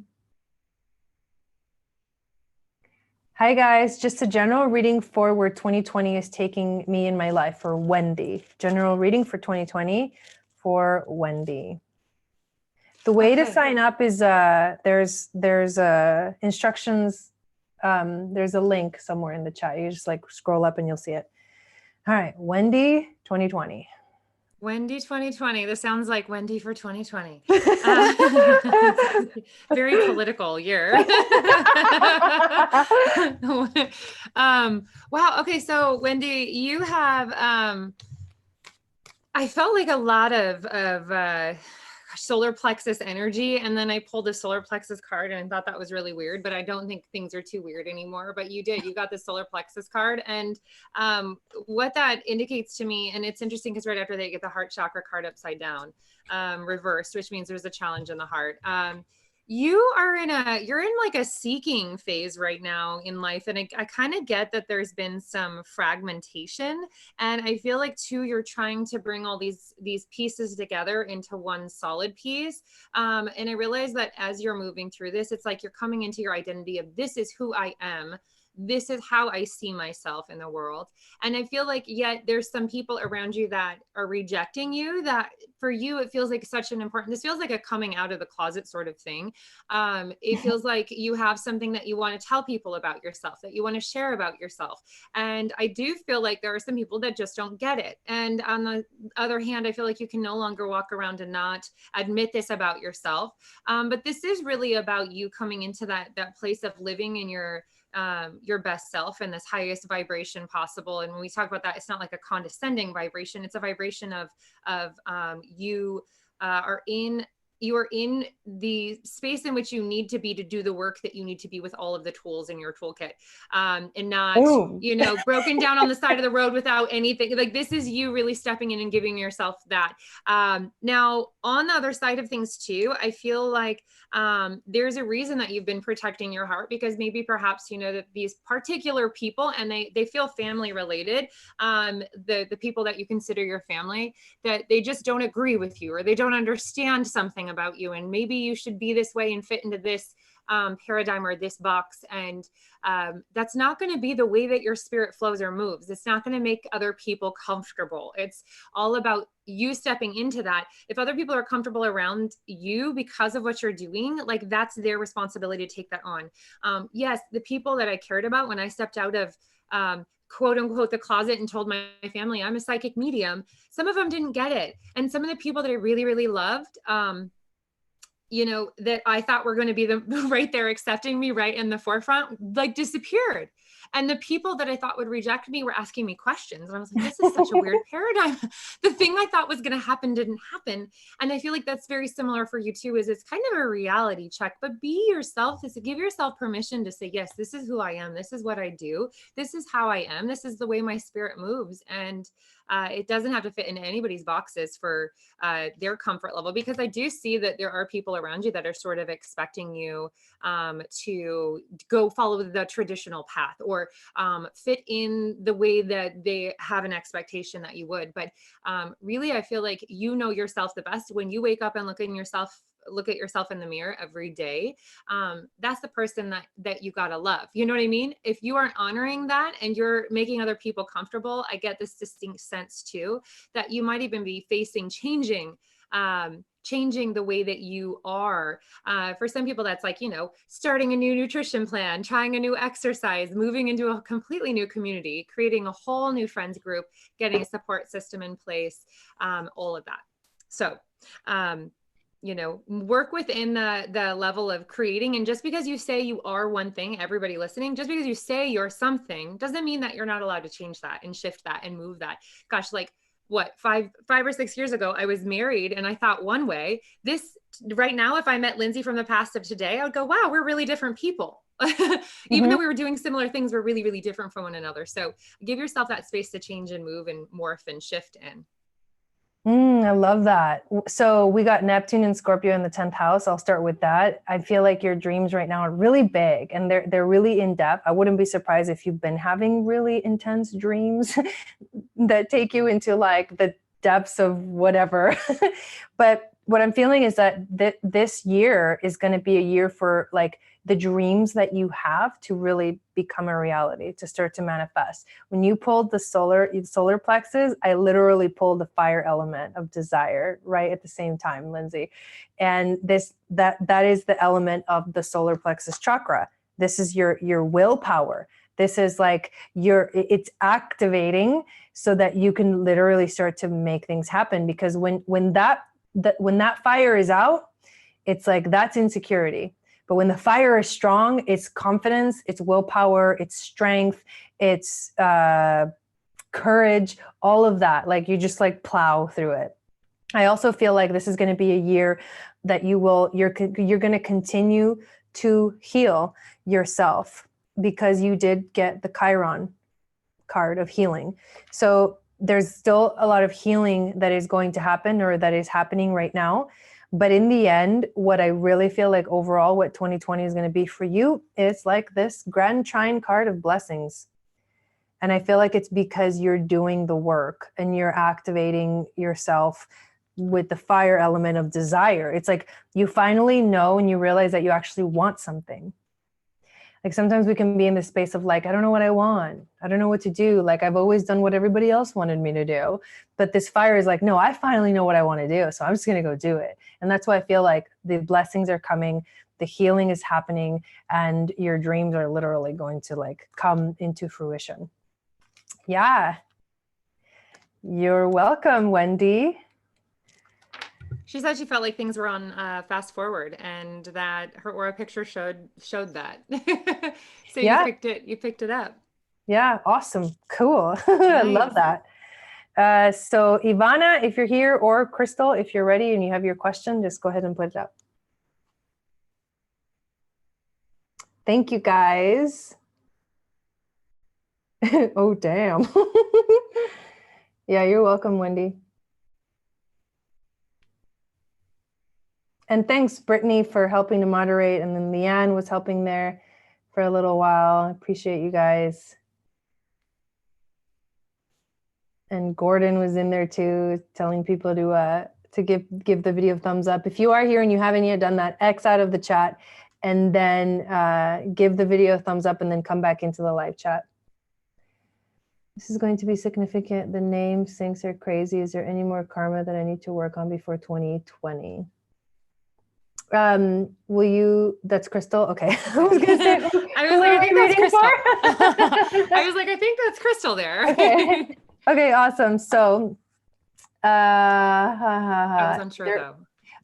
guys, just a general reading for where 2020 is taking me in my life for Wendy. General reading for 2020 for Wendy. The way to sign up is there's instructions. There's a link somewhere in the chat. You just like scroll up and you'll see it. All right, Wendy 2020. Wendy 2020. This sounds like Wendy for 2020. Very political year. Wow. Okay. So Wendy, you have, I felt like a lot of solar plexus energy. And then I pulled a solar plexus card and I thought that was really weird, but I don't think things are too weird anymore. But you got the solar plexus card. And what that indicates to me, and it's interesting because right after that, you get the heart chakra card upside down, reversed, which means there's a challenge in the heart. You're in like a seeking phase right now in life. And I kind of get that there's been some fragmentation, and I feel like too, you're trying to bring all these pieces together into one solid piece. And I realize that as you're moving through this, it's like you're coming into your identity of this is who I am. This is how I see myself in the world. And I feel like yet there's some people around you that are rejecting you, that for you, it feels like such an important, this feels like a coming out of the closet sort of thing. It feels like you have something that you want to tell people about yourself, that you want to share about yourself. And I do feel like there are some people that just don't get it. And on the other hand, I feel like you can no longer walk around and not admit this about yourself. But this is really about you coming into that place of living in your best self and this highest vibration possible. And when we talk about that, it's not like a condescending vibration. It's a vibration of you are in the space in which you need to be to do the work that you need to be with all of the tools in your toolkit, and not, broken down on the side of the road without anything. Like, this is you really stepping in and giving yourself that. Now, on the other side of things too, I feel like there's a reason that you've been protecting your heart, because maybe perhaps, that these particular people, and they feel family related, the people that you consider your family, that they just don't agree with you, or they don't understand something about you, and maybe you should be this way and fit into this paradigm or this box. And that's not going to be the way that your spirit flows or moves. It's not going to make other people comfortable. It's all about you stepping into that. If other people are comfortable around you because of what you're doing, like, that's their responsibility to take that on. Yes, the people that I cared about when I stepped out of quote unquote the closet and told my family I'm a psychic medium, some of them didn't get it. And some of the people that I really, really loved, that I thought were going to be right there accepting me right in the forefront, like, disappeared. And the people that I thought would reject me were asking me questions. And I was like, this is such a weird paradigm. The thing I thought was going to happen didn't happen. And I feel like that's very similar for you too, is it's kind of a reality check, but be yourself. Is to give yourself permission to say, yes, this is who I am. This is what I do. This is how I am. This is the way my spirit moves. And it doesn't have to fit into anybody's boxes for their comfort level, because I do see that there are people around you that are sort of expecting you to go follow the traditional path, or fit in the way that they have an expectation that you would. But really, I feel like you know yourself the best. When you wake up and look at yourself in the mirror every day, that's the person that you gotta love. You know what I mean? If you aren't honoring that and you're making other people comfortable, I get this distinct sense too that you might even be facing changing the way that you are. For some people, that's like, starting a new nutrition plan, trying a new exercise, moving into a completely new community, creating a whole new friends group, getting a support system in place, all of that. So, work within the level of creating. And just because you say you are one thing, everybody listening, just because you say you're something doesn't mean that you're not allowed to change that and shift that and move that. Gosh, like, what, 5 or 6 years ago, I was married and I thought one way. This right now, if I met Lyndsey from the past of today, I would go, wow, we're really different people. Even though we were doing similar things, we're really, really different from one another. So give yourself that space to change and move and morph and shift in. I love that. So we got Neptune and Scorpio in the 10th house. I'll start with that. I feel like your dreams right now are really big and they're really in depth. I wouldn't be surprised if you've been having really intense dreams that take you into like the depths of whatever. But what I'm feeling is that this year is going to be a year for like the dreams that you have to really become a reality, to start to manifest. When you pulled the solar plexus, I literally pulled the fire element of desire right at the same time, Lyndsey. And that is the element of the solar plexus chakra. This is your willpower. This is like it's activating so that you can literally start to make things happen. Because when that fire is out, it's like that's insecurity. But when the fire is strong, it's confidence, it's willpower, it's strength, it's courage, all of that. Like you just like plow through it. I also feel like this is going to be a year that you're going to continue to heal yourself, because you did get the Chiron card of healing. So there's still a lot of healing that is going to happen, or that is happening right now. But in the end, what I really feel like overall, what 2020 is going to be for you is like this Grand Trine card of blessings. And I feel like it's because you're doing the work and you're activating yourself with the fire element of desire. It's like you finally know and you realize that you actually want something. Like sometimes we can be in this space of like, I don't know what I want. I don't know what to do. Like I've always done what everybody else wanted me to do. But this fire is like, no, I finally know what I want to do. So I'm just going to go do it. And that's why I feel like the blessings are coming. The healing is happening. And your dreams are literally going to like come into fruition. Yeah. You're welcome, Wendy. She said she felt like things were on fast forward, and that her aura picture showed that. So yeah. you picked it up. Yeah, awesome. Cool. Nice. I love that. So Ivana, if you're here, or Crystal, if you're ready and you have your question, just go ahead and put it up. Thank you, guys. Oh, damn. Yeah, you're welcome, Wendy. And thanks, Brittany, for helping to moderate. And then Leanne was helping there for a little while. I appreciate you guys. And Gordon was in there too, telling people to give the video a thumbs up. If you are here and you haven't yet done that, X out of the chat, and then give the video a thumbs up, and then come back into the live chat. This is going to be significant. The name syncs are crazy. Is there any more karma that I need to work on before 2020? Will you, that's Crystal. Okay. I was going to say, I think that's Crystal. I was like, I think that's Crystal there. Okay. Okay. Awesome. So, I was unsure though.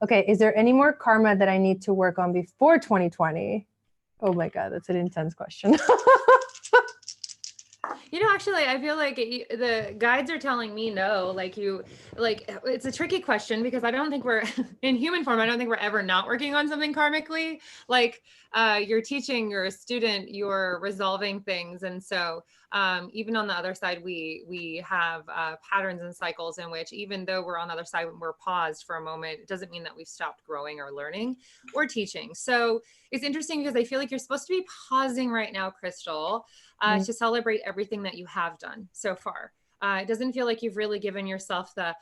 Okay. Is there any more karma that I need to work on before 2020? Oh my God. That's an intense question. You know, actually, I feel like the guides are telling me no. Like it's a tricky question, because I don't think we're in human form. I don't think we're ever not working on something karmically. Like you're teaching, you're a student, you're resolving things. And so even on the other side, we have patterns and cycles in which, even though we're on the other side, when we're paused for a moment, it doesn't mean that we've stopped growing or learning or teaching. So it's interesting, because I feel like you're supposed to be pausing right now, Crystal, to celebrate everything that you have done so far. It doesn't feel like you've really given yourself the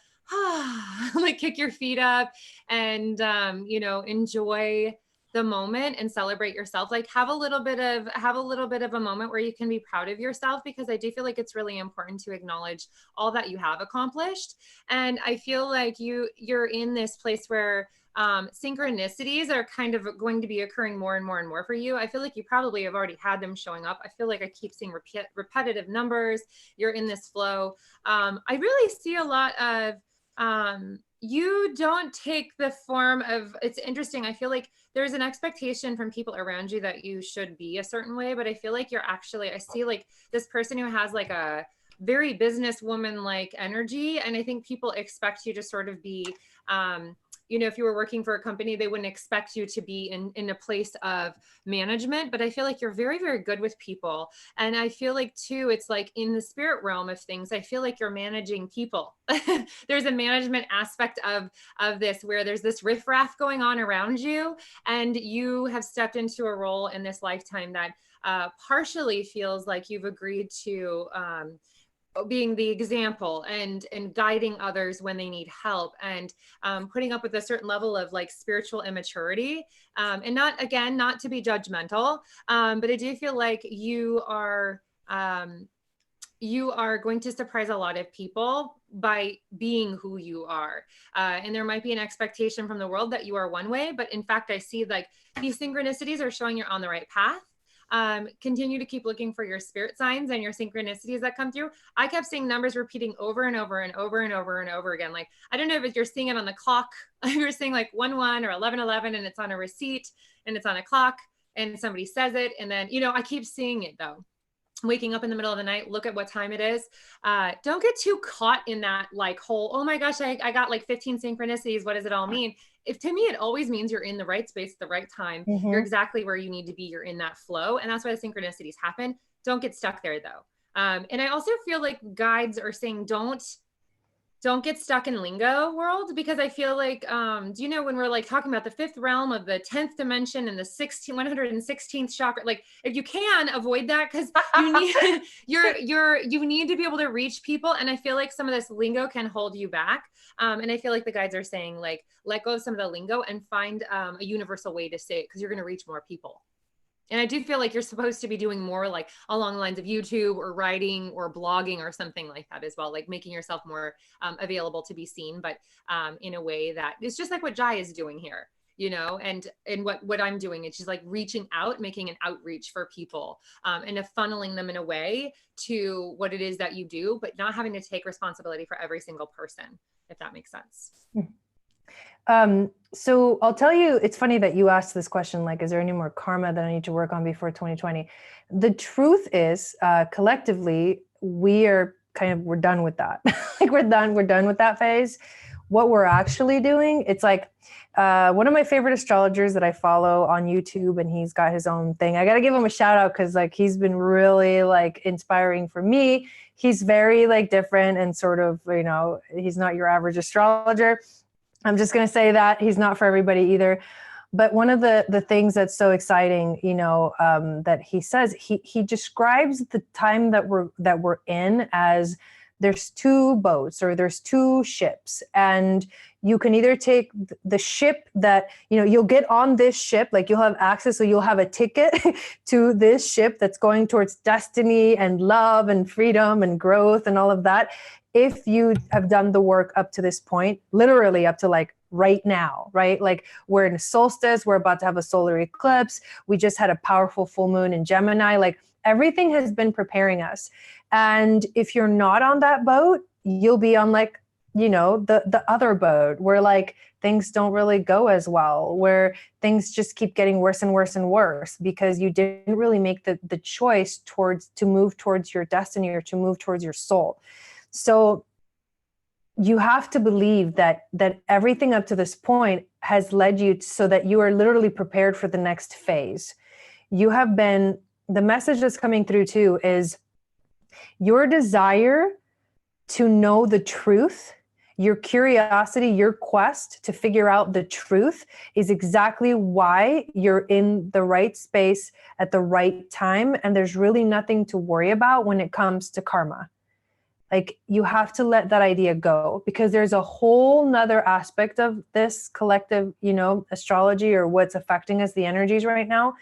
like kick your feet up and enjoy the moment and celebrate yourself. Like have a little bit of a moment where you can be proud of yourself, because I do feel like it's really important to acknowledge all that you have accomplished. And I feel like you're in this place where synchronicities are kind of going to be occurring more and more and more for you. I feel like you probably have already had them showing up. I feel like I keep seeing repetitive numbers. You're in this flow. I really see a lot of you don't take the form of, it's interesting. I feel like there's an expectation from people around you that you should be a certain way, but I feel like you're actually, I see like this person who has like a very businesswoman like energy. And I think people expect you to sort of be you know, if you were working for a company, they wouldn't expect you to be in a place of management, but I feel like you're very, very good with people. And I feel like too, it's like in the spirit realm of things, I feel like you're managing people. There's a management aspect of this, where there's this riffraff going on around you, and you have stepped into a role in this lifetime that partially feels like you've agreed to being the example and guiding others when they need help, and putting up with a certain level of like spiritual immaturity, and not, again, not to be judgmental, but I do feel like you are going to surprise a lot of people by being who you are. And there might be an expectation from the world that you are one way, but in fact, I see like these synchronicities are showing you're on the right path. Continue to keep looking for your spirit signs and your synchronicities that come through. I kept seeing numbers repeating over and over and over and over and over again. Like, I don't know if you're seeing it on the clock, you're seeing like 1-1 or 11-11, and it's on a receipt and it's on a clock and somebody says it. And then, you know, I keep seeing it though. Waking up in the middle of the night, look at what time it is. Don't get too caught in that like whole, oh my gosh, I got like 15 synchronicities. What does it all mean? If to me, it always means you're in the right space at the right time. Mm-hmm. You're exactly where you need to be. You're in that flow. And that's why the synchronicities happen. Don't get stuck there though. And I also feel like guides are saying, don't get stuck in lingo world, because I feel like, do you know, when we're like talking about the fifth realm of the 10th dimension and the 116th chakra, like if you can avoid that, because you need, you need to be able to reach people. And I feel like some of this lingo can hold you back. And I feel like the guides are saying like, let go of some of the lingo and find a universal way to say it, because you're going to reach more people. And I do feel like you're supposed to be doing more like along the lines of YouTube or writing or blogging or something like that as well, like making yourself more available to be seen, but in a way that is just like what Jai is doing here, you know, and what I'm doing. It's just like reaching out, making an outreach for people, and funneling them in a way to what it is that you do, but not having to take responsibility for every single person, if that makes sense. So I'll tell you, it's funny that you asked this question, like, is there any more karma that I need to work on before 2020? The truth is, collectively, we're done with that. Like we're done with that phase. What we're actually doing, it's like, one of my favorite astrologers that I follow on YouTube, and he's got his own thing. I got to give him a shout out, because like, he's been really like inspiring for me. He's very like different and sort of, you know, he's not your average astrologer. I'm just going to say that he's not for everybody either. But one of the things that's so exciting, you know, that he says, he describes the time that we're in as there's two boats or there's two ships, and you can either take the ship that, you know, you'll get on this ship, like you'll have access, so you'll have a ticket to this ship that's going towards destiny and love and freedom and growth and all of that. If you have done the work up to this point, literally up to like right now, right? Like we're in a solstice, we're about to have a solar eclipse. We just had a powerful full moon in Gemini. Like everything has been preparing us. And if you're not on that boat, you'll be on like, you know, the other boat where like things don't really go as well, where things just keep getting worse and worse and worse, because you didn't really make the choice to move towards your destiny or to move towards your soul. So you have to believe that everything up to this point has led you so that you are literally prepared for the next phase. You have been, the message that's coming through too is your desire to know the truth, your curiosity, your quest to figure out the truth is exactly why you're in the right space at the right time. And there's really nothing to worry about when it comes to karma. Like you have to let that idea go, because there's a whole nother aspect of this collective, you know, astrology, or what's affecting us, the energies right now.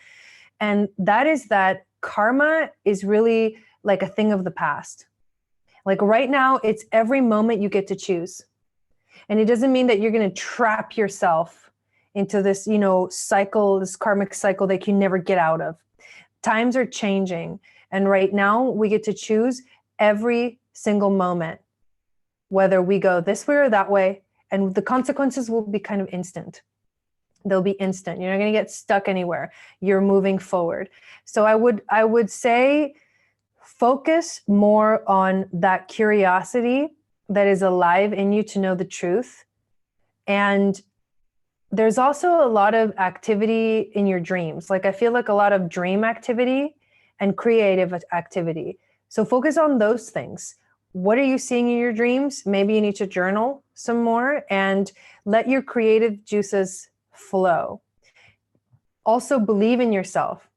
And that is that karma is really like a thing of the past. Like right now, it's every moment you get to choose. And it doesn't mean that you're going to trap yourself into this, you know, cycle, this karmic cycle that you never get out of. Times are changing. And right now we get to choose every single moment, whether we go this way or that way, and the consequences will be kind of instant. They'll be instant. You're not going to get stuck anywhere. You're moving forward. So I would say focus more on that curiosity that is alive in you to know the truth, and there's also a lot of activity in your dreams. Like I feel like a lot of dream activity and creative activity. So focus on those things. What are you seeing in your dreams? Maybe you need to journal some more and let your creative juices flow. Also believe in yourself.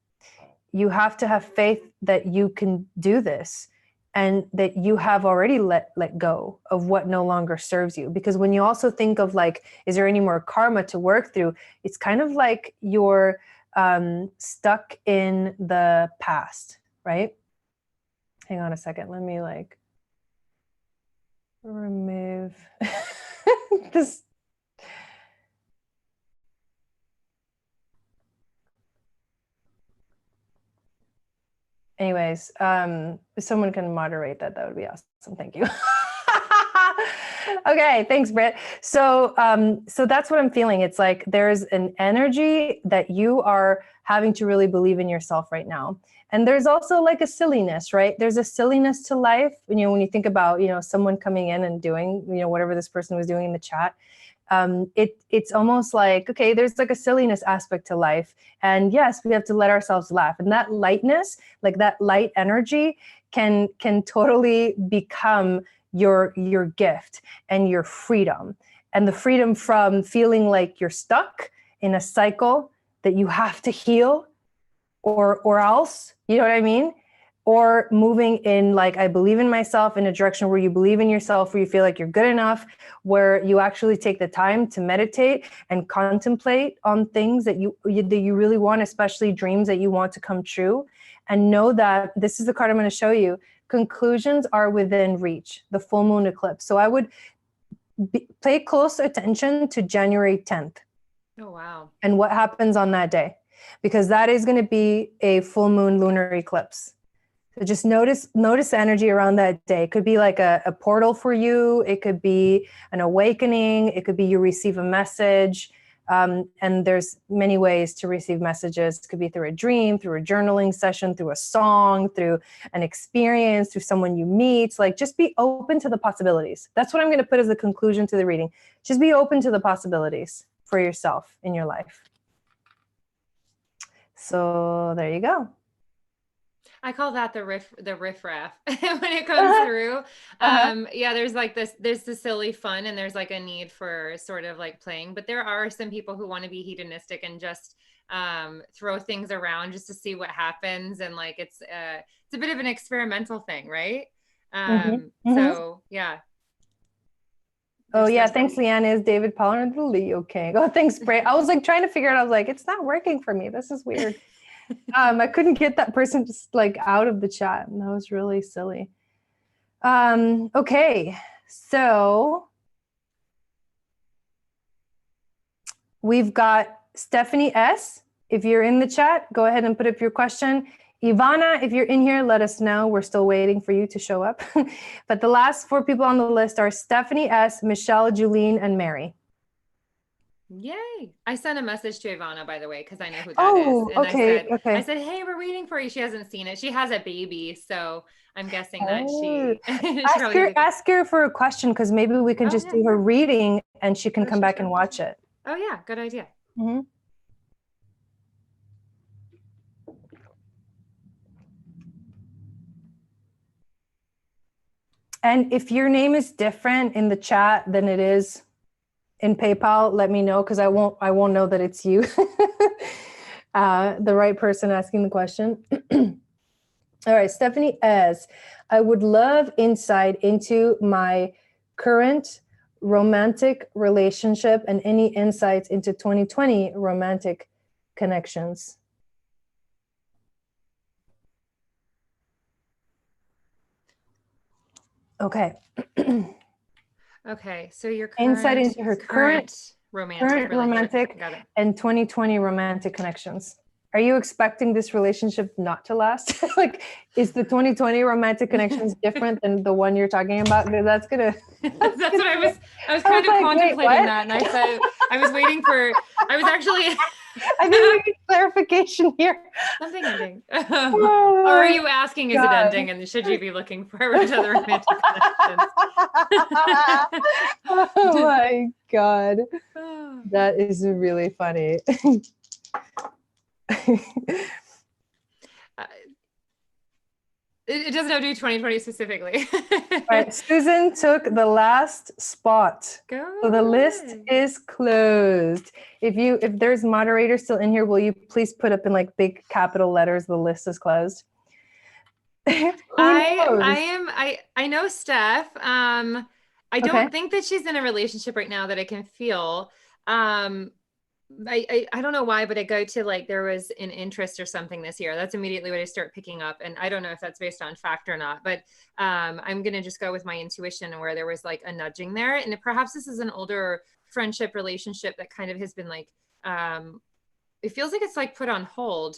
You have to have faith that you can do this and that you have already let go of what no longer serves you. Because when you also think of like, is there any more karma to work through? It's kind of like you're stuck in the past, right? Hang on a second. Let me like remove this. Anyways, if someone can moderate that, that would be awesome. Thank you. Okay, thanks, Britt. So that's what I'm feeling. It's like there's an energy that you are having to really believe in yourself right now. And there's also like a silliness, right? There's a silliness to life. When you think about, someone coming in and doing, whatever this person was doing in the chat. It's almost like, okay, there's like a silliness aspect to life. And yes, we have to let ourselves laugh. And that lightness, like that light energy can totally become your gift and your freedom, and the freedom from feeling like you're stuck in a cycle that you have to heal or else, you know what I mean? Or moving in like, I believe in myself, in a direction where you believe in yourself, where you feel like you're good enough, where you actually take the time to meditate and contemplate on things that you really want, especially dreams that you want to come true. And know that this is the card I'm going to show you. Conclusions are within reach, the full moon eclipse. So I would pay close attention to January 10th. Oh, wow. And what happens on that day, because that is going to be a full moon lunar eclipse. So just notice the energy around that day. It could be like a portal for you. It could be an awakening. It could be you receive a message. And there's many ways to receive messages. It could be through a dream, through a journaling session, through a song, through an experience, through someone you meet. Like just be open to the possibilities. That's what I'm going to put as the conclusion to the reading. Just be open to the possibilities for yourself in your life. So there you go. I call that the riffraff when it comes through. Yeah, there's the silly fun, and there's like a need for sort of like playing, but there are some people who want to be hedonistic and just throw things around just to see what happens. And like, it's a bit of an experimental thing, right? So yeah. Oh yeah, thanks, Leanne. Is David Pollard the Leo King? Oh, thanks, Bray. I was like trying to figure it out. I was like, it's not working for me. This is weird. I couldn't get that person just like out of the chat, and that was really silly. Okay, so we've got Stephanie S. If you're in the chat, go ahead and put up your question. Ivana, if you're in here, let us know. We're still waiting for you to show up. But the last 4 people on the list are Stephanie S., Michelle, Julene, and Mary. Yay. I sent a message to Ivana, by the way, because I know who that is. And okay, I said, hey, we're waiting for you. She hasn't seen it. She has a baby, so I'm guessing that she ask her for a question, because maybe we can do her reading and she can come back and watch it. Oh yeah, good idea. Mm-hmm. And if your name is different in the chat than it is in PayPal, let me know, because I won't know that it's you, the right person asking the question. All right, Stephanie S. I would love insight into my current romantic relationship and any insights into 2020 romantic connections. Okay. Okay, so your insight into her current romantic Got it. And 2020 romantic connections. Are you expecting this relationship not to last? Like, is the 2020 romantic connections different than the one you're talking about? Because that's what I was kind of contemplating that, and I said I was waiting for. I was actually I think we need clarification here. Something ending. Oh Or are my you asking, is it God. ending? And should you be looking forward to the romantic connections? Oh my God. That is really funny. It doesn't have to do 2020 specifically. All right, Susan took the last spot. Go So the list ahead. is closed. If there's moderators still in here, will you please put up in like big capital letters, the list is closed? Who knows? I know Steph. I don't Okay. think that she's in a relationship right now that I can feel. I don't know why, but I go to like there was an interest or something this year. That's immediately what I start picking up. And I don't know if that's based on fact or not, but I'm gonna just go with my intuition and where there was like a nudging there. And perhaps this is an older friendship relationship that kind of has been like it feels like it's like put on hold.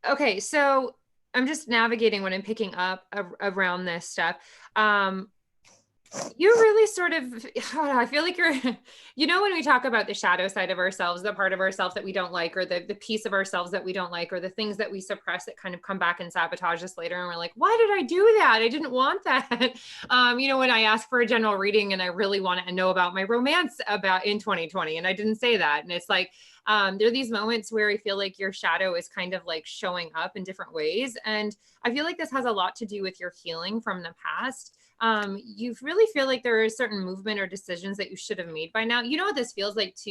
Okay, so I'm just navigating what I'm picking up around this stuff. You really sort of, I feel like you're, when we talk about the shadow side of ourselves, the part of ourselves that we don't like, or the piece of ourselves that we don't like, or the things that we suppress that kind of come back and sabotage us later. And we're like, why did I do that? I didn't want that. When I ask for a general reading and I really want to know about my romance about in 2020, and I didn't say that. And it's like, there are these moments where I feel like your shadow is kind of like showing up in different ways. And I feel like this has a lot to do with your healing from the past. You really feel like there is certain movement or decisions that you should have made by now. You know what this feels like too?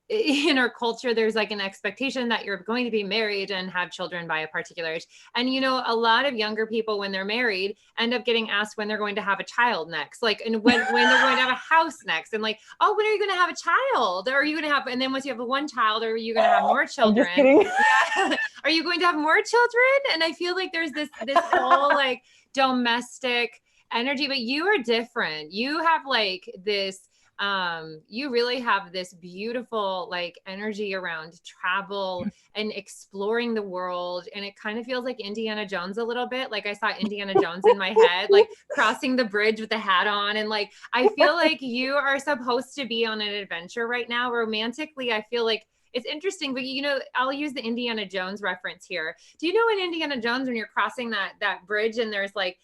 In our culture, there's like an expectation that you're going to be married and have children by a particular age. And, a lot of younger people, when they're married, end up getting asked when they're going to have a child next, like, and when they're going to have a house next. And like, oh, when are you going to have a child? Or are you going to have, and then once you have one child, are you going to have more children? I'm just kidding. Yeah. Are you going to have more children? And I feel like there's this whole like domestic energy, but you are different. You have like this, you really have this beautiful like energy around travel and exploring the world. And it kind of feels like Indiana Jones a little bit. Like I saw Indiana Jones in my head, like crossing the bridge with the hat on. And like, I feel like you are supposed to be on an adventure right now. Romantically, I feel like it's interesting, but I'll use the Indiana Jones reference here. Do you know in Indiana Jones, when you're crossing that bridge and there's like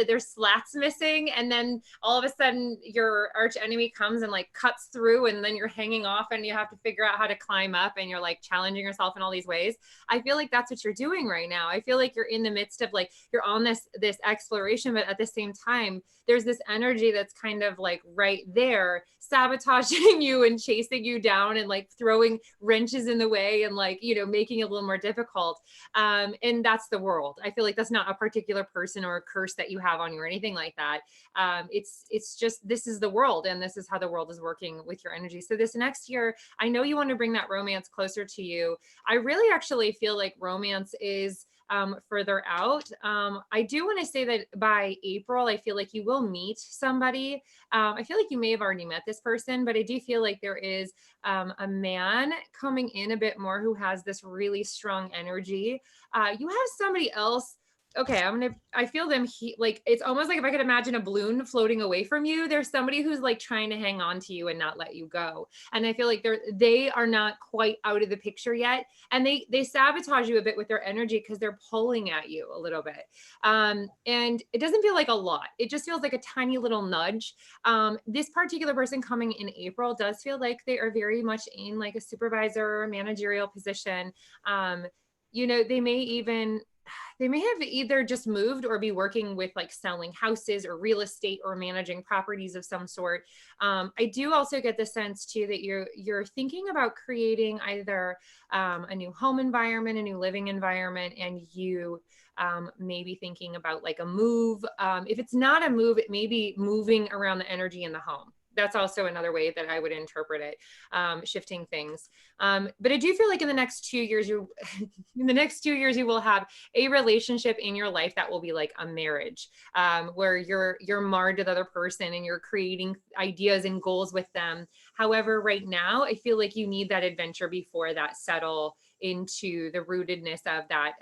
there's slats missing, and then all of a sudden your arch enemy comes and like cuts through, and then you're hanging off and you have to figure out how to climb up, and you're like challenging yourself in all these ways. I feel like that's what you're doing right now. I feel like you're in the midst of like, you're on this exploration, but at the same time, there's this energy that's kind of like right there sabotaging you and chasing you down and like throwing wrenches in the way and like, making it a little more difficult. And that's the world. I feel like that's not a particular person or a curse that you have on you or anything like that. It's just, this is the world, and this is how the world is working with your energy. So this next year, I know you want to bring that romance closer to you. I really actually feel like romance is further out. I do want to say that by April, I feel like you will meet somebody. I feel like you may have already met this person, but I do feel like there is a man coming in a bit more who has this really strong energy. You have somebody else. Okay, I feel them. Like, it's almost like if I could imagine a balloon floating away from you, there's somebody who's like trying to hang on to you and not let you go. And I feel like they are not quite out of the picture yet. And they sabotage you a bit with their energy because they're pulling at you a little bit. And it doesn't feel like a lot. It just feels like a tiny little nudge. This particular person coming in April does feel like they are very much in like a supervisor or managerial position. They may have either just moved or be working with like selling houses or real estate or managing properties of some sort. I do also get the sense too that you're thinking about creating either a new home environment, a new living environment, and you may be thinking about like a move. If it's not a move, it may be moving around the energy in the home. That's also another way that I would interpret it, shifting things. But I do feel like in the next 2 years, you will have a relationship in your life that will be like a marriage, where you're married to the other person and you're creating ideas and goals with them. However, right now, I feel like you need that adventure before that settle into the rootedness of that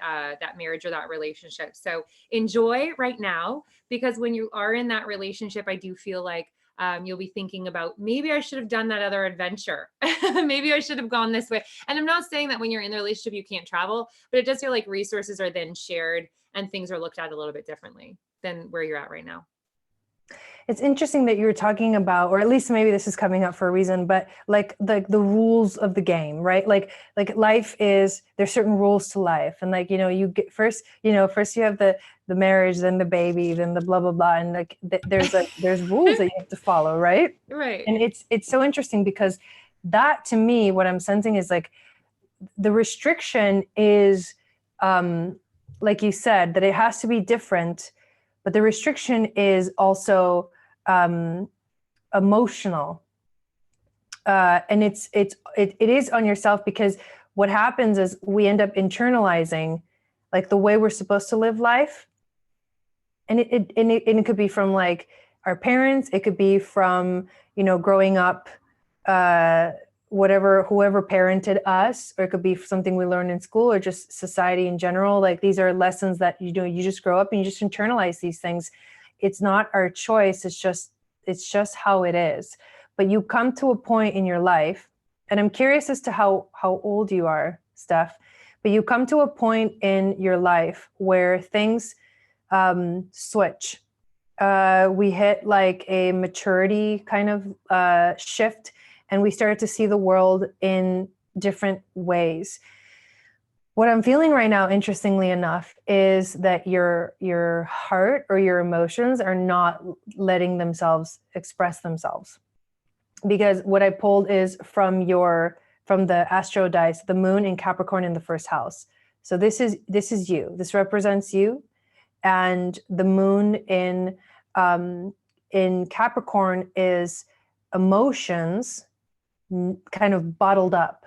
marriage or that relationship. So enjoy right now, because when you are in that relationship, I do feel like You'll be thinking about, maybe I should have done that other adventure. Maybe I should have gone this way. And I'm not saying that when you're in the relationship, you can't travel, but it does feel like resources are then shared and things are looked at a little bit differently than where you're at right now. It's interesting that you're talking about, or at least maybe this is coming up for a reason, but like the rules of the game, right? Like life is, there's certain rules to life. And like, you get first you have the marriage, then the baby, then the blah, blah, blah. And like, there's rules that you have to follow. Right. Right. And it's so interesting because that, to me, what I'm sensing is like the restriction is, like you said, that it has to be different, but the restriction is also emotional, and it is on yourself, because what happens is we end up internalizing like the way we're supposed to live life, and it could be from like our parents, it could be from growing up, whoever parented us, or it could be something we learned in school, or just society in general. Like these are lessons that you just grow up and you just internalize these things. It's not our choice. It's just how it is. But you come to a point in your life, and I'm curious as to how old you are, Steph, but you come to a point in your life where things switch. We hit like a maturity kind of shift, and we start to see the world in different ways. What I'm feeling right now, interestingly enough, is that your heart or your emotions are not letting themselves express themselves. Because what I pulled is from the astro dice, the moon in Capricorn in the first house. So this is you. This represents you, and the moon in Capricorn is emotions kind of bottled up.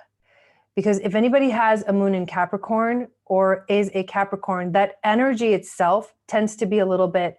Because if anybody has a moon in Capricorn or is a Capricorn, that energy itself tends to be a little bit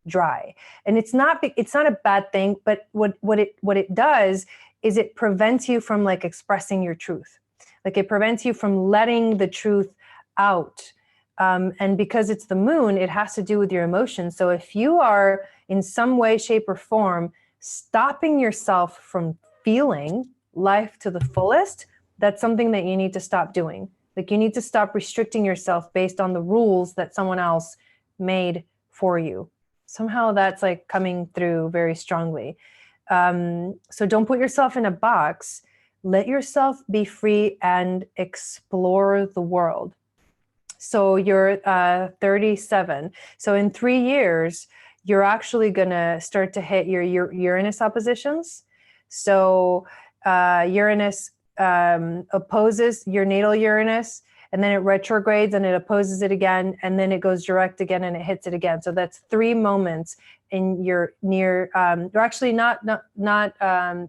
dry. And it's not a bad thing, but what it does is it prevents you from like expressing your truth. Like it prevents you from letting the truth out. And because it's the moon, it has to do with your emotions. So if you are in some way, shape, or form stopping yourself from feeling life to the fullest, that's something that you need to stop doing. Like you need to stop restricting yourself based on the rules that someone else made for you. Somehow that's like coming through very strongly. So don't put yourself in a box. Let yourself be free and explore the world. So you're 37. So in 3 years, you're actually going to start to hit your Uranus oppositions. So Uranus opposes your natal Uranus, and then it retrogrades and it opposes it again, and then it goes direct again and it hits it again. So that's 3 moments in your near, or actually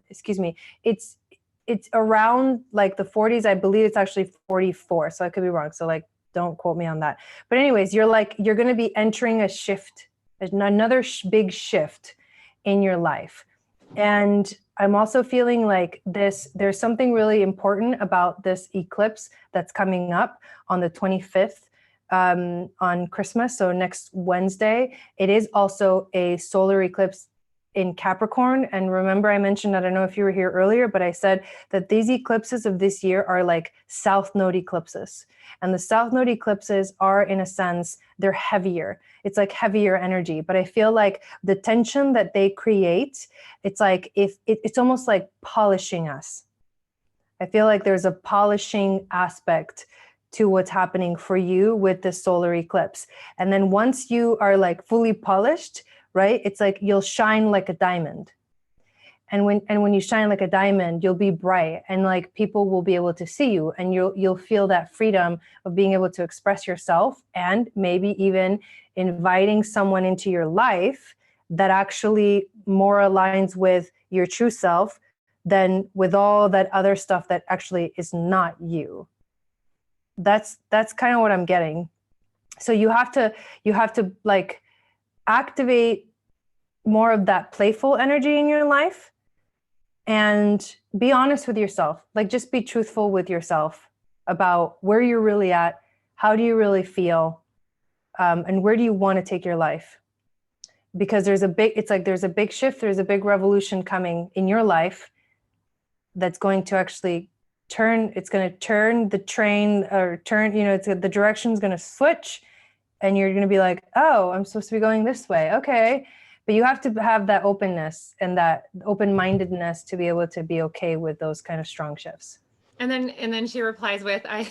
excuse me, it's around like the 40s. I believe it's actually 44. So I could be wrong. So like, don't quote me on that. But anyways, you're going to be entering a shift, another big shift in your life. And I'm also feeling like there's something really important about this eclipse that's coming up on the 25th on Christmas. So next Wednesday, it is also a solar eclipse in Capricorn. And remember, I mentioned, I don't know if you were here earlier, but I said that these eclipses of this year are like South Node eclipses. And the South Node eclipses are, in a sense, they're heavier. It's like heavier energy. But I feel like the tension that they create, it's like it's almost like polishing us. I feel like there's a polishing aspect to what's happening for you with the solar eclipse. And then once you are like fully polished, right? It's like you'll shine like a diamond. And when you shine like a diamond, you'll be bright, and like people will be able to see you, and you'll feel that freedom of being able to express yourself, and maybe even inviting someone into your life that actually more aligns with your true self than with all that other stuff that actually is not you. That's kind of what I'm getting. So you have to like activate more of that playful energy in your life and be honest with yourself. Like just be truthful with yourself about where you're really at, how do you really feel, and where do you want to take your life. because there's a big shift, there's a big revolution coming in your life that's going to actually it's going to turn the train, or turn, the direction's going to switch, and you're going to be like, oh, I'm supposed to be going this way. Okay. But you have to have that openness and that open-mindedness to be able to be okay with those kind of strong shifts. And then she replies with, I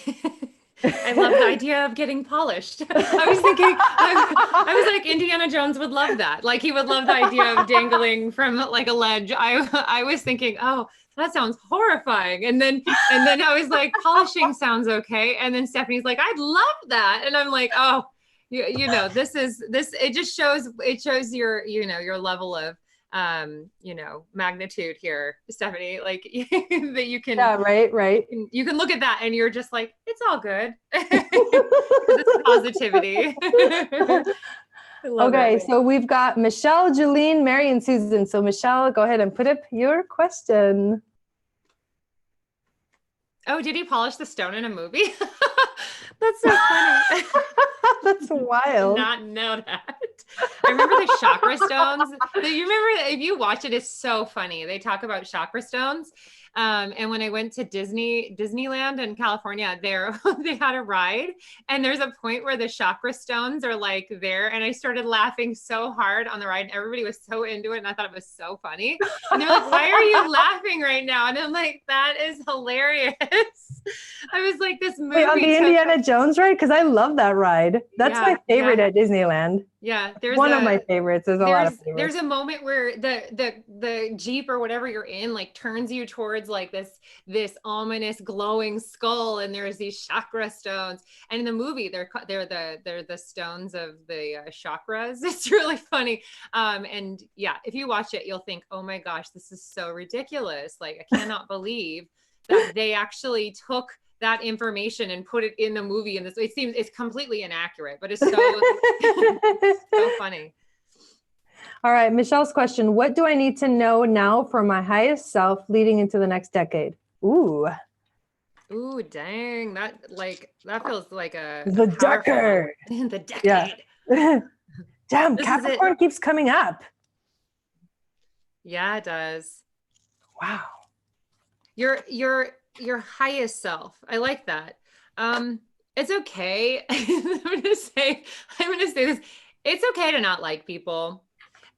love the idea of getting polished. I was thinking, I was like, Indiana Jones would love that. Like, he would love the idea of dangling from like a ledge. I was thinking, oh, that sounds horrifying. And then I was like, polishing sounds okay. And then Stephanie's like, I'd love that. And I'm like, oh, it just shows your, your level of, magnitude here, Stephanie, like that you can, yeah, right. You can look at that and you're just like, it's all good. It's positivity. Okay. It. So we've got Michelle, Julene, Mary, and Susan. So Michelle, go ahead and put up your question. Oh, did he polish the stone in a movie? That's so funny. That's wild. I did not know that. I remember the chakra stones. You remember, if you watch it, it's so funny. They talk about chakra stones. And when I went to Disneyland in California, they had a ride, and there's a point where the chakra stones are like there. And I started laughing so hard on the ride, and everybody was so into it. And I thought it was so funny. And they're like, why are you laughing right now? And I'm like, that is hilarious. I was like, this movie. Wait, on the Indiana Jones ride? Because I love that ride. That's my favorite at Disneyland. Yeah, there's one of my favorites. There's a lot of favorites. There's a moment where the Jeep or whatever you're in like turns you towards like this ominous glowing skull, and there's these chakra stones. And in the movie, they're the stones of the chakras. It's really funny. And yeah, if you watch it, you'll think, oh my gosh, this is so ridiculous. Like, I cannot believe that they actually took that information and put it in the movie. And it's completely inaccurate, but it's so funny. All right. Michelle's question. What do I need to know now for my highest self leading into the next decade? Ooh, dang. That feels like the decade. The decade. Yeah. Damn, Capricorn keeps coming up. Yeah, it does. Wow. Your highest self. I like that. It's okay. I'm gonna say this. It's okay to not like people.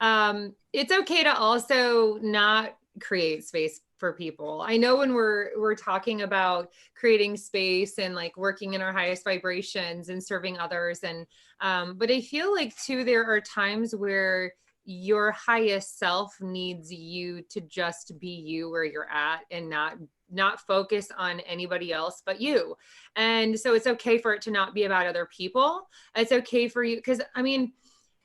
It's okay to also not create space for people. I know when we're talking about creating space and like working in our highest vibrations and serving others, and but I feel like too, there are times where your highest self needs you to just be you where you're at, and not focus on anybody else but you. And so it's okay for it to not be about other people. It's okay for you, because I mean,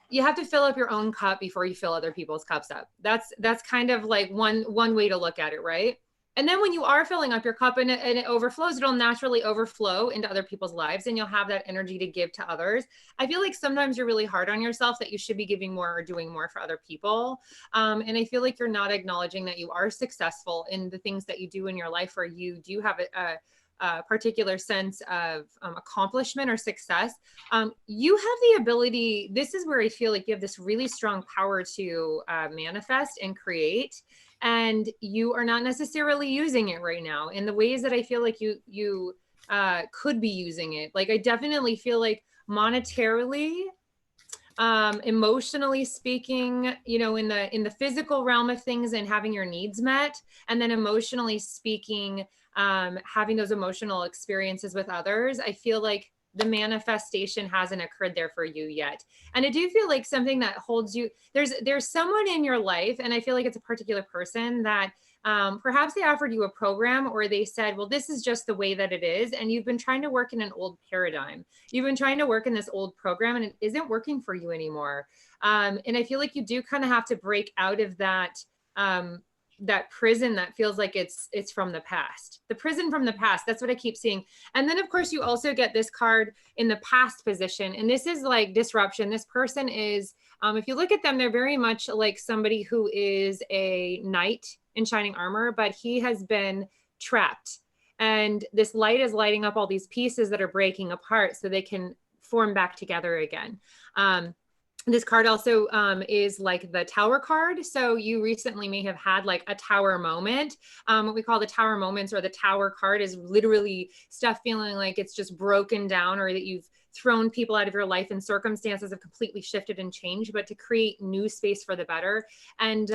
you have to fill up your own cup before you fill other people's cups up. That's kind of like one way to look at it, right? And then when you are filling up your cup and it overflows, it'll naturally overflow into other people's lives, and you'll have that energy to give to others. I feel like sometimes you're really hard on yourself that you should be giving more or doing more for other people. And I feel like you're not acknowledging that you are successful in the things that you do in your life, where you do have a particular sense of accomplishment or success. You have the ability, this is where I feel like you have this really strong power to manifest and create. And you are not necessarily using it right now in the ways that I feel like you could be using it. Like, I definitely feel like monetarily, emotionally speaking, in the physical realm of things and having your needs met, and then emotionally speaking, having those emotional experiences with others, I feel like the manifestation hasn't occurred there for you yet. And I do feel like something that holds you, there's someone in your life, and I feel like it's a particular person that perhaps they offered you a program, or they said, well, this is just the way that it is. And you've been trying to work in an old paradigm. You've been trying to work in this old program, and it isn't working for you anymore. And I feel like you do kind of have to break out of that prison that feels like it's from the past. The prison from the past, that's what I keep seeing. And then of course you also get this card in the past position, and this is like disruption. This person is, if you look at them, they're very much like somebody who is a knight in shining armor, but he has been trapped. And this light is lighting up all these pieces that are breaking apart so they can form back together again. This card also is like the tower card. So you recently may have had like a tower moment. What we call the tower moments, or the tower card, is literally stuff feeling like it's just broken down, or that you've thrown people out of your life and circumstances have completely shifted and changed, but to create new space for the better. And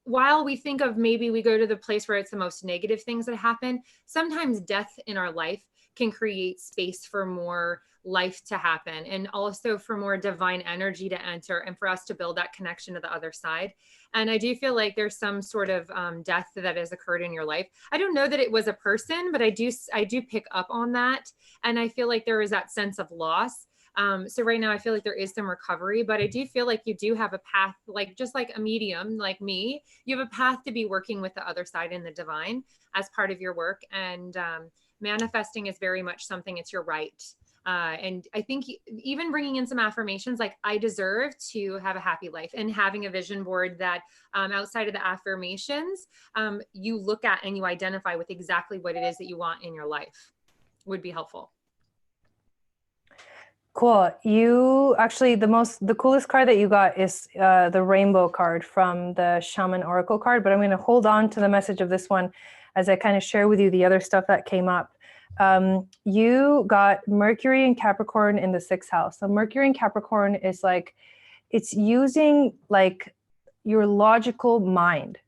while we think of, maybe we go to the place where it's the most negative things that happen, sometimes death in our life can create space for more life to happen, and also for more divine energy to enter, and for us to build that connection to the other side. And I do feel like there's some sort of death that has occurred in your life. I don't know that it was a person, but I do pick up on that. And I feel like there is that sense of loss. So right now I feel like there is some recovery, but I do feel like you do have a path, like just like a medium like me, you have a path to be working with the other side in the divine as part of your work. And manifesting is very much something, it's your right. And I think even bringing in some affirmations, like I deserve to have a happy life, and having a vision board that outside of the affirmations, you look at and you identify with exactly what it is that you want in your life would be helpful. Cool. You actually, the coolest card that you got is the rainbow card from the Shaman Oracle card, but I'm going to hold on to the message of this one as I kind of share with you the other stuff that came up. You got Mercury and Capricorn in the 6th house. So Mercury and Capricorn is like, it's using like your logical mind.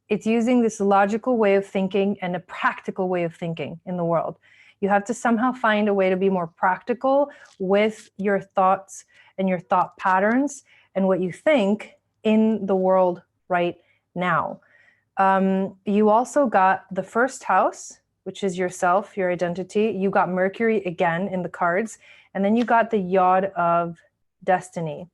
It's using this logical way of thinking and a practical way of thinking in the world. You have to somehow find a way to be more practical with your thoughts and your thought patterns and what you think in the world right now. You also got the 1st house, which is yourself, your identity. You got Mercury again in the cards, and then you got the Yod of Destiny.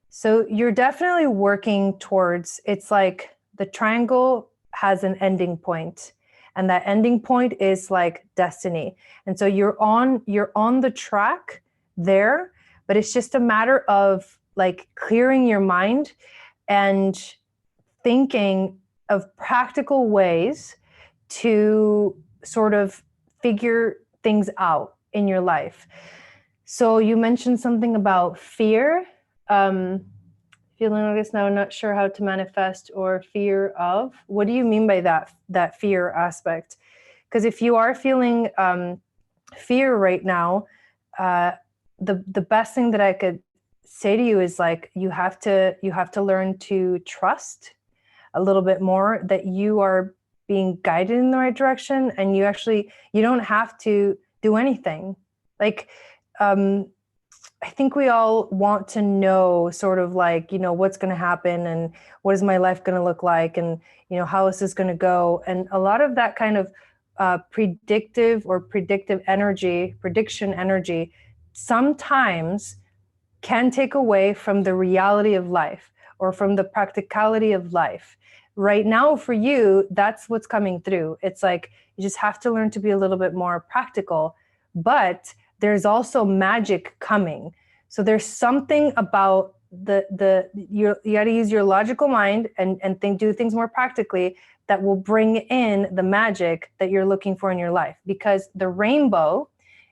So you're definitely working towards, it's like the triangle has an ending point, and that ending point is like destiny. And so you're on the track there, but it's just a matter of like clearing your mind and thinking of practical ways to sort of figure things out in your life. So you mentioned something about fear, feeling like this now, not sure how to manifest, or fear of. What do you mean by that fear aspect? Because if you are feeling fear right now, the best thing that I could say to you is like, you have to learn to trust a little bit more that you are being guided in the right direction, and you don't have to do anything. Like, I think we all want to know sort of like, what's going to happen, and what is my life going to look like, and, how is this going to go? And a lot of that kind of prediction energy sometimes can take away from the reality of life, or from the practicality of life. Right now for you, that's what's coming through. It's like, you just have to learn to be a little bit more practical, but there's also magic coming. So there's something about you got to use your logical mind and do things more practically, that will bring in the magic that you're looking for in your life. Because the rainbow,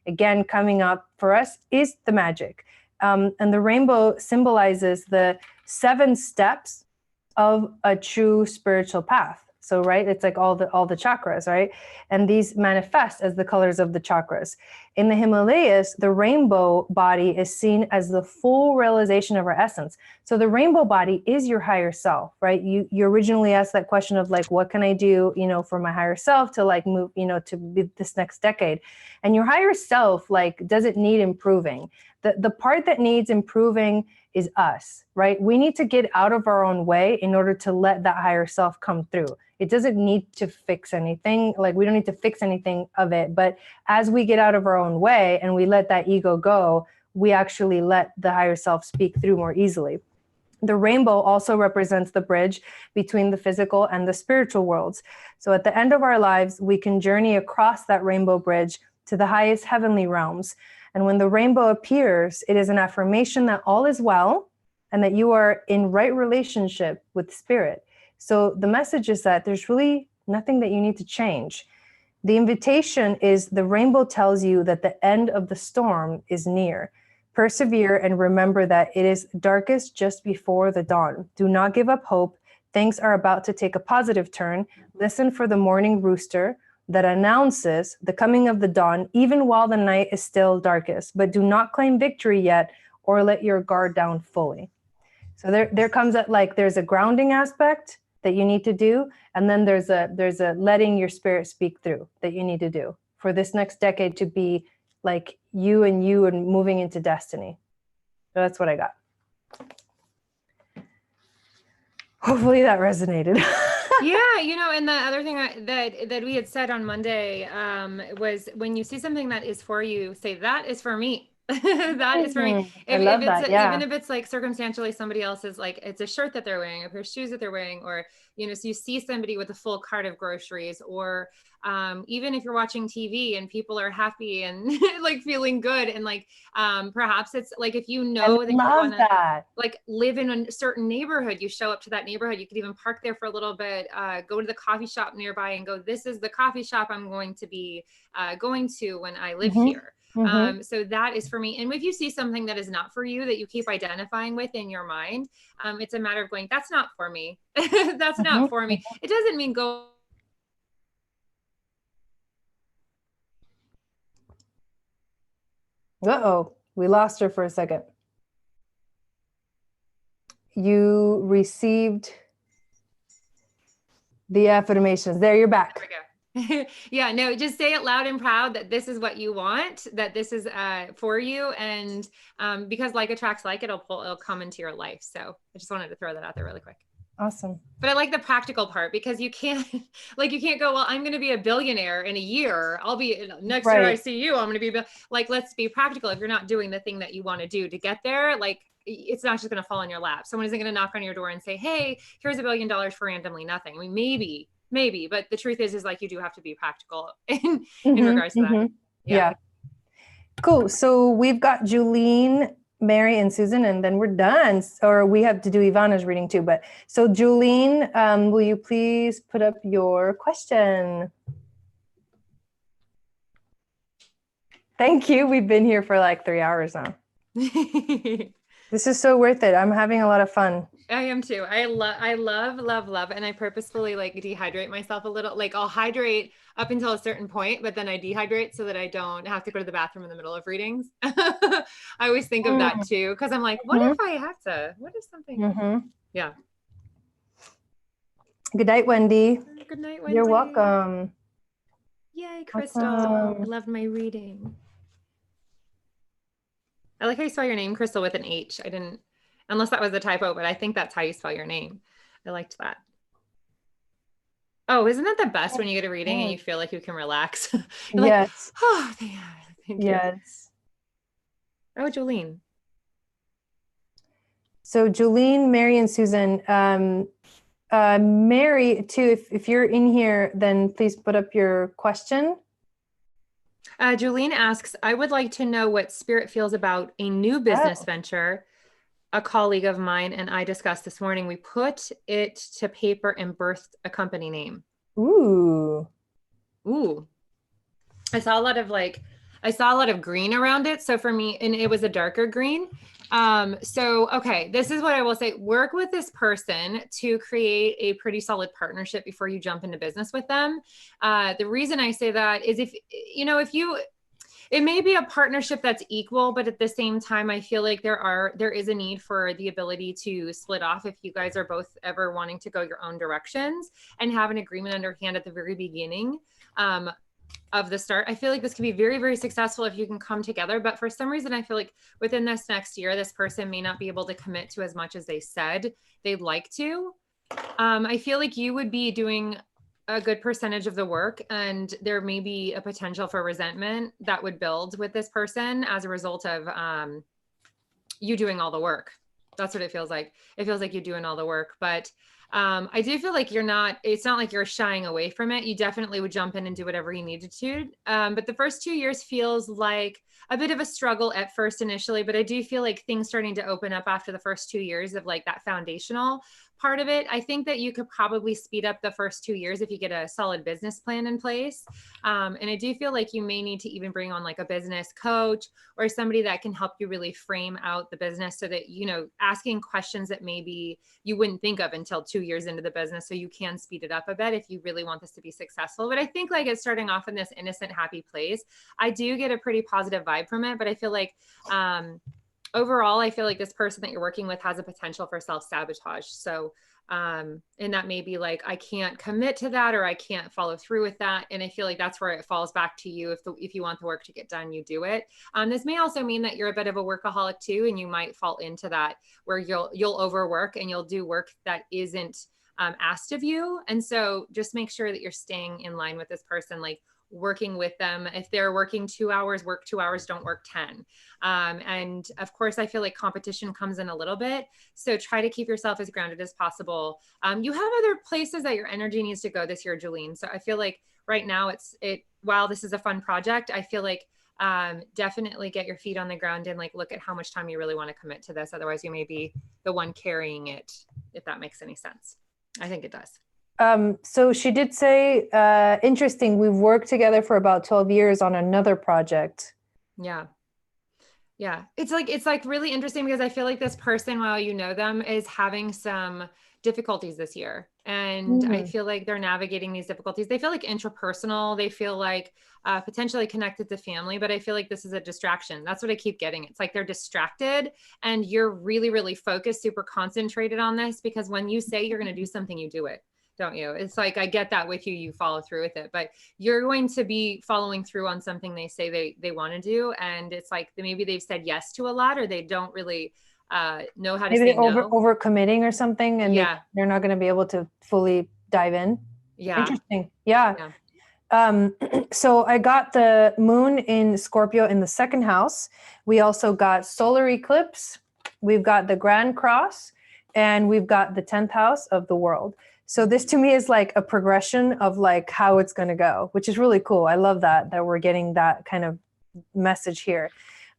again, coming up for us, is the magic. And the rainbow symbolizes the 7 steps of a true spiritual path. So, right, it's like all the chakras, right? And these manifest as the colors of the chakras. In the Himalayas, the rainbow body is seen as the full realization of our essence. So the rainbow body is your higher self, right? You originally asked that question of like, what can I do, for my higher self to like move, to be this next decade? And your higher self, like, doesn't need improving. The part that needs improving is us, right? We need to get out of our own way in order to let that higher self come through. It doesn't need to fix anything. Like, we don't need to fix anything of it. But as we get out of our own way and we let that ego go, we actually let the higher self speak through more easily. The rainbow also represents the bridge between the physical and the spiritual worlds. So at the end of our lives, we can journey across that rainbow bridge to the highest heavenly realms. And when the rainbow appears, it is an affirmation that all is well and that you are in right relationship with spirit. So the message is that there's really nothing that you need to change. The invitation is, the rainbow tells you that the end of the storm is near. Persevere and remember that it is darkest just before the dawn. Do not give up hope. Things are about to take a positive turn. Listen for the morning rooster that announces the coming of the dawn, even while the night is still darkest. But do not claim victory yet or let your guard down fully. So there comes at like, there's a grounding aspect that you need to do. And then there's a letting your spirit speak through that you need to do for this next decade to be like you and moving into destiny. So that's what I got. Hopefully that resonated. Yeah, you know, and the other thing that we had said on Monday was when you see something that is for you, say that is for me. That is for me. I love that. Yeah. Even if it's like circumstantially somebody else's, like it's a shirt that they're wearing, a pair of shoes that they're wearing, or, you know, so you see somebody with a full cart of groceries, or even if you're watching TV and people are happy and like feeling good. And like, perhaps it's like, if you know that you want to like live in a certain neighborhood, you show up to that neighborhood, you could even park there for a little bit, go to the coffee shop nearby and go, this is the coffee shop I'm going to be going to when I live here. So that is for me. And if you see something that is not for you, that you keep identifying with in your mind, it's a matter of going, that's not for me. That's not for me. It doesn't mean go. Uh-oh, we lost her for a second. You received the affirmations. There, you're back. There we go. Yeah, no, just say it loud and proud that this is what you want, that this is for you. And because like attracts like, it'll come into your life. So I just wanted to throw that out there really quick. Awesome. But I like the practical part, because you can't go, well, I'm going to be a billionaire in a year. I'll be next year I see you, I'm going to be like, let's be practical. If you're not doing the thing that you want to do to get there, like it's not just going to fall in your lap. Someone isn't going to knock on your door and say, hey, here's $1 billion for randomly nothing. I mean, maybe, but the truth is like, you do have to be practical in regards to that. Yeah. Cool. So we've got Julene, Mary, and Susan, and then we're done. Or we have to do Ivana's reading too. But so Julene, will you please put up your question? Thank you. We've been here for like 3 hours now. This is so worth it. I'm having a lot of fun. I am too. I love. And I purposefully like dehydrate myself a little. Like I'll hydrate up until a certain point, but then I dehydrate so that I don't have to go to the bathroom in the middle of readings. I always think of that too. Cause I'm like, what if I have to, what if something? Yeah. Good night, Wendy. Good night, Wendy. You're welcome. Yay, Crystal. I loved my reading. I like how you spell your name, Crystal, with an H. I didn't, unless that was a typo, but I think that's how you spell your name. I liked that. Oh, isn't that the best when you get a reading and you feel like you can relax? Yes. Like, oh, thank you. Yes. Oh, Jolene. So Jolene, Mary, and Susan. Mary, too, if you're in here, then please put up your question. Jolene asks, I would like to know what Spirit feels about a new business venture a colleague of mine and I discussed this morning. We put it to paper and birthed a company name. Ooh. I saw a lot of green around it. So for me, and it was a darker green. Okay, this is what I will say. Work with this person to create a pretty solid partnership before you jump into business with them. The reason I say that is it may be a partnership that's equal, but at the same time, I feel like there is a need for the ability to split off if you guys are both ever wanting to go your own directions and have an agreement underhand at the very beginning. Of the start. I feel like this could be very, very successful if you can come together. But for some reason, I feel like within this next year, this person may not be able to commit to as much as they said they'd like to. I feel like you would be doing a good percentage of the work, and there may be a potential for resentment that would build with this person as a result of you doing all the work. That's what it feels like. It feels like you're doing all the work, but I do feel like it's not like you're shying away from it. You definitely would jump in and do whatever you needed to. But the first 2 years feels like a bit of a struggle at first initially, but I do feel like things starting to open up after the first 2 years of like that foundational part of it. I think that you could probably speed up the first 2 years if you get a solid business plan in place. And I do feel like you may need to even bring on like a business coach or somebody that can help you really frame out the business so that, you know, asking questions that maybe you wouldn't think of until 2 years into the business. So you can speed it up a bit if you really want this to be successful. But I think like it's starting off in this innocent, happy place. I do get a pretty positive vibe from it, but I feel like, overall, I feel like this person that you're working with has a potential for self-sabotage. So, and that may be like, I can't commit to that, or I can't follow through with that. And I feel like that's where it falls back to you. If you want the work to get done, you do it. This may also mean that you're a bit of a workaholic too, and you might fall into that where you'll overwork and you'll do work that isn't asked of you. And so just make sure that you're staying in line with this person, like working with them. If they're working 2 hours, work 2 hours, don't work 10. And of course, I feel like competition comes in a little bit. So try to keep yourself as grounded as possible. You have other places that your energy needs to go this year, Julene. So I feel like right now while this is a fun project, I feel like definitely get your feet on the ground and like look at how much time you really want to commit to this. Otherwise you may be the one carrying it, if that makes any sense. I think it does. So she did say, interesting, we've worked together for about 12 years on another project. Yeah. Yeah. It's like really interesting because I feel like this person, while you know them, is having some difficulties this year. And I feel like they're navigating these difficulties. They feel like intrapersonal. They feel like potentially connected to family, but I feel like this is a distraction. That's what I keep getting. It's like they're distracted and you're really, really focused, super concentrated on this, because when you say you're going to do something, you do it. Don't you? It's like, I get that with you, you follow through with it, but you're going to be following through on something they say they want to do. And it's like, maybe they've said yes to a lot, or they don't really know how to say no. Over committing or something. And they're not going to be able to fully dive in. Yeah. Interesting. Yeah. So I got the moon in Scorpio in the second house. We also got solar eclipse. We've got the Grand Cross, and we've got the 10th house of the world. So this to me is like a progression of like how it's going to go, which is really cool. I love that we're getting that kind of message here.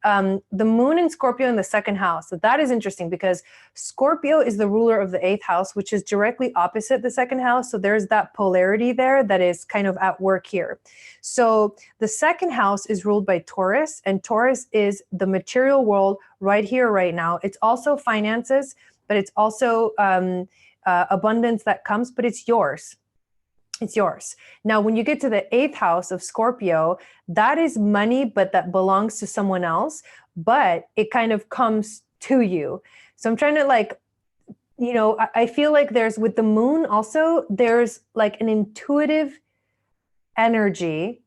The moon in Scorpio in the second house. So that is interesting because Scorpio is the ruler of the 8th house, which is directly opposite the second house. So there's that polarity there that is kind of at work here. So the second house is ruled by Taurus, and Taurus is the material world right here, right now. It's also finances, but it's also, abundance that comes, but it's yours. It's yours. Now, when you get to the 8th house of Scorpio, that is money, but that belongs to someone else, but it kind of comes to you. So I'm trying to like, you know, I feel like with the moon also, there's like an intuitive energy.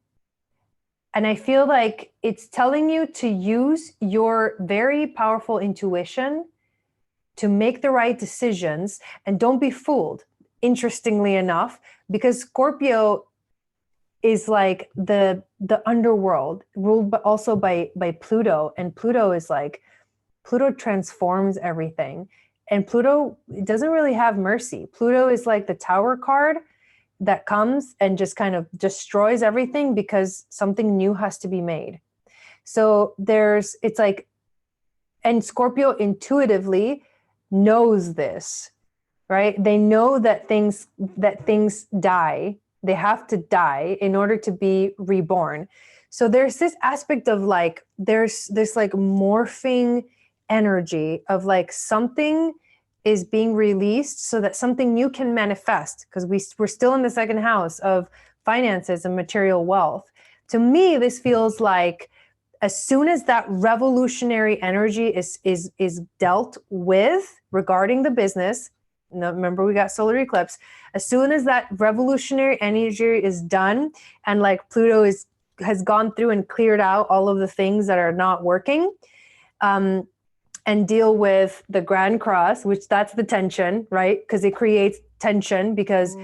And I feel like it's telling you to use your very powerful intuition to make the right decisions, and don't be fooled, interestingly enough, because Scorpio is like the underworld, ruled but also by Pluto. And Pluto transforms everything. And Pluto doesn't really have mercy. Pluto is like the Tower card that comes and just kind of destroys everything because something new has to be made. So it's like, and Scorpio intuitively knows this, right? They know that things die. They have to die in order to be reborn. So there's this aspect of like, there's this like morphing energy of like something is being released so that something new can manifest, because we're still in the second house of finances and material wealth. To me, this feels like as soon as that revolutionary energy is dealt with regarding the business, remember we got solar eclipse, as soon as that revolutionary energy is done and like Pluto has gone through and cleared out all of the things that are not working, and deal with the Grand Cross, which that's the tension, right? Because it creates tension because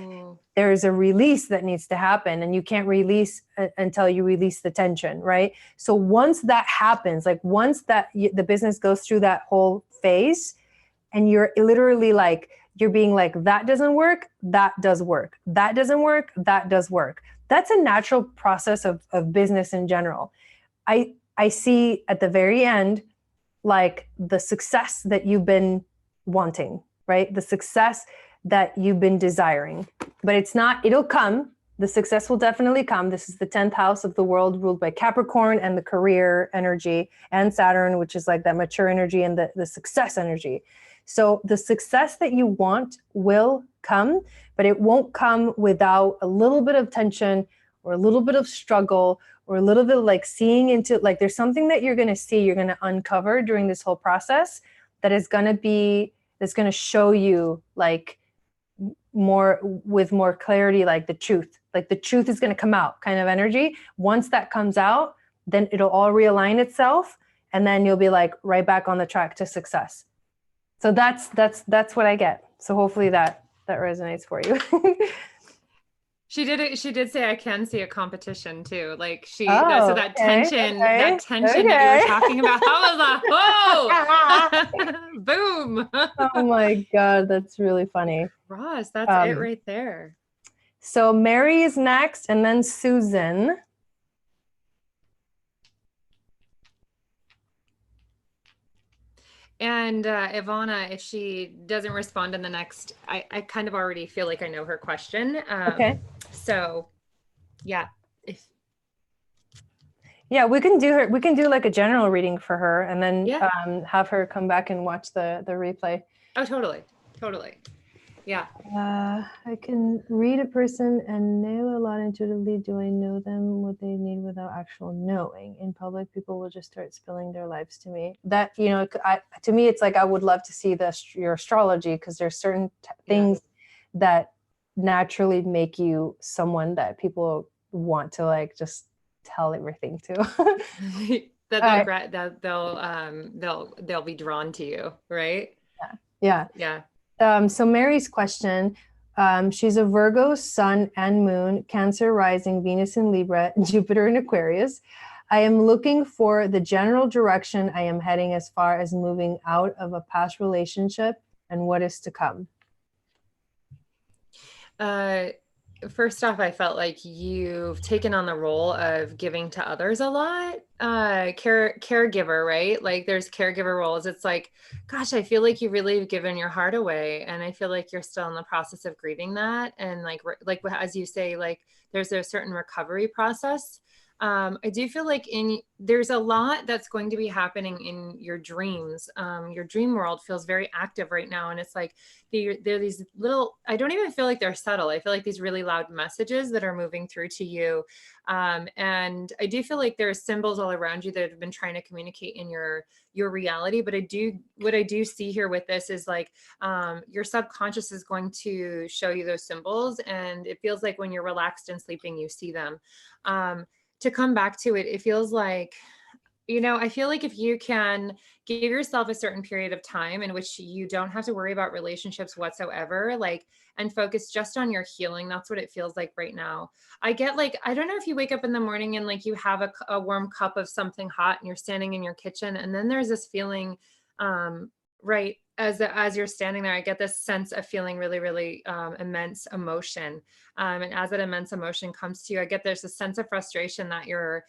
there's a release that needs to happen, and you can't release until you release the tension, right? So once that happens, like once that the business goes through that whole phase, and you're literally like, you're being like, that doesn't work, that does work. That doesn't work, that does work. That's a natural process of business in general. I see at the very end, like the success that you've been wanting, right? The success that you've been desiring, but it's not, it'll come. The success will definitely come. This is the 10th house of the world ruled by Capricorn and the career energy, and Saturn, which is like that mature energy and the success energy. So the success that you want will come, but it won't come without a little bit of tension or a little bit of struggle or a little bit like seeing into, like there's something that you're going to see, you're going to uncover during this whole process that is going to be, that's going to show you like more with more clarity, like the truth is going to come out kind of energy. Once that comes out, then it'll all realign itself. And then you'll be like right back on the track to success. So that's what I get. So hopefully that resonates for you. She did say I can see a competition too. Like so that okay, tension that you were talking about. I was like, whoa, boom. Oh my God, that's really funny. Ross, that's it right there. So Mary is next, and then Susan. And Ivana, if she doesn't respond in the next, I kind of already feel like I know her question. Okay. So yeah. We can do like a general reading for her, and then have her come back and watch the replay. Oh, totally. Yeah. I can read a person and know a lot intuitively. Do I know them, what they need without actual knowing? In public, people will just start spilling their lives to me. That, to me, it's like, I would love to see your astrology, because there's certain things that naturally make you someone that people want to like just tell everything to. They'll be drawn to you, right? Yeah. So Mary's question, she's a Virgo, Sun and Moon, Cancer rising, Venus in Libra, Jupiter in Aquarius. I am looking for the general direction I am heading as far as moving out of a past relationship and what is to come. First off, I felt like you've taken on the role of giving to others a lot. Caregiver, right? Like there's caregiver roles. It's like, gosh, I feel like you really have given your heart away. And I feel like you're still in the process of grieving that. And like as you say, like there's a certain recovery process. I do feel like there's a lot that's going to be happening in your dreams. Your dream world feels very active right now. And it's like, they're these little, I don't even feel like they're subtle. I feel like these really loud messages that are moving through to you. And I do feel like there are symbols all around you that have been trying to communicate in your reality. But what I do see here with this is like, your subconscious is going to show you those symbols. And it feels like when you're relaxed and sleeping, you see them. To come back to it, it feels like, I feel like if you can give yourself a certain period of time in which you don't have to worry about relationships whatsoever, and focus just on your healing, that's what it feels like right now. I get like, I don't know if you wake up in the morning and like you have a warm cup of something hot and you're standing in your kitchen, and then there's this feeling, right, as you're standing there, I get this sense of feeling really, really immense emotion. And as that immense emotion comes to you, I get there's a sense of frustration that you're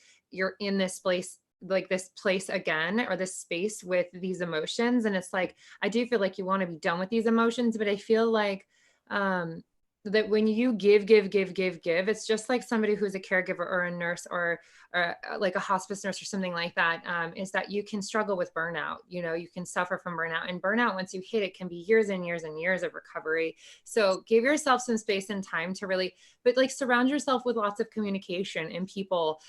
in this place, like this place again, or this space with these emotions. And it's like, I do feel like you want to be done with these emotions, but I feel like that when you give, it's just like somebody who's a caregiver or a nurse or like a hospice nurse or something like that, is that you can struggle with burnout. You can suffer from burnout, and burnout, once you hit it, can be years and years and years of recovery. So give yourself some space and time to really, but like surround yourself with lots of communication and people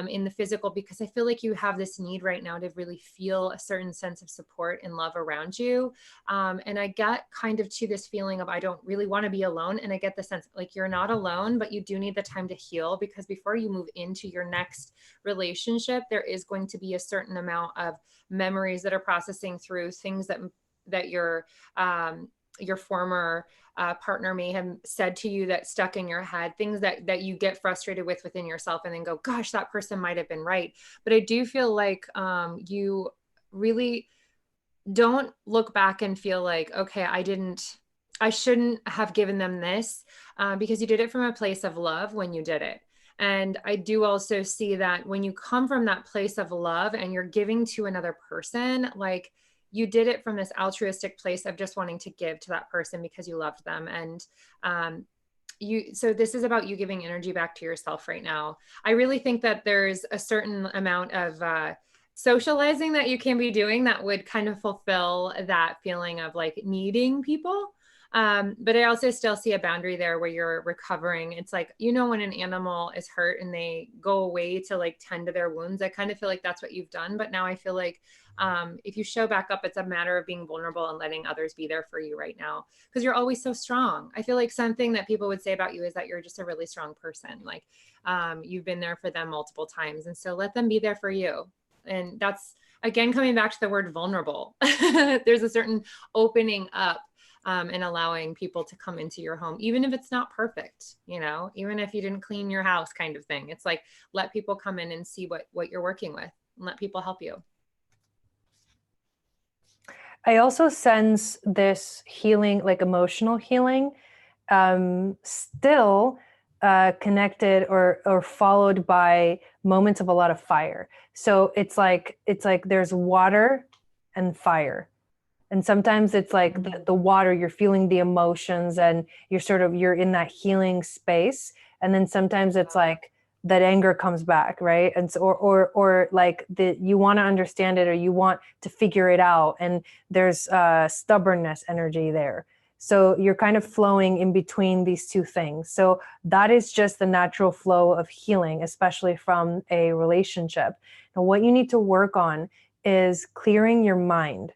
in the physical, because I feel like you have this need right now to really feel a certain sense of support and love around you. And I get kind of to this feeling of, I don't really want to be alone. And I get the sense like you're not alone, but you do need the time to heal, because before you move into your next relationship, there is going to be a certain amount of memories that are processing through things that your former partner may have said to you that stuck in your head, things that you get frustrated with within yourself, and then go, gosh, that person might have been right. But I do feel like you really don't look back and feel like, okay, I shouldn't have given them this, because you did it from a place of love when you did it. And I do also see that when you come from that place of love and you're giving to another person, like you did it from this altruistic place of just wanting to give to that person because you loved them. And so this is about you giving energy back to yourself right now. I really think that there's a certain amount of socializing that you can be doing that would kind of fulfill that feeling of like needing people. But I also still see a boundary there where you're recovering. It's like, you know, when an animal is hurt and they go away to like tend to their wounds, I kind of feel like that's what you've done. But now I feel like if you show back up, it's a matter of being vulnerable and letting others be there for you right now, because you're always so strong. I feel like something that people would say about you is that you're just a really strong person. Like you've been there for them multiple times. And so let them be there for you. And that's, again, coming back to the word vulnerable. There's a certain opening up and allowing people to come into your home, even if it's not perfect, you know, even if you didn't clean your house kind of thing. It's like, let people come in and see what you're working with and let people help you. I also sense this healing, like emotional healing, still connected or followed by moments of a lot of fire. So it's like there's water and fire. And sometimes it's like the water, you're feeling the emotions and you're in that healing space. And then sometimes it's like that anger comes back, right? And so, or like you want to understand it or you want to figure it out. And there's stubbornness energy there. So you're kind of flowing in between these two things. So that is just the natural flow of healing, especially from a relationship. Now, what you need to work on is clearing your mind.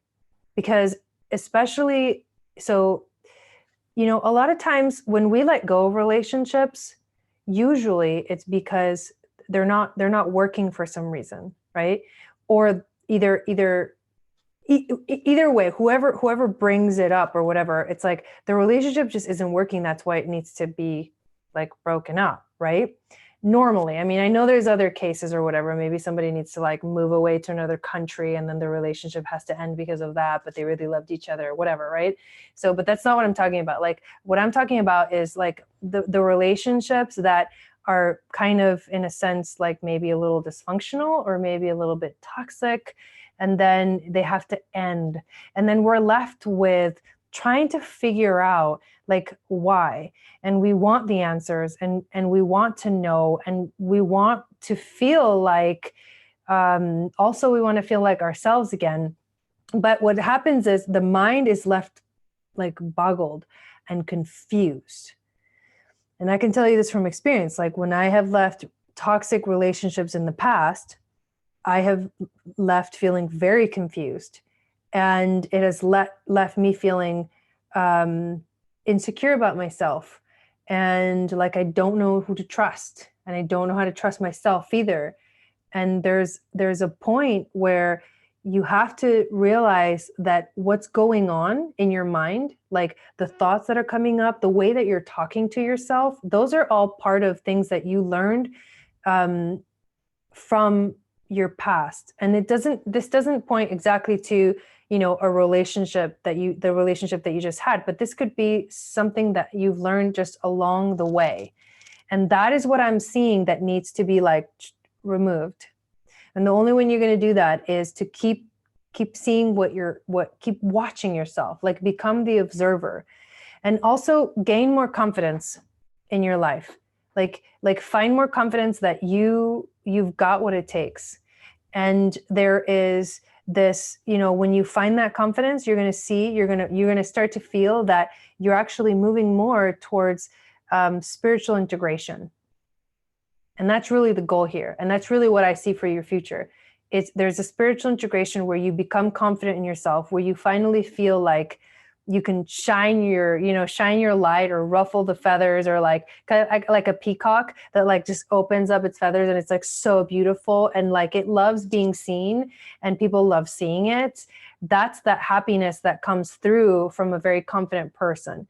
Because especially, so, you know, a lot of times when we let go of relationships, usually it's because they're not working for some reason, right? Or either way, whoever brings it up or whatever, it's like the relationship just isn't working. That's why it needs to be like broken up, right? Normally, I mean, I know there's other cases or whatever. Maybe somebody needs to like move away to another country and then the relationship has to end because of that, but they really loved each other or whatever, right? So, but that's not what I'm talking about. Like what I'm talking about is like the relationships that are kind of, in a sense, like maybe a little dysfunctional or maybe a little bit toxic, and then they have to end. And then we're left with trying to figure out like why. And we want the answers and we want to know, and we want to feel like, also we want to feel like ourselves again. But what happens is the mind is left like boggled and confused. And I can tell you this from experience. Like when I have left toxic relationships in the past, I have left feeling very confused, and it has left me feeling insecure about myself, and like I don't know who to trust, and I don't know how to trust myself either. And there's a point where you have to realize that what's going on in your mind, like the thoughts that are coming up, the way that you're talking to yourself, those are all part of things that you learned from your past. And this doesn't point exactly to, you know, the relationship that you just had, but this could be something that you've learned just along the way. And that is what I'm seeing that needs to be like removed. And the only way you're going to do that is to keep seeing keep watching yourself, like become the observer, and also gain more confidence in your life. Like find more confidence that you've got what it takes. And there is this, you know, when you find that confidence, you're going to start to feel that you're actually moving more towards spiritual integration. And that's really the goal here. And that's really what I see for your future. There's a spiritual integration where you become confident in yourself, where you finally feel like you can shine your light or ruffle the feathers, or like a peacock that like just opens up its feathers and it's like so beautiful and like it loves being seen and people love seeing it. That's that happiness that comes through from a very confident person.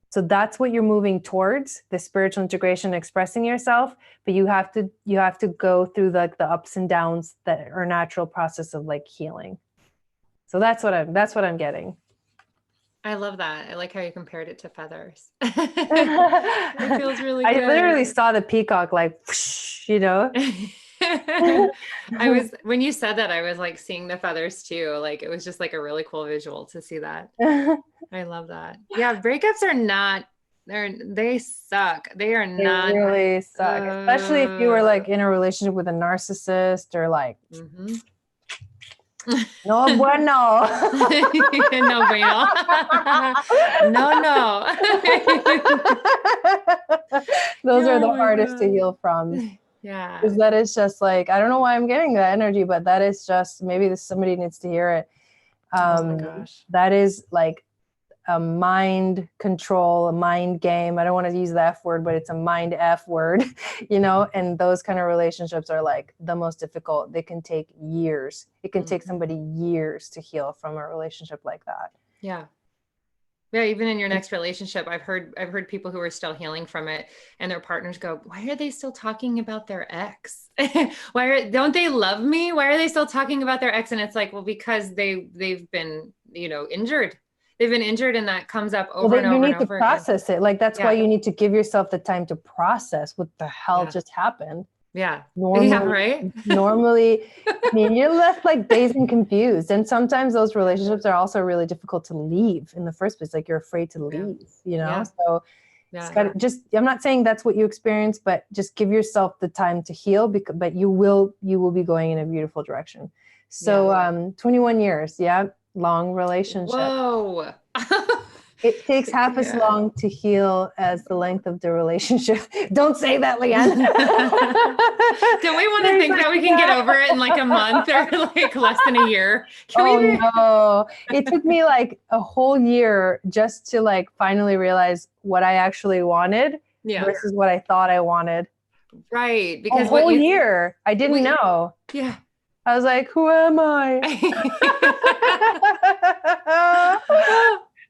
So that's what you're moving towards, the spiritual integration, expressing yourself, but you have to go through like the ups and downs that are natural process of like healing. So that's what I'm getting. I love that. I like how you compared it to feathers. It feels really good. I literally saw the peacock like whoosh, you know? When you said that, I was like seeing the feathers too. Like it was just like a really cool visual to see that. I love that. Yeah. Breakups are not, they suck. They are They not. really suck, especially if you were like in a relationship with a narcissist or like, no bueno. No bueno. No. Those are Oh the my hardest to God. heal from. Yeah. Because that is just like, I don't know why I'm getting that energy, but that is just, maybe somebody needs to hear it. Oh my gosh. That is like a mind control, a mind game. I don't want to use the F word, but it's a mind F word, you know, and those kind of relationships are like the most difficult. They can take years. It can take somebody years to heal from a relationship like that. Yeah. Yeah, even in your next relationship, I've heard people who are still healing from it, and their partners go, "Why are they still talking about their ex? Don't they love me? Why are they still talking about their ex?" And it's like, well, because they've been, injured. They've been injured, and that comes up over and over and over. You need to process it. Like that's why you need to give yourself the time to process what the hell just happened. Yeah. Normally, right. Normally, I mean, you're left like dazed and confused. And sometimes those relationships are also really difficult to leave in the first place. Like you're afraid to leave, you know? So it's got to I'm not saying that's what you experience, but just give yourself the time to heal, but you will be going in a beautiful direction. So 21 years. Yeah. Long relationship. Whoa. It takes half as long to heal as the length of the relationship. Don't say that, Leanne. Don't we want to think that we can get over it in like a month or like less than a year? No. It took me like a whole year just to like finally realize what I actually wanted versus what I thought I wanted. Right. Because a whole year, I didn't know. Yeah. I was like, who am I?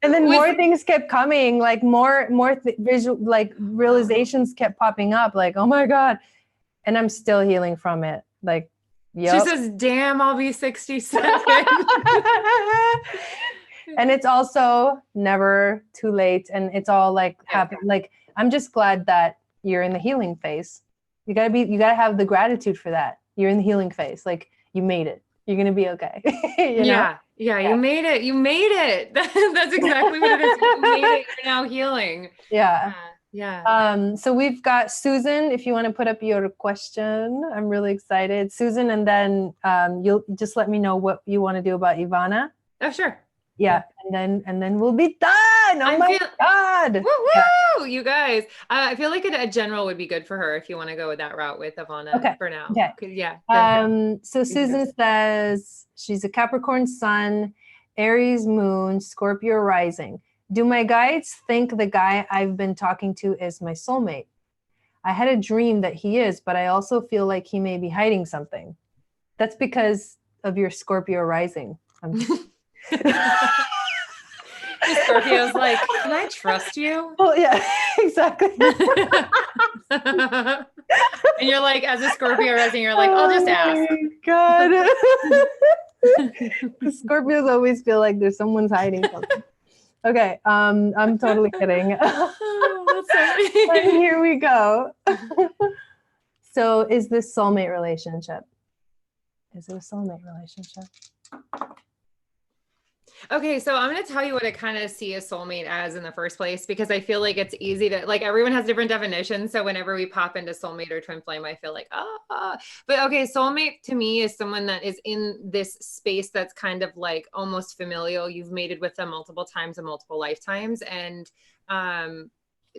And then more things kept coming, like more visual, like realizations kept popping up, like, oh my God. And I'm still healing from it. Like, she says, damn, I'll be 67. And it's also never too late. And it's all like happen. Like, I'm just glad that you're in the healing phase. You gotta have the gratitude for that. You're in the healing phase. Like you made it. You're going to be okay. you know? Yeah. You made it. You made it. That's exactly what it is. You made it. You're now healing. Yeah. Yeah. So we've got Susan, if you want to put up your question. I'm really excited. Susan, and then you'll just let me know what you want to do about Ivana. Oh, sure. Yeah. And then we'll be done. Oh my God. Woo-woo! You guys. I feel like a general would be good for her if you want to go with that route with Ivana for now. Okay. Yeah. So Susan says she's a Capricorn sun, Aries moon, Scorpio rising. Do my guides think the guy I've been talking to is my soulmate? I had a dream that he is, but I also feel like he may be hiding something. That's because of your Scorpio rising. Scorpio's like, can I trust you? Well, yeah, exactly. And you're like, as a Scorpio rising, you're like, I'll just ask. God. Scorpios always feel like there's someone's hiding something. Okay, I'm totally kidding. But here we go. So is this soulmate relationship? Is it a soulmate relationship? Okay, so I'm going to tell you what I kind of see a soulmate as in the first place, because I feel like it's easy to, like, everyone has different definitions. So whenever we pop into soulmate or twin flame, I feel like, but okay, soulmate to me is someone that is in this space that's kind of like almost familial. You've mated with them multiple times in multiple lifetimes. And,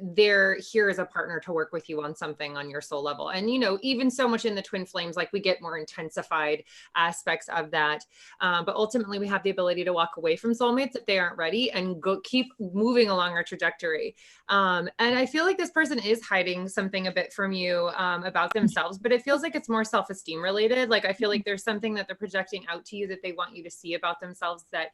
they're here as a partner to work with you on something on your soul level. And, you know, even so much in the twin flames, like we get more intensified aspects of that. But ultimately we have the ability to walk away from soulmates if they aren't ready and keep moving along our trajectory. And I feel like this person is hiding something a bit from you, about themselves, but it feels like it's more self-esteem related. Like, I feel like there's something that they're projecting out to you that they want you to see about themselves that,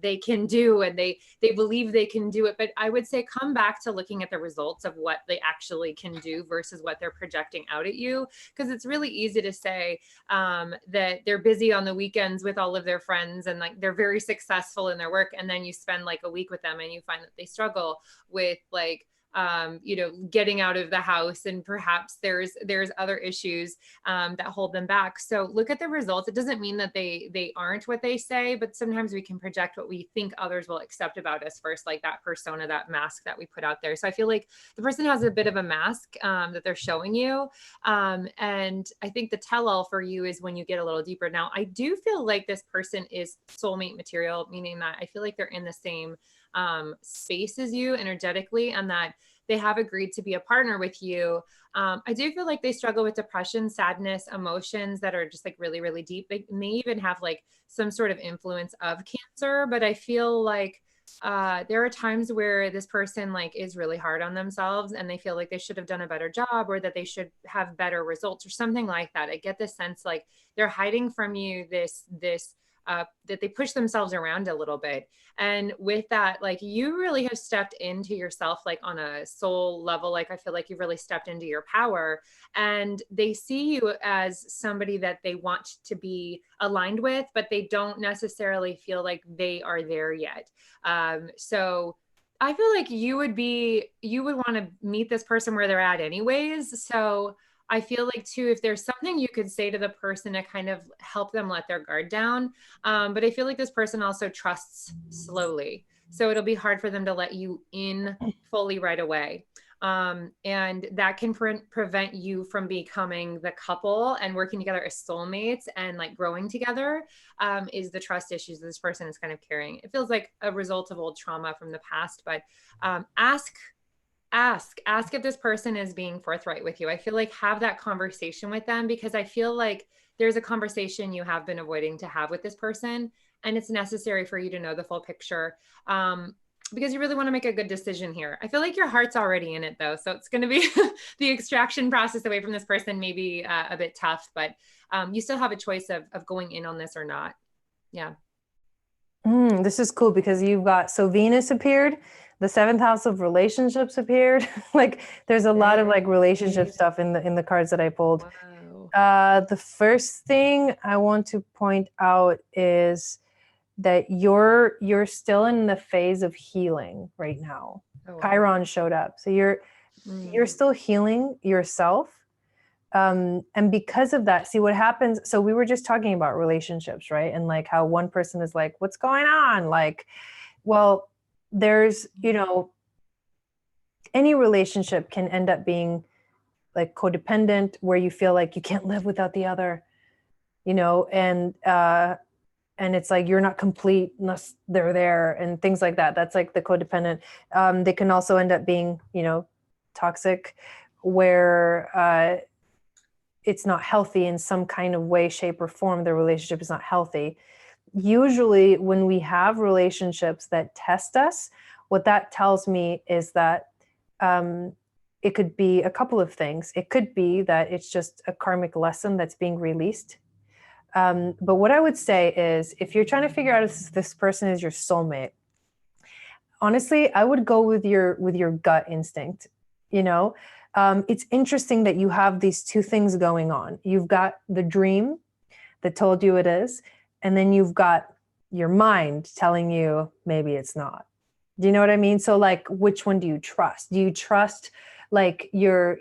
they can do, and they believe they can do it. But I would say come back to looking at the results of what they actually can do versus what they're projecting out at you. Because it's really easy to say that they're busy on the weekends with all of their friends and like they're very successful in their work. And then you spend like a week with them and you find that they struggle with like getting out of the house, and perhaps there's other issues that hold them back. So look at the results. It doesn't mean that they aren't what they say, but sometimes we can project what we think others will accept about us first, like that persona, that mask that we put out there. So I feel like the person has a bit of a mask that they're showing you. And I think the tell-all for you is when you get a little deeper. Now, I do feel like this person is soulmate material, meaning that I feel like they're in the same space as you energetically, and that they have agreed to be a partner with you. I do feel like they struggle with depression, sadness, emotions that are just like really, really deep. They may even have like some sort of influence of cancer, but I feel like there are times where this person like is really hard on themselves, and they feel like they should have done a better job, or that they should have better results or something like that. I get this sense like they're hiding from you this that they push themselves around a little bit. And with that, like you really have stepped into yourself, like on a soul level. Like I feel like you've really stepped into your power, and they see you as somebody that they want to be aligned with, but they don't necessarily feel like they are there yet. So I feel like you would want to meet this person where they're at anyways. So I feel like too, if there's something you could say to the person to kind of help them let their guard down. But I feel like this person also trusts slowly. So it'll be hard for them to let you in fully right away. And that can prevent you from becoming the couple and working together as soulmates and like growing together, is the trust issues this person is kind of carrying. It feels like a result of old trauma from the past, but ask if this person is being forthright with you. I feel like have that conversation with them, because I feel like there's a conversation you have been avoiding to have with this person, and it's necessary for you to know the full picture, because you really want to make a good decision here. I feel like your heart's already in it though, so it's going to be the extraction process away from this person may be a bit tough, but you still have a choice of going in on this or not. Yeah. This is cool because you've got, so Venus appeared, the seventh house of relationships appeared. Like there's a lot of like relationship stuff in the cards that I pulled. Wow. The first thing I want to point out is that you're still in the phase of healing right now. Oh, wow. Chiron showed up. So you're still healing yourself. And because of that, see what happens. So we were just talking about relationships, right? And like how one person is like, what's going on? Like, well, there's, any relationship can end up being like codependent, where you feel like you can't live without the other, and it's like, you're not complete unless they're there and things like that. That's like the codependent. They can also end up being, toxic, where, it's not healthy in some kind of way, shape, or form. The relationship is not healthy. Usually when we have relationships that test us, what that tells me is that it could be a couple of things. It could be that it's just a karmic lesson that's being released. But what I would say is, if you're trying to figure out if this person is your soulmate, honestly, I would go with your gut instinct. It's interesting that you have these two things going on. You've got the dream that told you it is, and then you've got your mind telling you maybe it's not. Do you know what I mean? So like, which one do you trust? Do you trust like your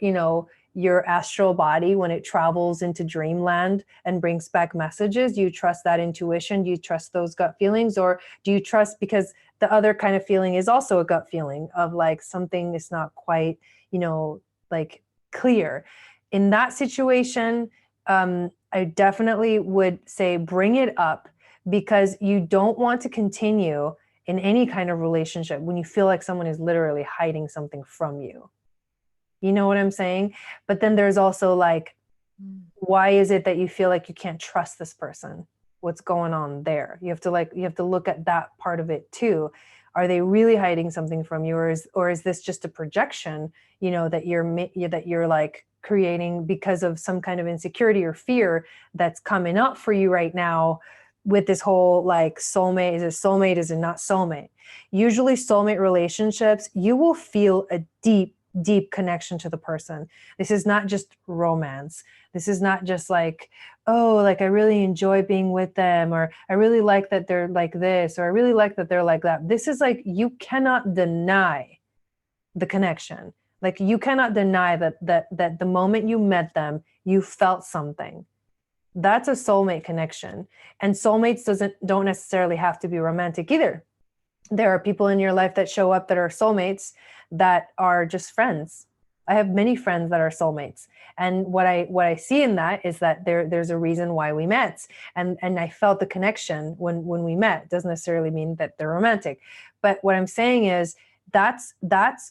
astral body when it travels into dreamland and brings back messages? Do you trust that intuition? Do you trust those gut feelings? Or do you trust, because the other kind of feeling is also a gut feeling of like something is not quite, like clear. In that situation, I definitely would say bring it up, because you don't want to continue in any kind of relationship when you feel like someone is literally hiding something from you. You know what I'm saying? But then there's also like, why is it that you feel like you can't trust this person? What's going on there? You have to look at that part of it too. Are they really hiding something from you, or is this just a projection, that you're like creating because of some kind of insecurity or fear that's coming up for you right now with this whole like soulmate? Is it soulmate? Is it not soulmate? Usually soulmate relationships, you will feel a deep connection to the person. This is not just romance. This is not just like, oh, like I really enjoy being with them, or I really like that they're like this, or I really like that they're like that. This is like, you cannot deny the connection. Like you cannot deny that the moment you met them, you felt something. That's a soulmate connection. And soulmates don't necessarily have to be romantic either. There are people in your life that show up that are soulmates that are just friends. I have many friends that are soulmates. And what I see in that is that there's a reason why we met. And I felt the connection when we met. It doesn't necessarily mean that they're romantic. But what I'm saying is that's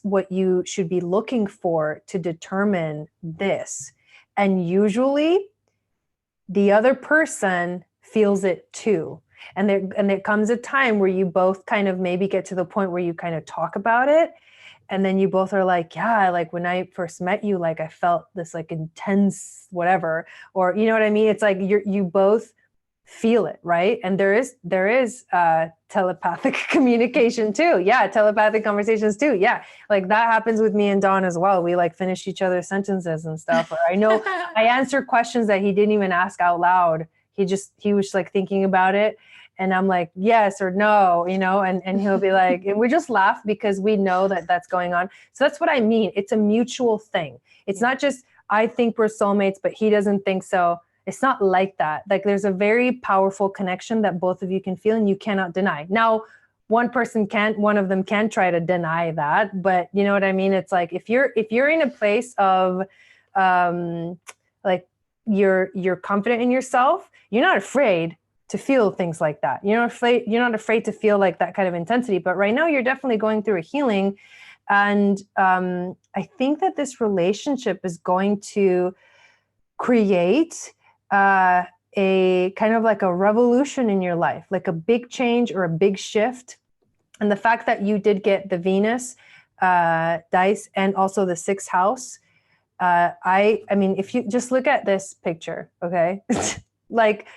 what you should be looking for to determine this. And usually the other person feels it too. And there comes a time where you both kind of maybe get to the point where you kind of talk about it. And then you both are like, yeah, like when I first met you, like I felt this like intense whatever, or you know what I mean? It's like you both feel it, right? And there is telepathic communication too. Yeah, telepathic conversations too. Yeah, like that happens with me and Don as well. We like finish each other's sentences and stuff. Or I know I answer questions that he didn't even ask out loud. He was like thinking about it. And I'm like, yes or no, you know, and he'll be like, and we just laugh because we know that that's going on. So that's what I mean. It's a mutual thing. It's not just, I think we're soulmates, but he doesn't think so. It's not like that. Like there's a very powerful connection that both of you can feel and you cannot deny. Now, one of them can try to deny that, but you know what I mean? It's like, if you're in a place of, like you're confident in yourself, you're not afraid to feel things like that. You're not afraid to feel like that kind of intensity. But right now you're definitely going through a healing. And I think that this relationship is going to create a kind of like a revolution in your life, like a big change or a big shift. And the fact that you did get the Venus dice and also the 6th house, I mean, if you just look at this picture, okay, like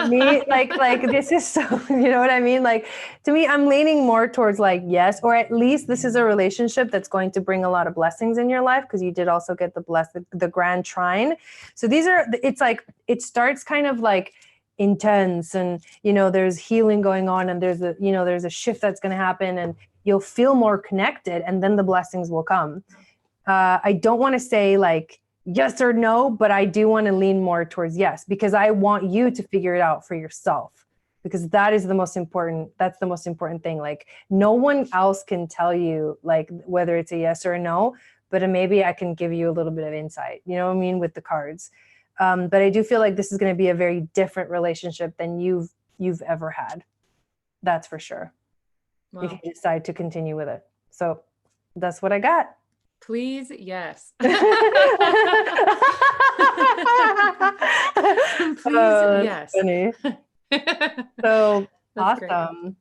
me, like this is so, you know what I mean? Like to me, I'm leaning more towards like, yes, or at least this is a relationship that's going to bring a lot of blessings in your life. Cause you did also get the grand trine. So it's like, it starts kind of like intense and, you know, there's healing going on and there's a shift that's going to happen and you'll feel more connected and then the blessings will come. I don't want to say like, yes or no, but I do want to lean more towards yes, because I want you to figure it out for yourself, because that's the most important thing. Like no one else can tell you like whether it's a yes or a no, but maybe I can give you a little bit of insight, you know what I mean, with the cards. But I do feel like this is going to be a very different relationship than you've ever had. That's for sure. Wow. If you decide to continue with it. So that's what I got. Please, yes. Please, yes. Funny. So that's awesome. Great.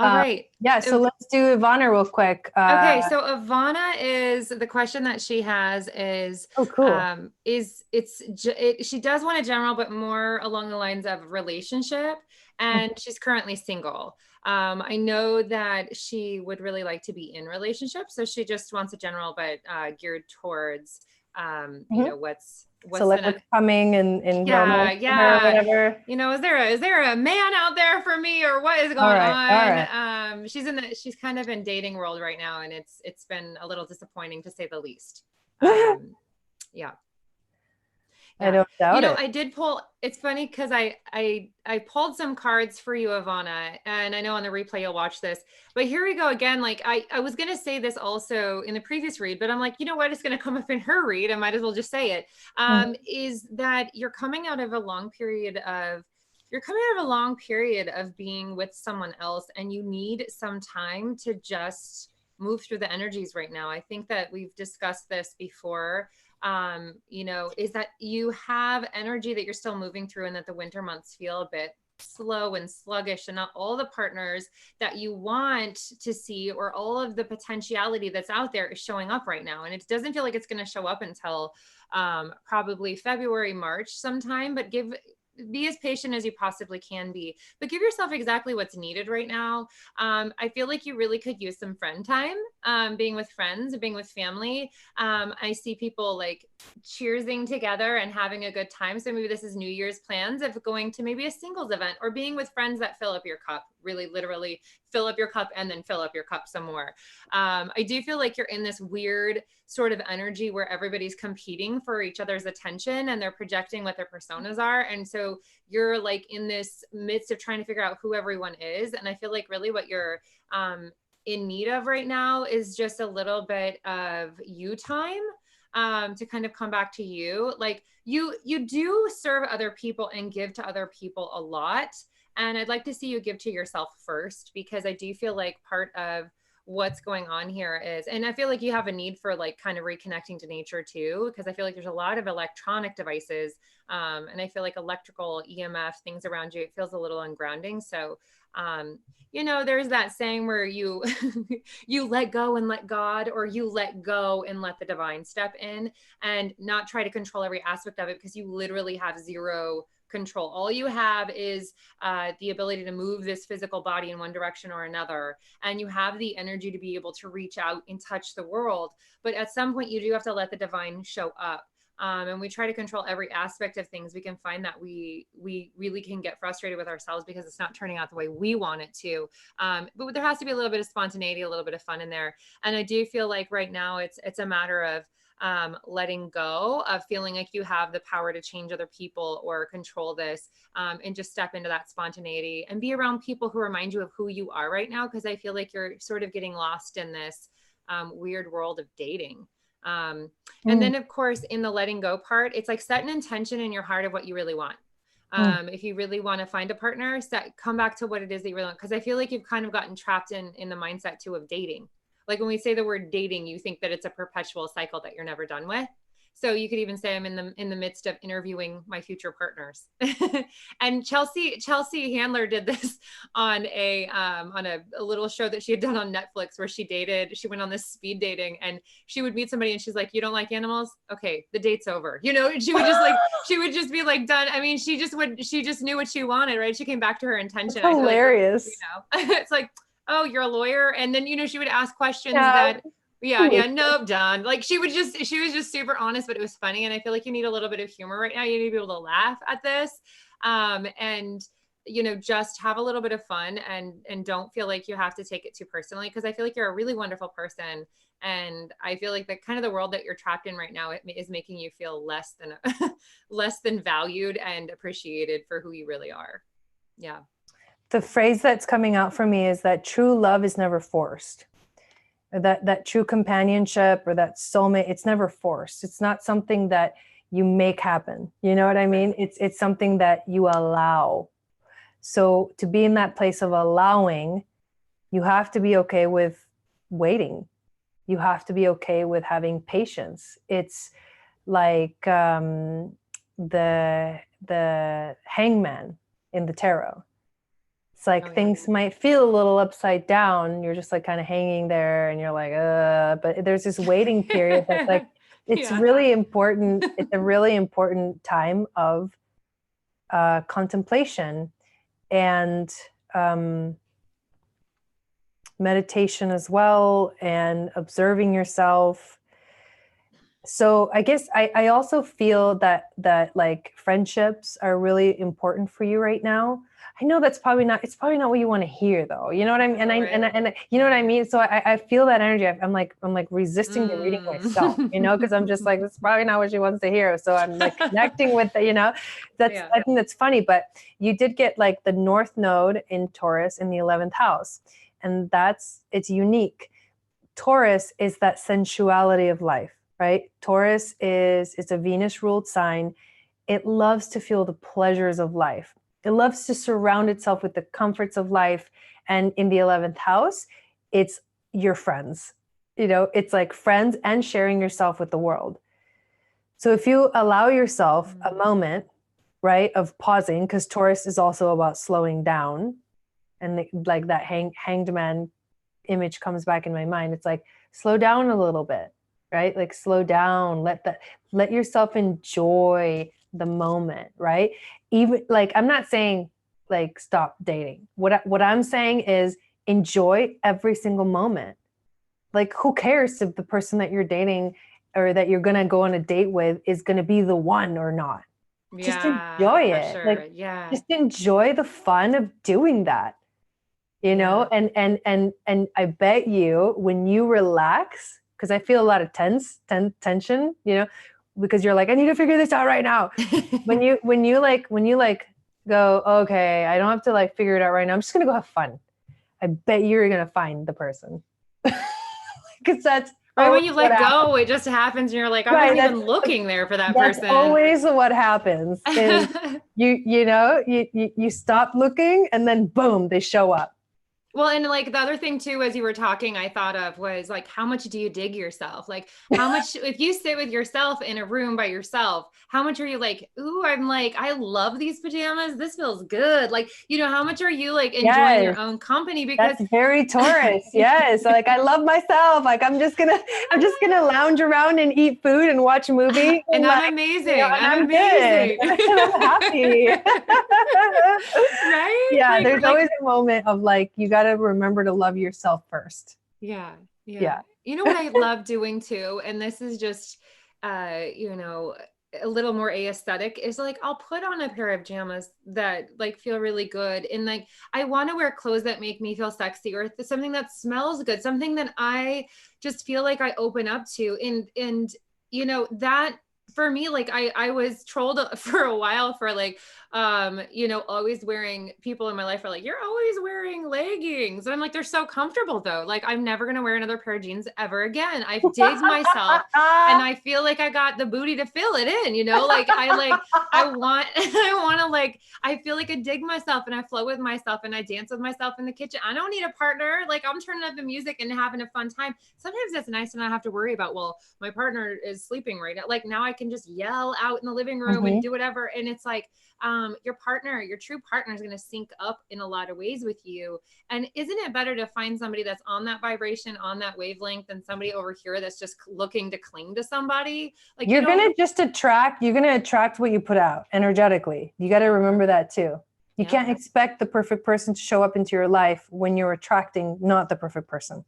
All right. Yeah. So let's do Ivana real quick. Okay. So Ivana is the question that she has is, oh, cool. She does want a general, but more along the lines of relationship, and she's currently single. I know that she would really like to be in relationships. So she just wants a general, but geared towards, you know, what's so like what's coming in romance or whatever. You know, is there a man out there for me, or what is going on? She's kind of in dating world right now, and it's been a little disappointing to say the least. Yeah. I don't doubt it. I did pull, it's funny because I pulled some cards for you, Ivana, and I know on the replay you'll watch this, but here we go again. Like I was going to say this also in the previous read, but I'm like, you know what, it's going to come up in her read. I might as well just say it. Is that you're coming out of a long period of being with someone else, and you need some time to just move through the energies right now. I think that we've discussed this before. You know, is that you have energy that you're still moving through, and that the winter months feel a bit slow and sluggish, and not all the partners that you want to see or all of the potentiality that's out there is showing up right now. And it doesn't feel like it's going to show up until probably February, March sometime, but be as patient as you possibly can be, but give yourself exactly what's needed right now. I feel like you really could use some friend time, being with friends, being with family. I see people like cheersing together and having a good time. So maybe this is New Year's plans of going to maybe a singles event or being with friends that fill up your cup, really literally fill up your cup and then fill up your cup some more. I do feel like you're in this weird sort of energy where everybody's competing for each other's attention and they're projecting what their personas are. And so you're like in this midst of trying to figure out who everyone is. And I feel like really what you're in need of right now is just a little bit of you time, to kind of come back to you. Like you do serve other people and give to other people a lot. And I'd like to see you give to yourself first, because I do feel like part of what's going on here is, and I feel like you have a need for like kind of reconnecting to nature too, because I feel like there's a lot of electronic devices. And I feel like electrical EMF things around you, it feels a little ungrounding. So, you know, there's that saying where you, you let go and let God, or you let go and let the divine step in and not try to control every aspect of it, because you literally have zero control. All you have is the ability to move this physical body in one direction or another. And you have the energy to be able to reach out and touch the world. But at some point you do have to let the divine show up. And we try to control every aspect of things. We can find that we really can get frustrated with ourselves because it's not turning out the way we want it to. But there has to be a little bit of spontaneity, a little bit of fun in there. And I do feel like right now it's a matter of letting go of feeling like you have the power to change other people or control this, and just step into that spontaneity and be around people who remind you of who you are right now. Cause I feel like you're sort of getting lost in this weird world of dating. And then of course, in the letting go part, it's like set an intention in your heart of what you really want. If you really want to find a partner, come back to what it is that you really want. Cause I feel like you've kind of gotten trapped in the mindset too of dating. Like when we say the word dating, you think that it's a perpetual cycle that you're never done with. So you could even say I'm in the midst of interviewing my future partners. And Chelsea Handler did this on a little show that she had done on Netflix where she went on this speed dating, and she would meet somebody and she's like, "You don't like animals? Okay, the date's over." You know, and she would just be like done. I mean, she just knew what she wanted, right? She came back to her intention. That's hilarious. Like, you know, it's like, "Oh, you're a lawyer." And then, you know, she would ask questions that, nope, done. Like she was just super honest, but it was funny. And I feel like you need a little bit of humor right now. You need to be able to laugh at this. And, you know, just have a little bit of fun and don't feel like you have to take it too personally. Cause I feel like you're a really wonderful person. And I feel like the kind of the world that you're trapped in right now, it is making you feel less than valued and appreciated for who you really are. Yeah. The phrase that's coming out for me is that true love is never forced. That true companionship or that soulmate, it's never forced. It's not something that you make happen. You know what I mean? It's something that you allow. So to be in that place of allowing, you have to be okay with waiting. You have to be okay with having patience. It's like the hangman in the tarot. It's like things might feel a little upside down. You're just like kind of hanging there and you're like, but there's this waiting period that's like, it's really important. It's a really important time of contemplation and meditation as well, and observing yourself. So I guess I also feel that like friendships are really important for you right now. I know it's probably not what you want to hear though. You know what I mean? And you know what I mean? So I feel that energy. I'm like resisting the reading myself, you know, because I'm just like, that's probably not what she wants to hear. So I'm like connecting with the, you know, I think that's funny, but you did get like the North Node in Taurus in the 11th house. And it's unique. Taurus is that sensuality of life, right? Taurus it's a Venus ruled sign. It loves to feel the pleasures of life. It loves to surround itself with the comforts of life. And in the 11th house, it's your friends. You know, it's like friends and sharing yourself with the world. So if you allow yourself a moment, right, of pausing, because Taurus is also about slowing down, and like that hanged man image comes back in my mind. It's like, slow down a little bit, right? Like slow down, let yourself enjoy the moment, right? even like, I'm not saying like stop dating. What I'm saying is enjoy every single moment. Like, who cares if the person that you're dating or that you're going to go on a date with is going to be the one or not? Just enjoy for it. sure. Like, Yeah. just enjoy the fun of doing that, you know? And I bet you when you relax, because I feel a lot of tension, you know, because you're like, I need to figure this out right now. when you like go, okay, I don't have to like figure it out right now. I'm just going to go have fun. I bet you're going to find the person. Because that's Right when you let go, happens. it just happens, and you're like, I Right, wasn't even looking there for that that's person. always what happens. Is you stop looking, and then boom, they show up. Well, and like the other thing too, as you were talking, I thought of was like, how much do you dig yourself? Like, how much, if you sit with yourself in a room by yourself, how much are you like, ooh, I'm like, I love these pajamas. This feels good. Like, you know, how much are you like enjoying your own company? Because that's very Taurus. Yes. Like, I love myself. Like, I'm just gonna lounge around and eat food and watch a movie. And like, I'm amazing. You know, and I'm amazing. good. And I'm happy. Right? Yeah. Like, There's always a moment of like, you got to remember to love yourself first. Yeah. Yeah. You know what I love doing too, and this is just, you know, a little more aesthetic, is like, I'll put on a pair of pajamas that like feel really good. And like, I want to wear clothes that make me feel sexy, or something that smells good, something that I just feel like I open up to. And, you know, that for me, like I was trolled for a while for like, you know, always wearing, people in my life are like, you're always wearing leggings. And I'm like, they're so comfortable though. Like, I'm never going to wear another pair of jeans ever again. I've digged myself and I feel like I got the booty to fill it in, you know, like I want to like, I feel like I dig myself and I flow with myself and I dance with myself in the kitchen. I don't need a partner. Like, I'm turning up the music and having a fun time. Sometimes it's nice to not have to worry about, well, my partner is sleeping right now. Like, now I can just yell out in the living room and do whatever. And it's like, your partner, your true partner, is going to sync up in a lot of ways with you. And isn't it better to find somebody that's on that vibration, on that wavelength, than somebody over here that's just looking to cling to somebody? Like, you're going to attract what you put out energetically. You got to remember that too. You can't expect the perfect person to show up into your life when you're attracting not the perfect person.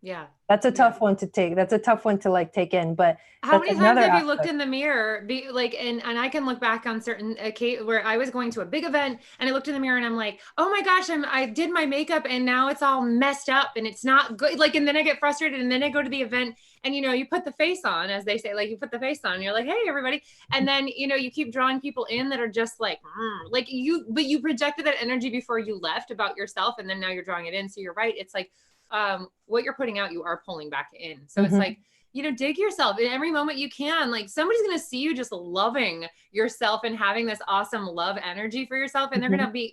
Yeah. That's a tough one to take. That's a tough one to like take in. But how many times have you looked in the mirror, and I can look back on certain occasions where I was going to a big event and I looked in the mirror and I'm like, oh my gosh, I did my makeup and now it's all messed up and it's not good. Like, and then I get frustrated and then I go to the event and, you know, you put the face on, as they say, like, you put the face on and you're like, hey, everybody. And then, you know, you keep drawing people in that are just like but you projected that energy before you left about yourself. And then now you're drawing it in. So you're right. It's like, what you're putting out, you are pulling back in. So it's like, you know, dig yourself in every moment you can. Like, somebody's going to see you just loving yourself and having this awesome love energy for yourself. And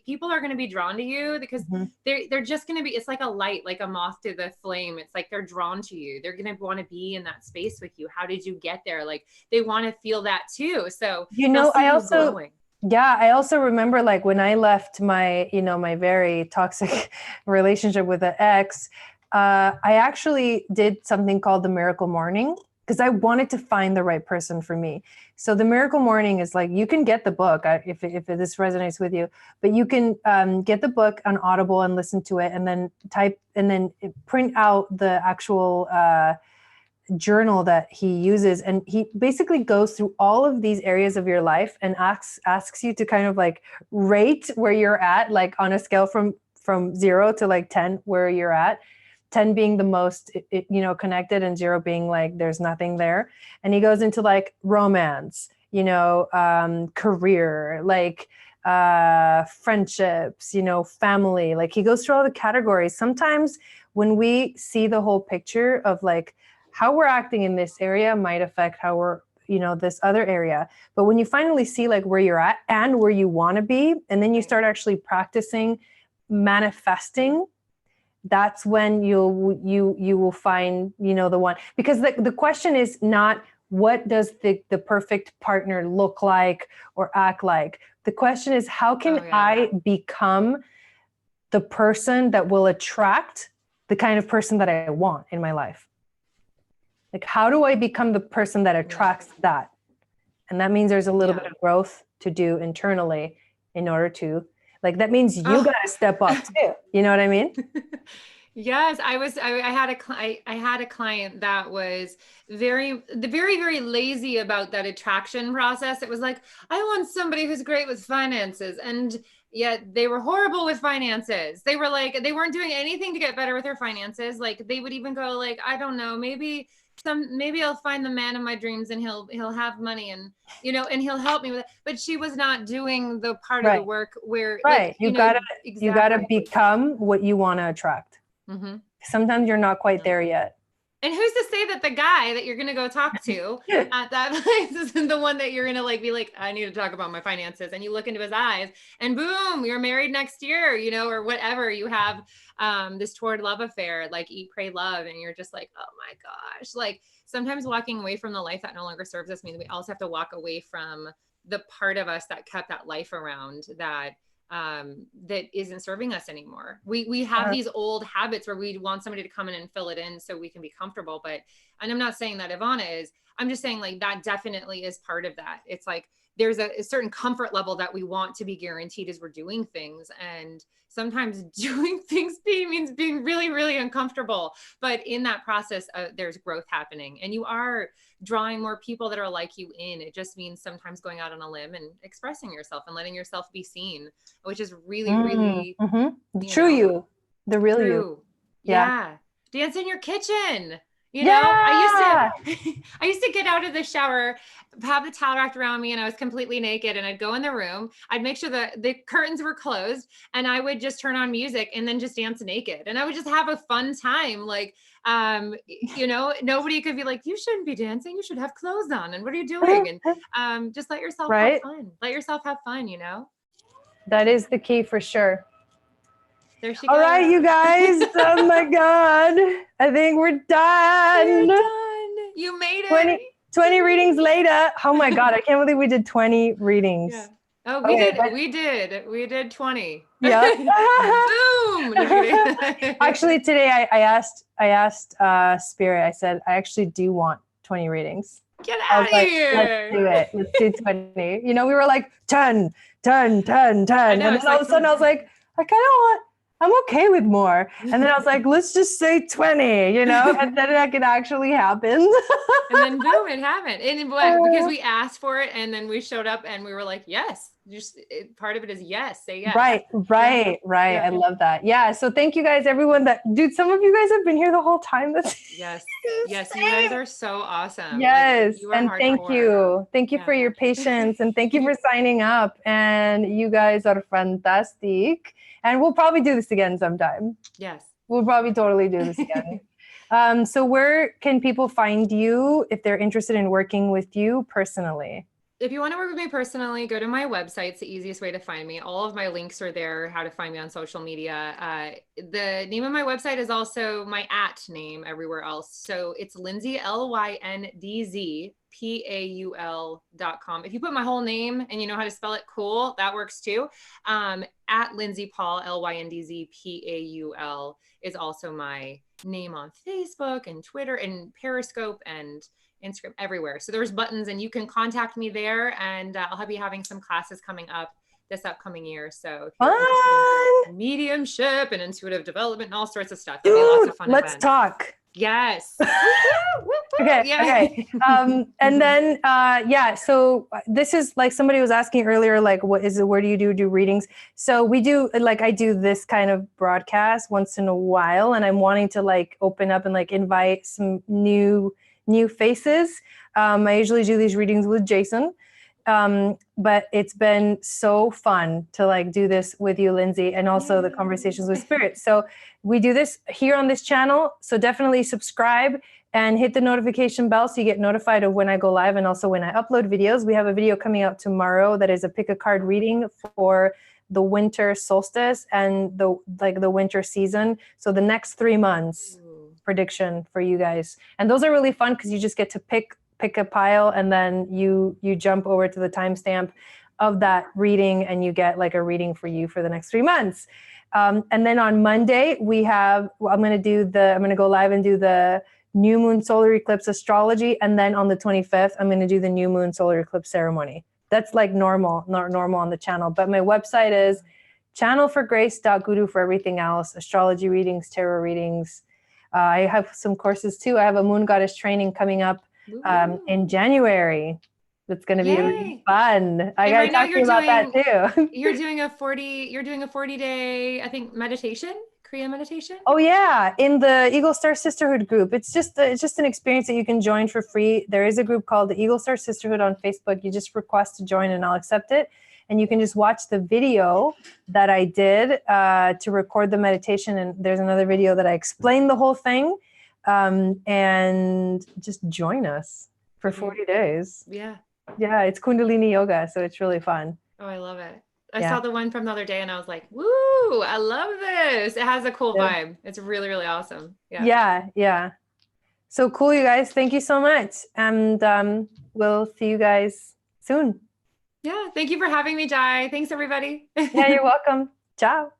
people are going to be drawn to you because they're just going to be, it's like a light, like a moth to the flame. It's like, they're drawn to you. They're going to want to be in that space with you. How did you get there? Like, they want to feel that too. So, you know, I also remember, like, when I left my, you know, my very toxic relationship with an ex, I actually did something called the miracle morning because I wanted to find the right person for me. So the miracle morning is like, you can get the book if this resonates with you, but you can get the book on Audible and listen to it, and then print out the actual journal that he uses. And he basically goes through all of these areas of your life and asks you to kind of like rate where you're at, like on a scale from 0 to like 10, where you're at. 10 being the most, you know, connected, and 0 being like, there's nothing there. And he goes into like romance, you know, career, like friendships, you know, family. Like, he goes through all the categories. Sometimes when we see the whole picture of like how we're acting in this area might affect how we're, you know, this other area. But when you finally see like where you're at and where you want to be, and then you start actually practicing manifesting, that's when you will find, you know, the one. Because the question is not what does the perfect partner look like or act like. The question is, how can I become the person that will attract the kind of person that I want in my life? Like, how do I become the person that attracts that? And that means there's a little bit of growth to do internally in order to, like, that means you Oh. got to step up too. You know what I mean? Yes, I had a client that was very, very lazy about that attraction process. It was like, I want somebody who's great with finances. And yet they were horrible with finances. They were like, they weren't doing anything to get better with their finances. Like they would even go like, I don't know, maybe I'll find the man of my dreams and he'll have money and, you know, and he'll help me with it. But she was not doing the part of the work where, like, you gotta become what you want to attract. Mm-hmm. Sometimes you're not quite there yet. And who's to say that the guy that you're going to go talk to at that place isn't the one that you're going to like be like, I need to talk about my finances. And you look into his eyes and boom, you're married next year, you know, or whatever. You have this toward love affair, like eat, pray, love. And you're just like, oh my gosh. Like sometimes walking away from the life that no longer serves us means we also have to walk away from the part of us that kept that life around that isn't serving us anymore. We have these old habits where we want somebody to come in and fill it in so we can be comfortable. And I'm not saying that Ivana is, I'm just saying like that definitely is part of that. It's like, there's a certain comfort level that we want to be guaranteed as we're doing things. And sometimes doing things means being really, really uncomfortable. But in that process, there's growth happening and you are drawing more people that are like you in. It just means sometimes going out on a limb and expressing yourself and letting yourself be seen, which is really, really you, the real true. You. Yeah. Dance in your kitchen. You know, I used to get out of the shower, have the towel wrapped around me and I was completely naked and I'd go in the room. I'd make sure that the curtains were closed and I would just turn on music and then just dance naked. And I would just have a fun time. Like, you know, nobody could be like, you shouldn't be dancing. You should have clothes on. And what are you doing? And just let yourself have fun. Let yourself have fun, you know? That is the key for sure. There she goes. All right, you guys. Oh my God. I think we're done. We're done. You made it. 20 readings later. Oh my God. I can't believe we did 20 readings. Yeah. Oh, we did 20. Yeah. Boom. Actually, today I asked Spirit, I said, I actually do want 20 readings. Get out of here. Let's do it. Let's do 20. You know, we were like 10. And then all of a sudden I was like, I'm okay with more. And then I was like, let's just say 20, you know, and then that could actually happen. And then boom, it happened. And because we asked for it and then we showed up and we were like, yes, part of it is yes, say yes. Right. Yeah. I love that. Yeah. So thank you guys, everyone dude, some of you guys have been here the whole time. Yes. Yes. You guys are so awesome. Yes. Like, and thank you. Thank you for your patience and thank you for signing up. And you guys are fantastic. And we'll probably do this again sometime. Yes. We'll probably totally do this again. So where can people find you if they're interested in working with you personally? If you want to work with me personally, go to my website. It's the easiest way to find me. All of my links are there, how to find me on social media. The name of my website is also my @ everywhere else. So it's Lyndsey, LYNDZ, PAUL.com. If you put my whole name and you know how to spell it, cool, that works too. @Lyndsey Paul, LYNDZ, PAUL is also my name on Facebook and Twitter and Periscope and Instagram, everywhere. So there's buttons and you can contact me there and I'll be having some classes coming up this upcoming year. So if you're interested in mediumship and intuitive development and all sorts of stuff, it'll be lots of fun. Let's talk. Yes. Okay. And then, so this is like somebody was asking earlier, like, where do you do readings? So we do, like, I do this kind of broadcast once in a while, and I'm wanting to like open up and like invite some new faces. I usually do these readings with Jason. But it's been so fun to like do this with you, Lyndsey, and also the conversations with Spirit. So we do this here on this channel. So definitely subscribe and hit the notification bell so you get notified of when I go live and also when I upload videos. We have a video coming out tomorrow that is a pick a card reading for the winter solstice and the winter season. So the next 3 months prediction for you guys. And those are really fun because you just get to pick a pile and then you jump over to the timestamp of that reading and you get like a reading for you for the next 3 months. And then on Monday I'm going to go live and do the new moon solar eclipse astrology. And then on the 25th, I'm going to do the new moon solar eclipse ceremony. That's like normal on the channel. But my website is channelforgrace.guru for everything else, astrology readings, tarot readings. I have some courses too. I have a moon goddess training coming up in January. That's going to be really fun. I got to talk to you about that too. You're doing a 40-day, I think, meditation, Korean meditation. Oh yeah. In the Eagle Star Sisterhood group. It's just an experience that you can join for free. There is a group called the Eagle Star Sisterhood on Facebook. You just request to join and I'll accept it. And you can just watch the video that I did to record the meditation. And there's another video that I explained the whole thing. And just join us for 40 days. Yeah. Yeah, it's Kundalini yoga, so it's really fun. Oh, I love it. I saw the one from the other day and I was like, woo, I love this. It has a cool vibe. It's really, really awesome. Yeah. So cool, you guys. Thank you so much. And we'll see you guys soon. Yeah. Thank you for having me, Jai. Thanks, everybody. Yeah, you're welcome. Ciao.